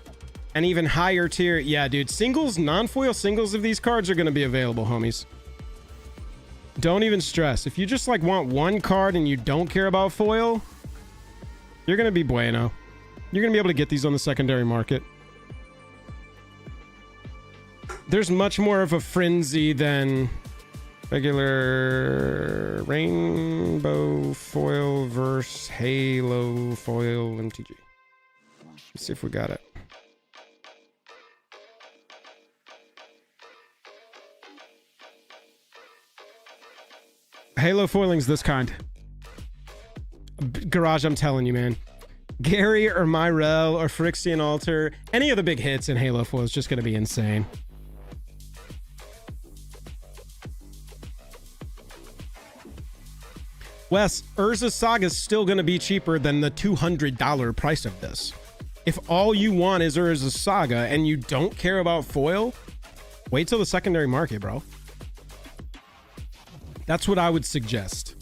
an even higher tier. Yeah, dude, singles, non-foil singles of these cards are going to be available, homies. Don't even stress. If you just like want one card and you don't care about foil, you're going to be bueno. You're going to be able to get these on the secondary market. There's much more of a frenzy than regular rainbow foil versus halo foil MTG. Let's see if we got it. Halo foiling's this kind. Garage, I'm telling you, man. Gary or Myrel or Phyrexian Altar, any of the big hits in Halo foil is just going to be insane. Wes, Urza Saga is still going to be cheaper than the $200 price of this. If all you want is Urza Saga and you don't care about foil, wait till the secondary market, bro. That's what I would suggest.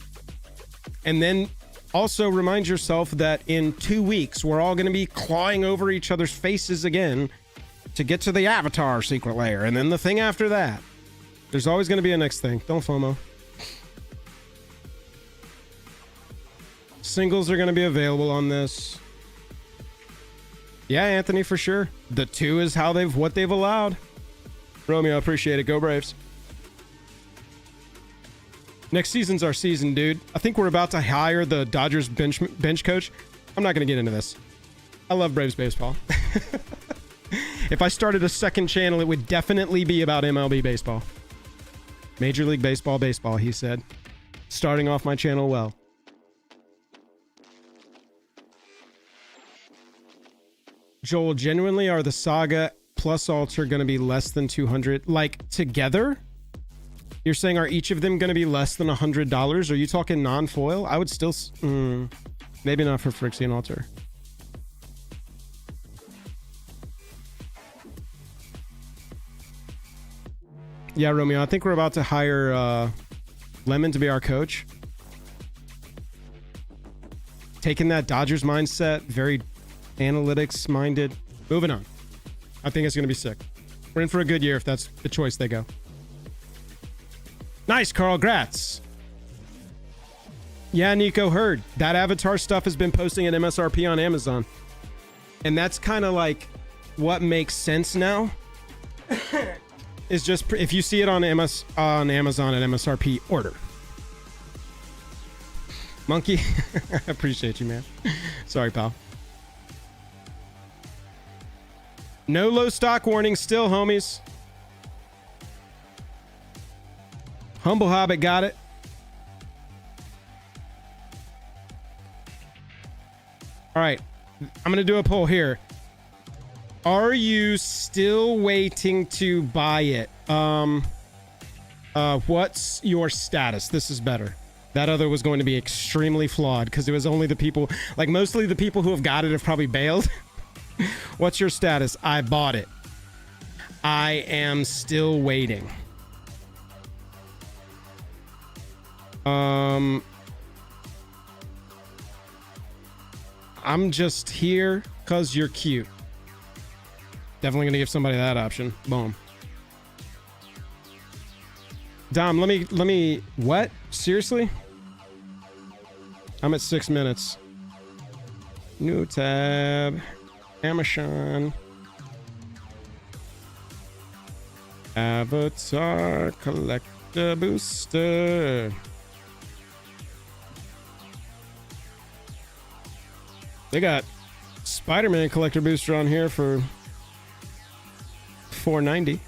And then also remind yourself that in 2 weeks, we're all going to be clawing over each other's faces again to get to the Avatar secret lair. And then the thing after that. There's always going to be a next thing. Don't FOMO. Singles are going to be available on this. Yeah, Anthony, for sure. The 2 is what they've allowed. Romeo, appreciate it. Go Braves. Next season's our season, dude. I think we're about to hire the Dodgers bench coach. I'm not going to get into this. I love Braves baseball. If I started a second channel, it would definitely be about MLB baseball. Major League Baseball, baseball, he said. Starting off my channel well. Joel, genuinely, are the Saga plus Altar going to be less than 200? Like, together? You're saying, are each of them going to be less than $100? Are you talking non-foil? I would still... maybe not for Phyrexian Altar. Yeah, Romeo, I think we're about to hire Lemon to be our coach. Taking that Dodgers mindset, very analytics minded. Moving on. I think it's going to be sick. We're in for a good year if that's the choice they go. Nice, Carl. Grats. Yeah, Nico, heard. That Avatar stuff has been posting at MSRP on Amazon. And that's kind of like what makes sense now. Is just if you see it on Amazon at MSRP, order. Monkey, I appreciate you, man. Sorry, pal. No low stock warning still, homies. Humble Hobbit got it. All right, I'm gonna do a poll here. Are you still waiting to buy it? What's your status? This is better. That other was going to be extremely flawed because it was only the people, like mostly the people who have got it have probably bailed. What's your status? I bought it. I am still waiting. I'm just here because you're cute. Definitely gonna give somebody that option. Boom. Dom, let me, what? Seriously? I'm at 6 minutes. New tab. Amazon. Avatar Collector Booster. They got Spider-Man Collector Booster on here for $4.90.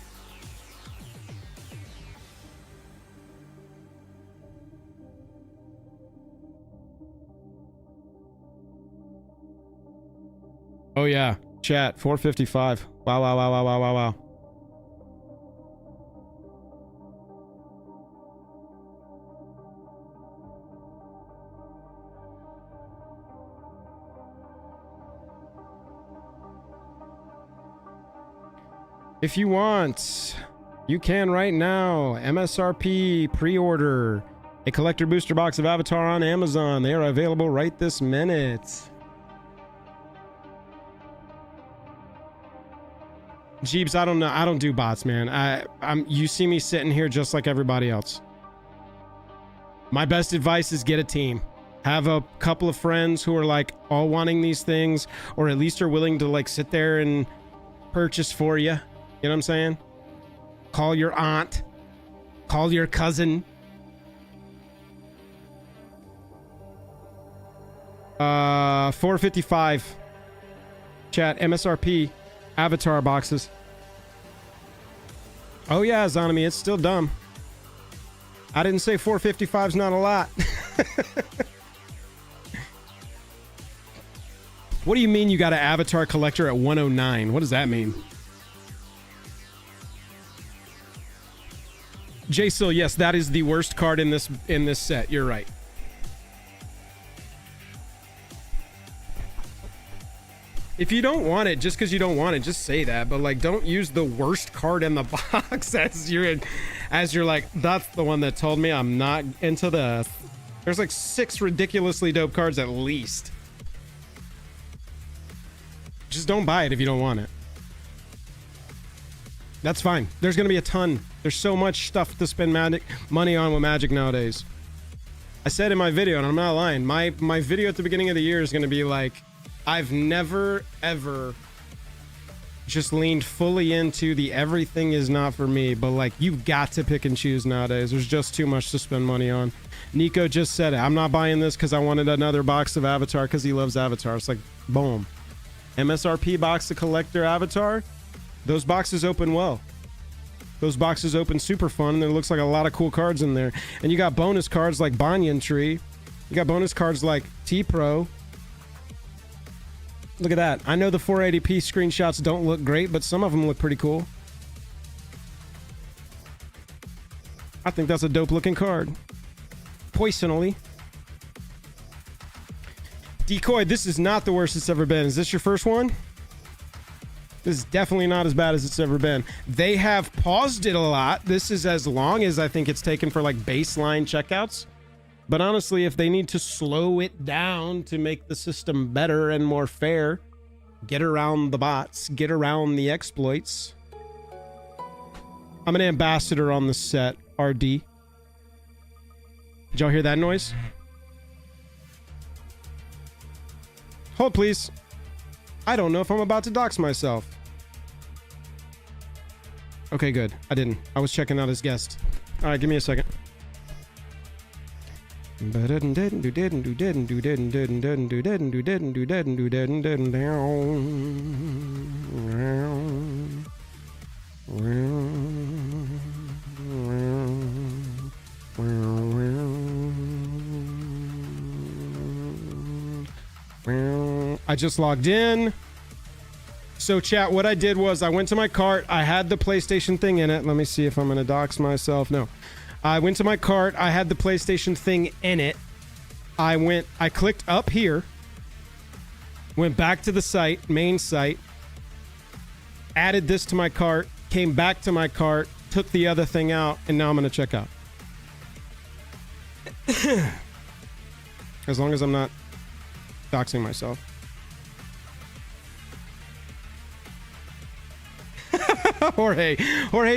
Oh yeah, chat, $4.55. Wow, wow, wow, wow, wow, wow, wow. If you want, you can right now. MSRP pre-order a collector booster box of Avatar on Amazon. They are available right this minute. Jeeps, I don't know. I don't do bots, man. You see me sitting here just like everybody else. My best advice is get a team. Have a couple of friends who are like all wanting these things, or at least are willing to like sit there and purchase for you. You know what I'm saying? Call your aunt. Call your cousin. $4.55. Chat, MSRP. Avatar boxes. Oh yeah, Zonomy, it's still dumb. I didn't say 455 is not a lot. What do you mean you got an Avatar collector at 109? What does that mean? J-Sil, yes, that is the worst card in this set. You're right. If you don't want it, just because you don't want it, just say that. But like, don't use the worst card in the box as you're like, that's the one that told me I'm not into this. There's like 6 ridiculously dope cards at least. Just don't buy it if you don't want it. That's fine. There's gonna be a ton. There's so much stuff to spend money on with Magic nowadays. I said in my video, and I'm not lying, my video at the beginning of the year is gonna be like, I've never, ever just leaned fully into the everything is not for me, but like, you've got to pick and choose nowadays. There's just too much to spend money on. Nico just said it. I'm not buying this because I wanted another box of Avatar because he loves Avatar. It's like, boom. MSRP box to collector Avatar. Those boxes open well. Those boxes open super fun, and there looks like a lot of cool cards in there. And you got bonus cards like Banyan Tree. You got bonus cards like T-Pro. Look at that. I know the 480p screenshots don't look great, but some of them look pretty cool. I think that's a dope looking card. Poisonally. Decoy, this is not the worst it's ever been. Is this your first one? This is definitely not as bad as it's ever been. They have paused it a lot. This is as long as I think it's taken for like baseline checkouts. But honestly, if they need to slow it down to make the system better and more fair, get around the bots, get around the exploits. I'm an ambassador on the set, RD. Did y'all hear that noise? Hold, please. I don't know if I'm about to dox myself. Okay, good. I didn't. I was checking out his guest. All right, give me a second. I just logged in. So chat, what I did was I went to my cart. I had the PlayStation thing in it. Let me see if I'm going to dox myself. No. I went to my cart. I had the PlayStation thing in it. I clicked up here. Went back to the site, main site. Added this to my cart. Came back to my cart. Took the other thing out. And now I'm going to check out. As long as I'm not doxing myself. Jorge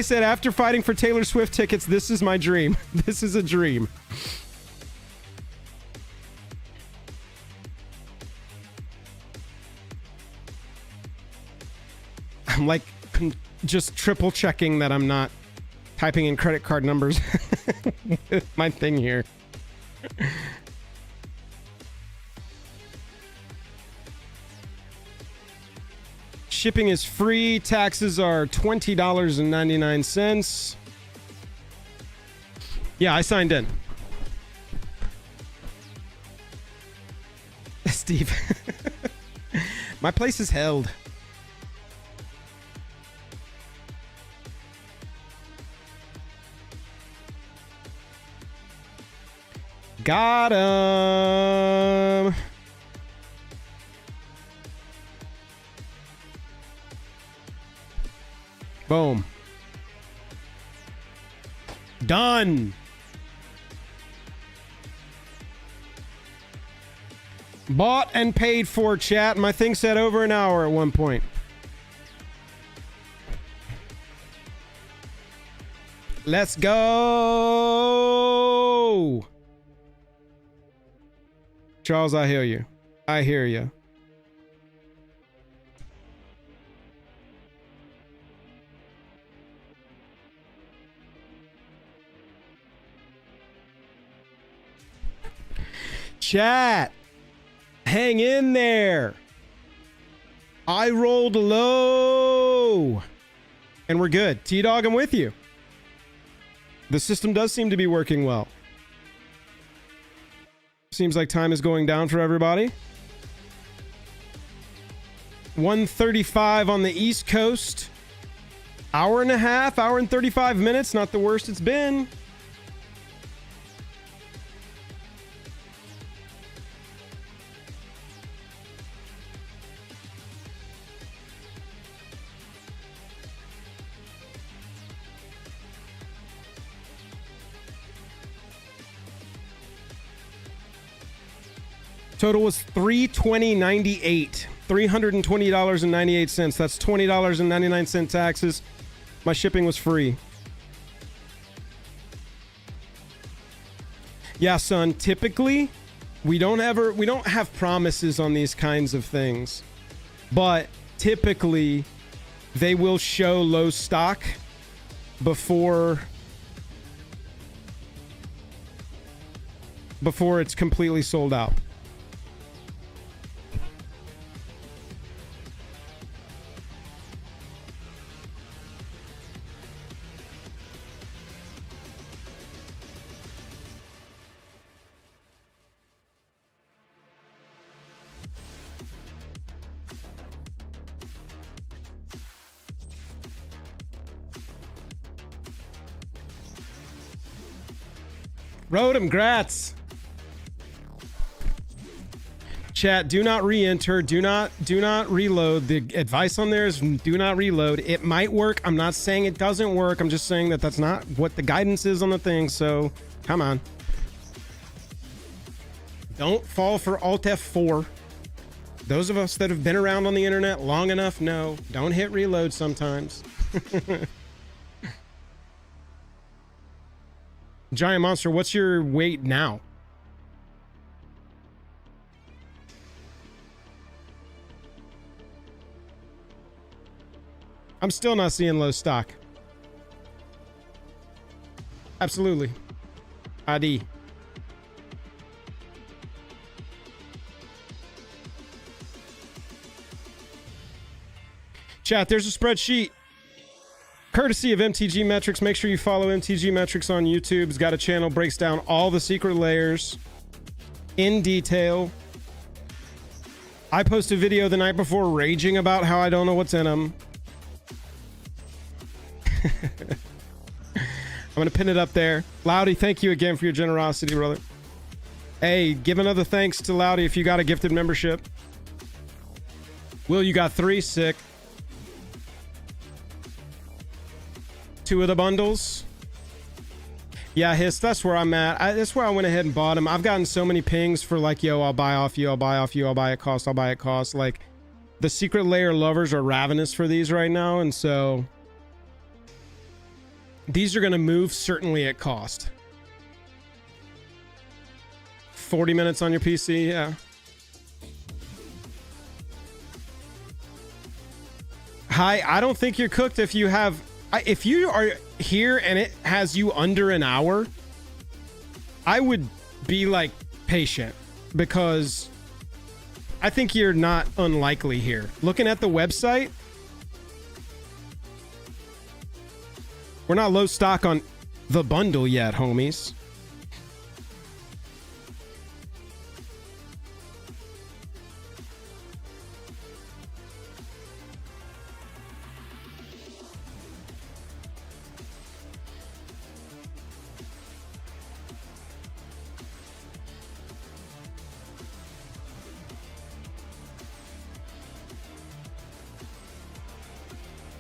said, after fighting for Taylor Swift tickets, this is my dream. This is a dream. I'm like just triple checking that I'm not typing in credit card numbers with my thing here. Shipping is free. Taxes are $20.99. Yeah, I signed in. Steve. My place is held. Got him. Boom. Done. Bought and paid for, chat. My thing said over an hour at one point. Let's go. Charles, I hear you. I hear you. Chat, hang in there. I rolled low. And we're good. T-Dog, I'm with you. The system does seem to be working well. Seems like time is going down for everybody. 1:35 on the East Coast. Hour and a half, hour and 35 minutes. Not the worst it's been. Total was $320.98. $320.98. That's $20.99 taxes. My shipping was free. Yeah, son, typically we don't have promises on these kinds of things. But typically they will show low stock before it's completely sold out. Rotom, grats. Chat, do not re-enter. Do not reload. The advice on there is do not reload. It might work. I'm not saying it doesn't work. I'm just saying that that's not what the guidance is on the thing. So come on. Don't fall for Alt F4. Those of us that have been around on the internet long enough know. Don't hit reload sometimes. Giant Monster, what's your weight now? I'm still not seeing low stock. Absolutely. ID. Chat, there's a spreadsheet. Courtesy of MTG Metrics. Make sure you follow MTG Metrics on YouTube. It's got a channel, breaks down all the secret layers in detail. I posted a video the night before raging about how I don't know what's in them. I'm gonna pin it up there. Loudy, thank you again for your generosity, brother. Hey, give another thanks to Loudy if you got a gifted membership. Will, you got 3, sick. 2 of the bundles. Yeah, Hiss, that's where I'm at. That's where I went ahead and bought them. I've gotten so many pings for like, yo, I'll buy off you, I'll buy off you, I'll buy at cost, I'll buy at cost. Like, the secret layer lovers are ravenous for these right now, and so these are gonna move certainly at cost. 40 minutes on your PC, yeah. Hi, I don't think you're cooked if you have... if you are here and it has you under an hour, I would be like patient, because I think you're not unlikely here. Looking at the website, we're not low stock on the bundle yet, homies.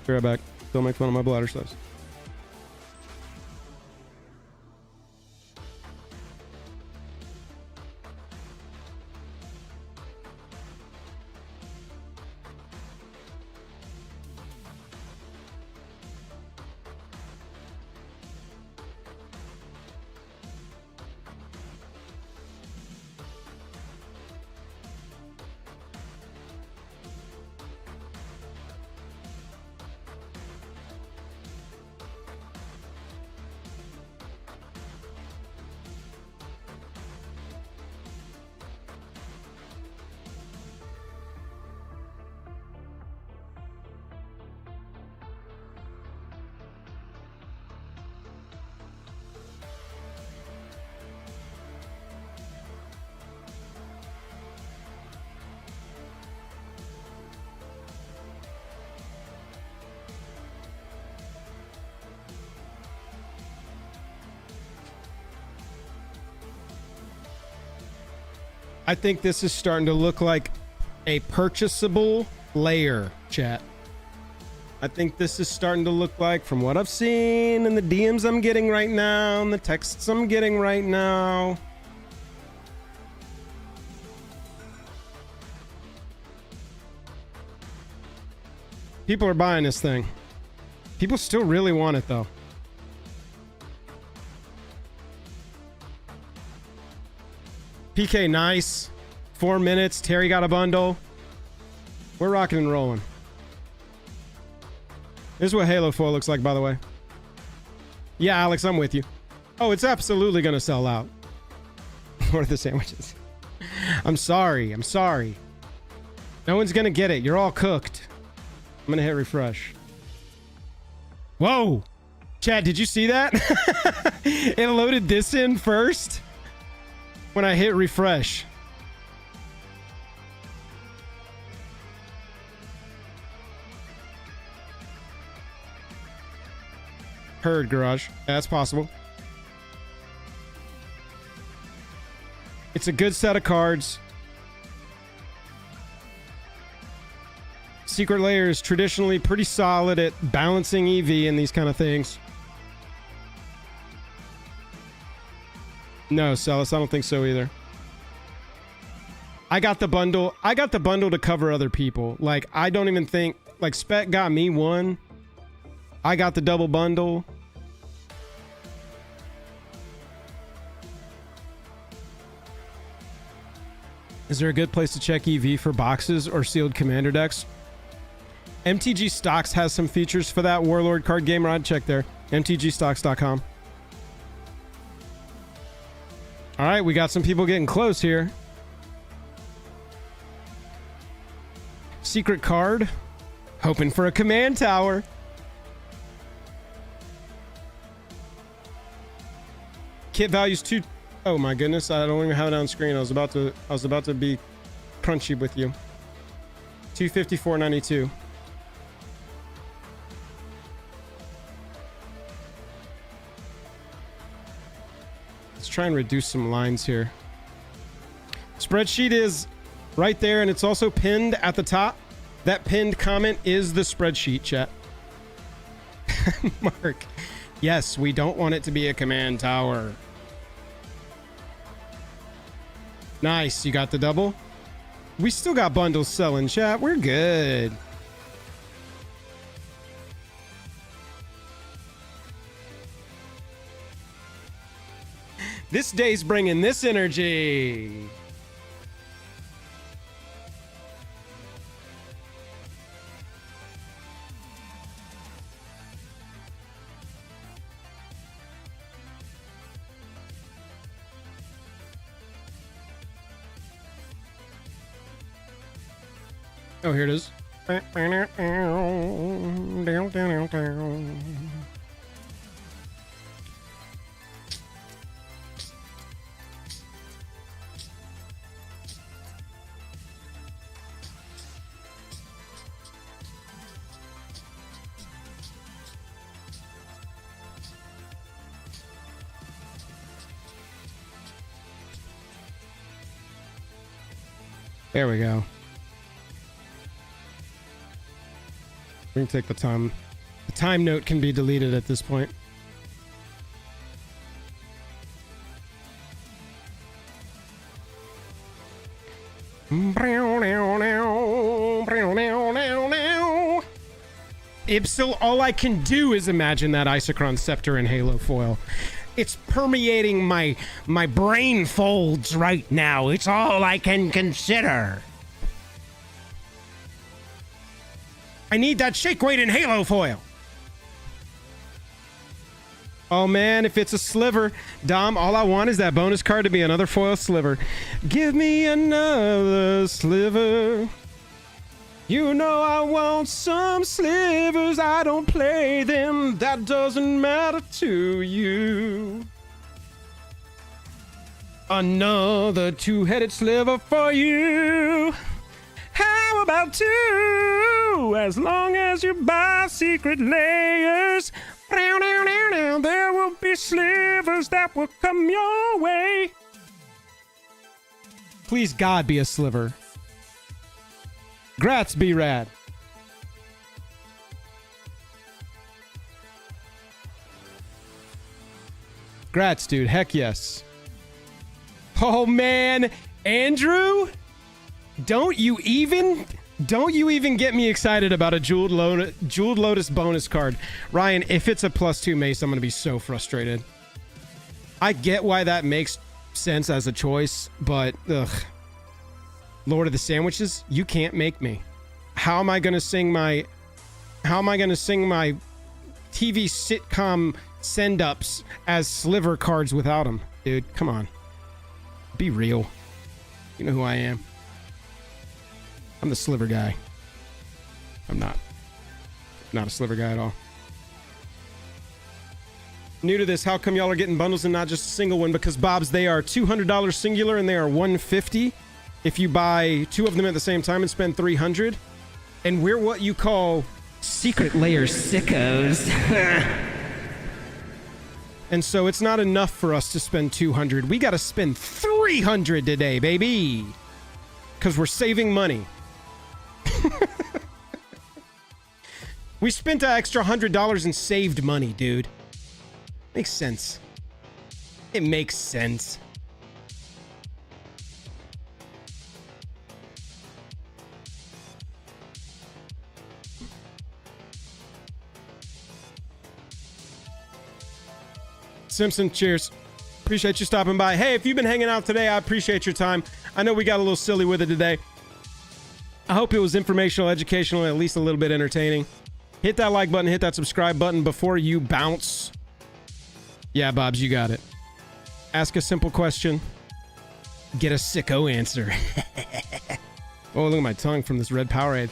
Be right back. Don't make fun of my bladder size. I think this is starting to look like a purchasable layer, chat. I think this is starting to look like, from what I've seen and the DMs I'm getting right now and the texts I'm getting right now, people are buying this thing. People still really want it though. PK, nice. 4 minutes. Terry got a bundle. We're rocking and rolling. This is what Halo 4 looks like, by the way. Yeah, Alex, I'm with you. Oh, it's absolutely going to sell out. What are the sandwiches? I'm sorry. I'm sorry. No one's going to get it. You're all cooked. I'm going to hit refresh. Whoa. Chad, did you see that? It loaded this in first when I hit refresh. Heard, Garage. Yeah, that's possible. It's a good set of cards. Secret Lair is traditionally pretty solid at balancing EV and these kind of things. No, Celis, I don't think so either. I got the bundle. I got the bundle to cover other people. Like, I don't even think... Like, Spec got me one. I got the double bundle. Is there a good place to check EV for boxes or sealed commander decks? MTG Stocks has some features for that Warlord card game. I'd check there. MTGstocks.com. All right, we got some people getting close here. Secret card. Hoping for a command tower. Kit values 2. Oh my goodness, I don't even have it on screen. I was about to be crunchy with you. 254.92. Let's try and reduce some lines here. Spreadsheet is right there, and it's also pinned at the top. That pinned comment is the spreadsheet, chat. Mark. Yes, we don't want it to be a command tower. Nice, you got the double? We still got bundles selling, chat. We're good. This day's bringing this energy. Oh, here it is. There we go. We can take the time. The time note can be deleted at this point. Ibsil, all I can do is imagine that Isochron Scepter and Halo foil. It's permeating my brain folds right now. It's all I can consider. I need that shake weight in Halo foil. Oh man, if it's a sliver, Dom, all I want is that bonus card to be another foil sliver. Give me another sliver. You know I want some slivers. I don't play them. That doesn't matter to you. Another two-headed sliver for you. How about two? As long as you buy secret layers, there will be slivers that will come your way. Please, God, be a sliver. Grats, B-Rad. Grats, dude. Heck yes. Oh, man. Andrew? Don't you even get me excited about a Jeweled Lotus bonus card. Ryan, if it's a +2 mace, I'm going to be so frustrated. I get why that makes sense as a choice, but ugh. Lord of the Sandwiches, you can't make me. How am I going to sing my TV sitcom send-ups as sliver cards without them? Dude, come on. Be real. You know who I am. I'm the sliver guy. I'm not a sliver guy at all. New to this, how come y'all are getting bundles and not just a single one? Because, Bobs, they are $200 singular and they are $150 if you buy two of them at the same time and spend $300. And we're what you call secret layer sickos. And so it's not enough for us to spend $200. We got to spend $300 300 today, baby. Because we're saving money. We spent an extra $100 and saved money, dude. Makes sense. It makes sense. Simpson, cheers. Appreciate you stopping by. Hey, if you've been hanging out today, I appreciate your time. I know we got a little silly with it today. I hope it was informational, educational, and at least a little bit entertaining. Hit that like button, hit that subscribe button before you bounce. Yeah, Bobs, you got it. Ask a simple question. Get a sicko answer. Oh, look at my tongue from this red Powerade.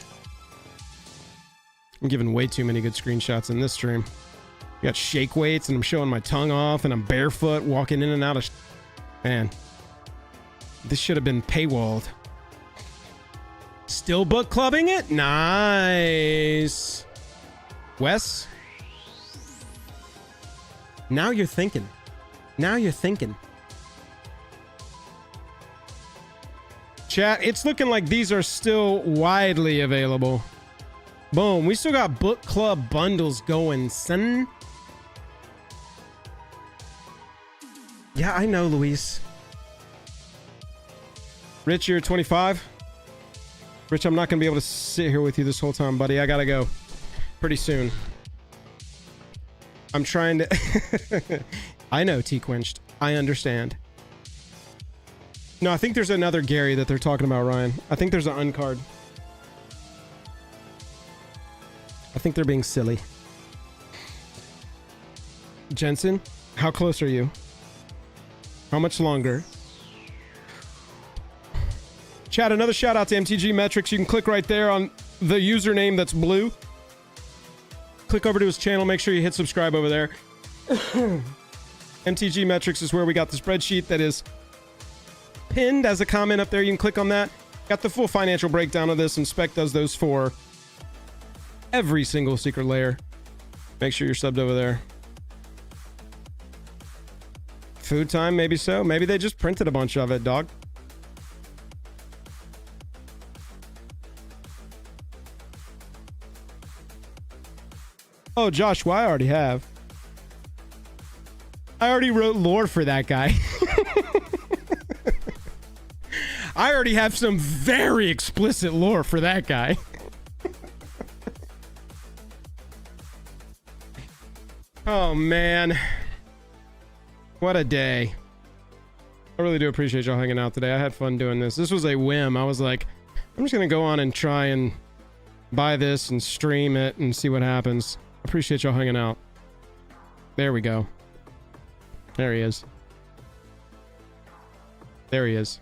I'm giving way too many good screenshots in this stream. Got shake weights and I'm showing my tongue off and I'm barefoot walking in and out of man, this should have been paywalled. Still book clubbing it? Nice. Wes? Now you're thinking. Now you're thinking. Chat, it's looking like these are still widely available. Boom, we still got book club bundles going, son. Yeah, I know, Luis. Rich, you're 25. Rich, I'm not going to be able to sit here with you this whole time, buddy. I got to go pretty soon. I'm trying to... I know, T-Quenched. I understand. No, I think there's another Gary that they're talking about, Ryan. I think there's an uncard. I think they're being silly. Jensen, how close are you? How much longer? Chat, another shout out to MTG Metrics. You can click right there on the username that's blue. Click over to his channel. Make sure you hit subscribe over there. MTG Metrics is where we got the spreadsheet that is pinned as a comment up there. You can click on that. Got the full financial breakdown of this, and Spec does those for every single secret layer. Make sure you're subbed over there. Food time, maybe so. Maybe they just printed a bunch of it, dog. Oh, Josh, well, I already have. I already wrote lore for that guy. I already have some very explicit lore for that guy. Oh, man. What a day. I really do appreciate y'all hanging out today. I had fun doing this. This was a whim. I was like, I'm just going to go on and try and buy this and stream it and see what happens. Appreciate y'all hanging out. There we go. There he is. There he is.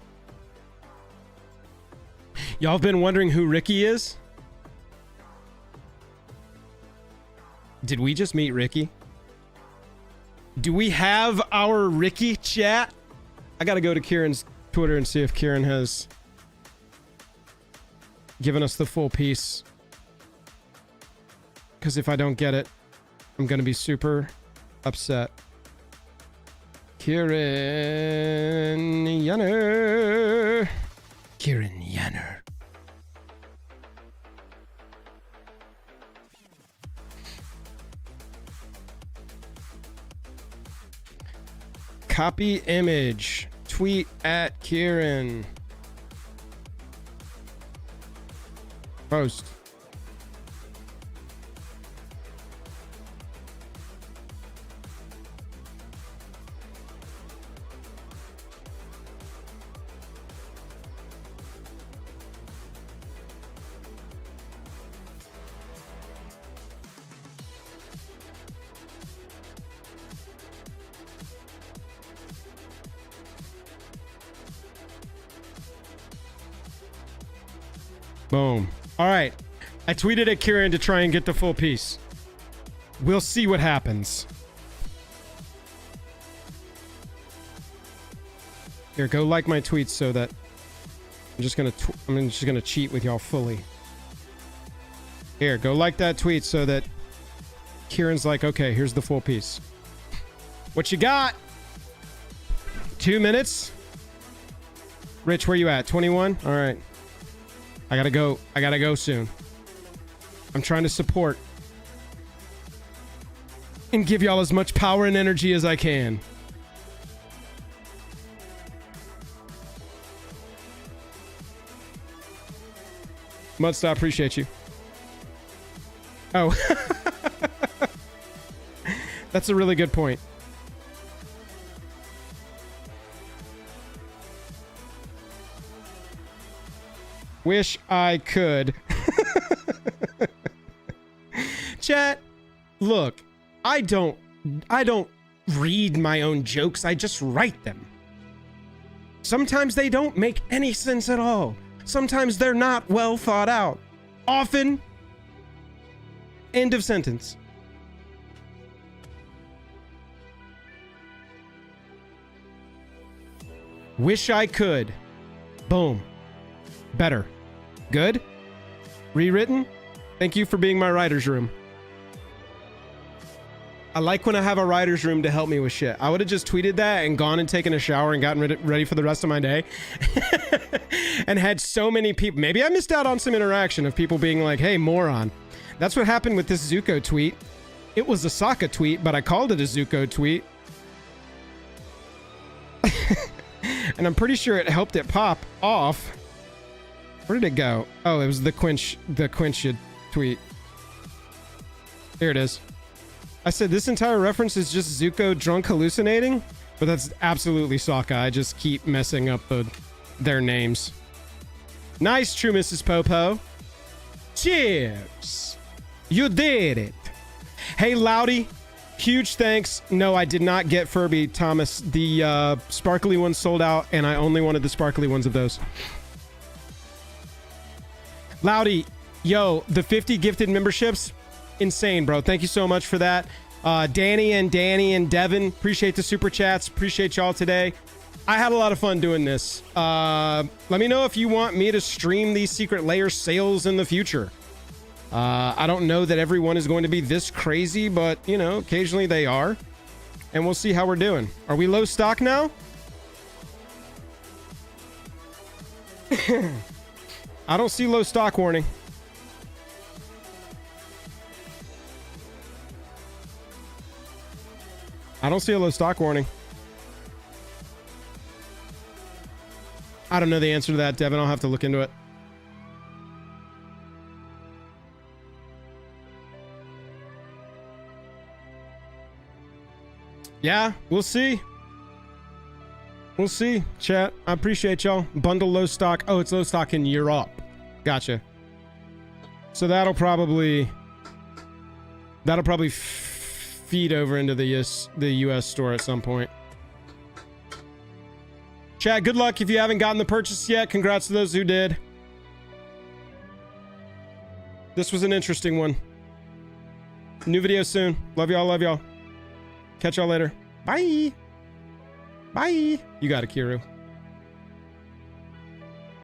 Y'all been wondering who Ricky is? Did we just meet Ricky? Do we have our Ricky, chat? I gotta go to Kieran's Twitter and see if Kieran has given us the full piece. Because if I don't get it, I'm gonna be super upset. Kieran Yanner. Kieran Yanner. Copy image. Tweet at Kieran. Post. Boom. All right. I tweeted at Kieran to try and get the full piece. We'll see what happens. Here, go like my tweets so that I'm just gonna cheat with y'all fully. Here, go like that tweet so that Kieran's like, okay, here's the full piece. What you got? 2 minutes? Rich, where you at? 21? All right. I gotta go. I gotta go soon. I'm trying to support and give y'all as much power and energy as I can. Mudstop, appreciate you. Oh. That's a really good point. Wish I could. Chat, look, I don't read my own jokes. I just write them. Sometimes they don't make any sense at all. Sometimes they're not well thought out. Often, end of sentence. Wish I could. Boom. Better. Good? Rewritten? Thank you for being my writer's room. I like when I have a writer's room to help me with shit. I would have just tweeted that and gone and taken a shower and gotten ready for the rest of my day. And had so many people. Maybe I missed out on some interaction of people being like, hey, moron. That's what happened with this Zuko tweet. It was a Sokka tweet, but I called it a Zuko tweet. And I'm pretty sure it helped it pop off. Where did it go? Oh, it was the Quinch tweet. Here it is. I said this entire reference is just Zuko drunk hallucinating, but that's absolutely Sokka. I just keep messing up their names. Nice, true Mrs. Popo. Cheers. You did it. Hey, Loudy. Huge thanks. No, I did not get Furby, Thomas. The sparkly ones sold out, and I only wanted the sparkly ones of those. Loudy, yo, the 50 gifted memberships, insane, bro. Thank you so much for that. Danny and Devin, appreciate the super chats. Appreciate y'all today. I had a lot of fun doing this. Let me know if you want me to stream these secret layer sales in the future. I don't know that everyone is going to be this crazy, but, you know, occasionally they are. And we'll see how we're doing. Are we low stock now? I don't see low stock warning. I don't see a low stock warning. I don't know the answer to that, Devin. I'll have to look into it. Yeah, we'll see. We'll see, chat. I appreciate y'all. Bundle low stock. Oh, it's low stock in Europe. Gotcha. So that'll probably feed over into the US store at some point. Chat, good luck if you haven't gotten the purchase yet. Congrats to those who did. This was an interesting one. New video soon. Love y'all, love y'all. Catch y'all later. Bye. Bye. You got it, Kiru.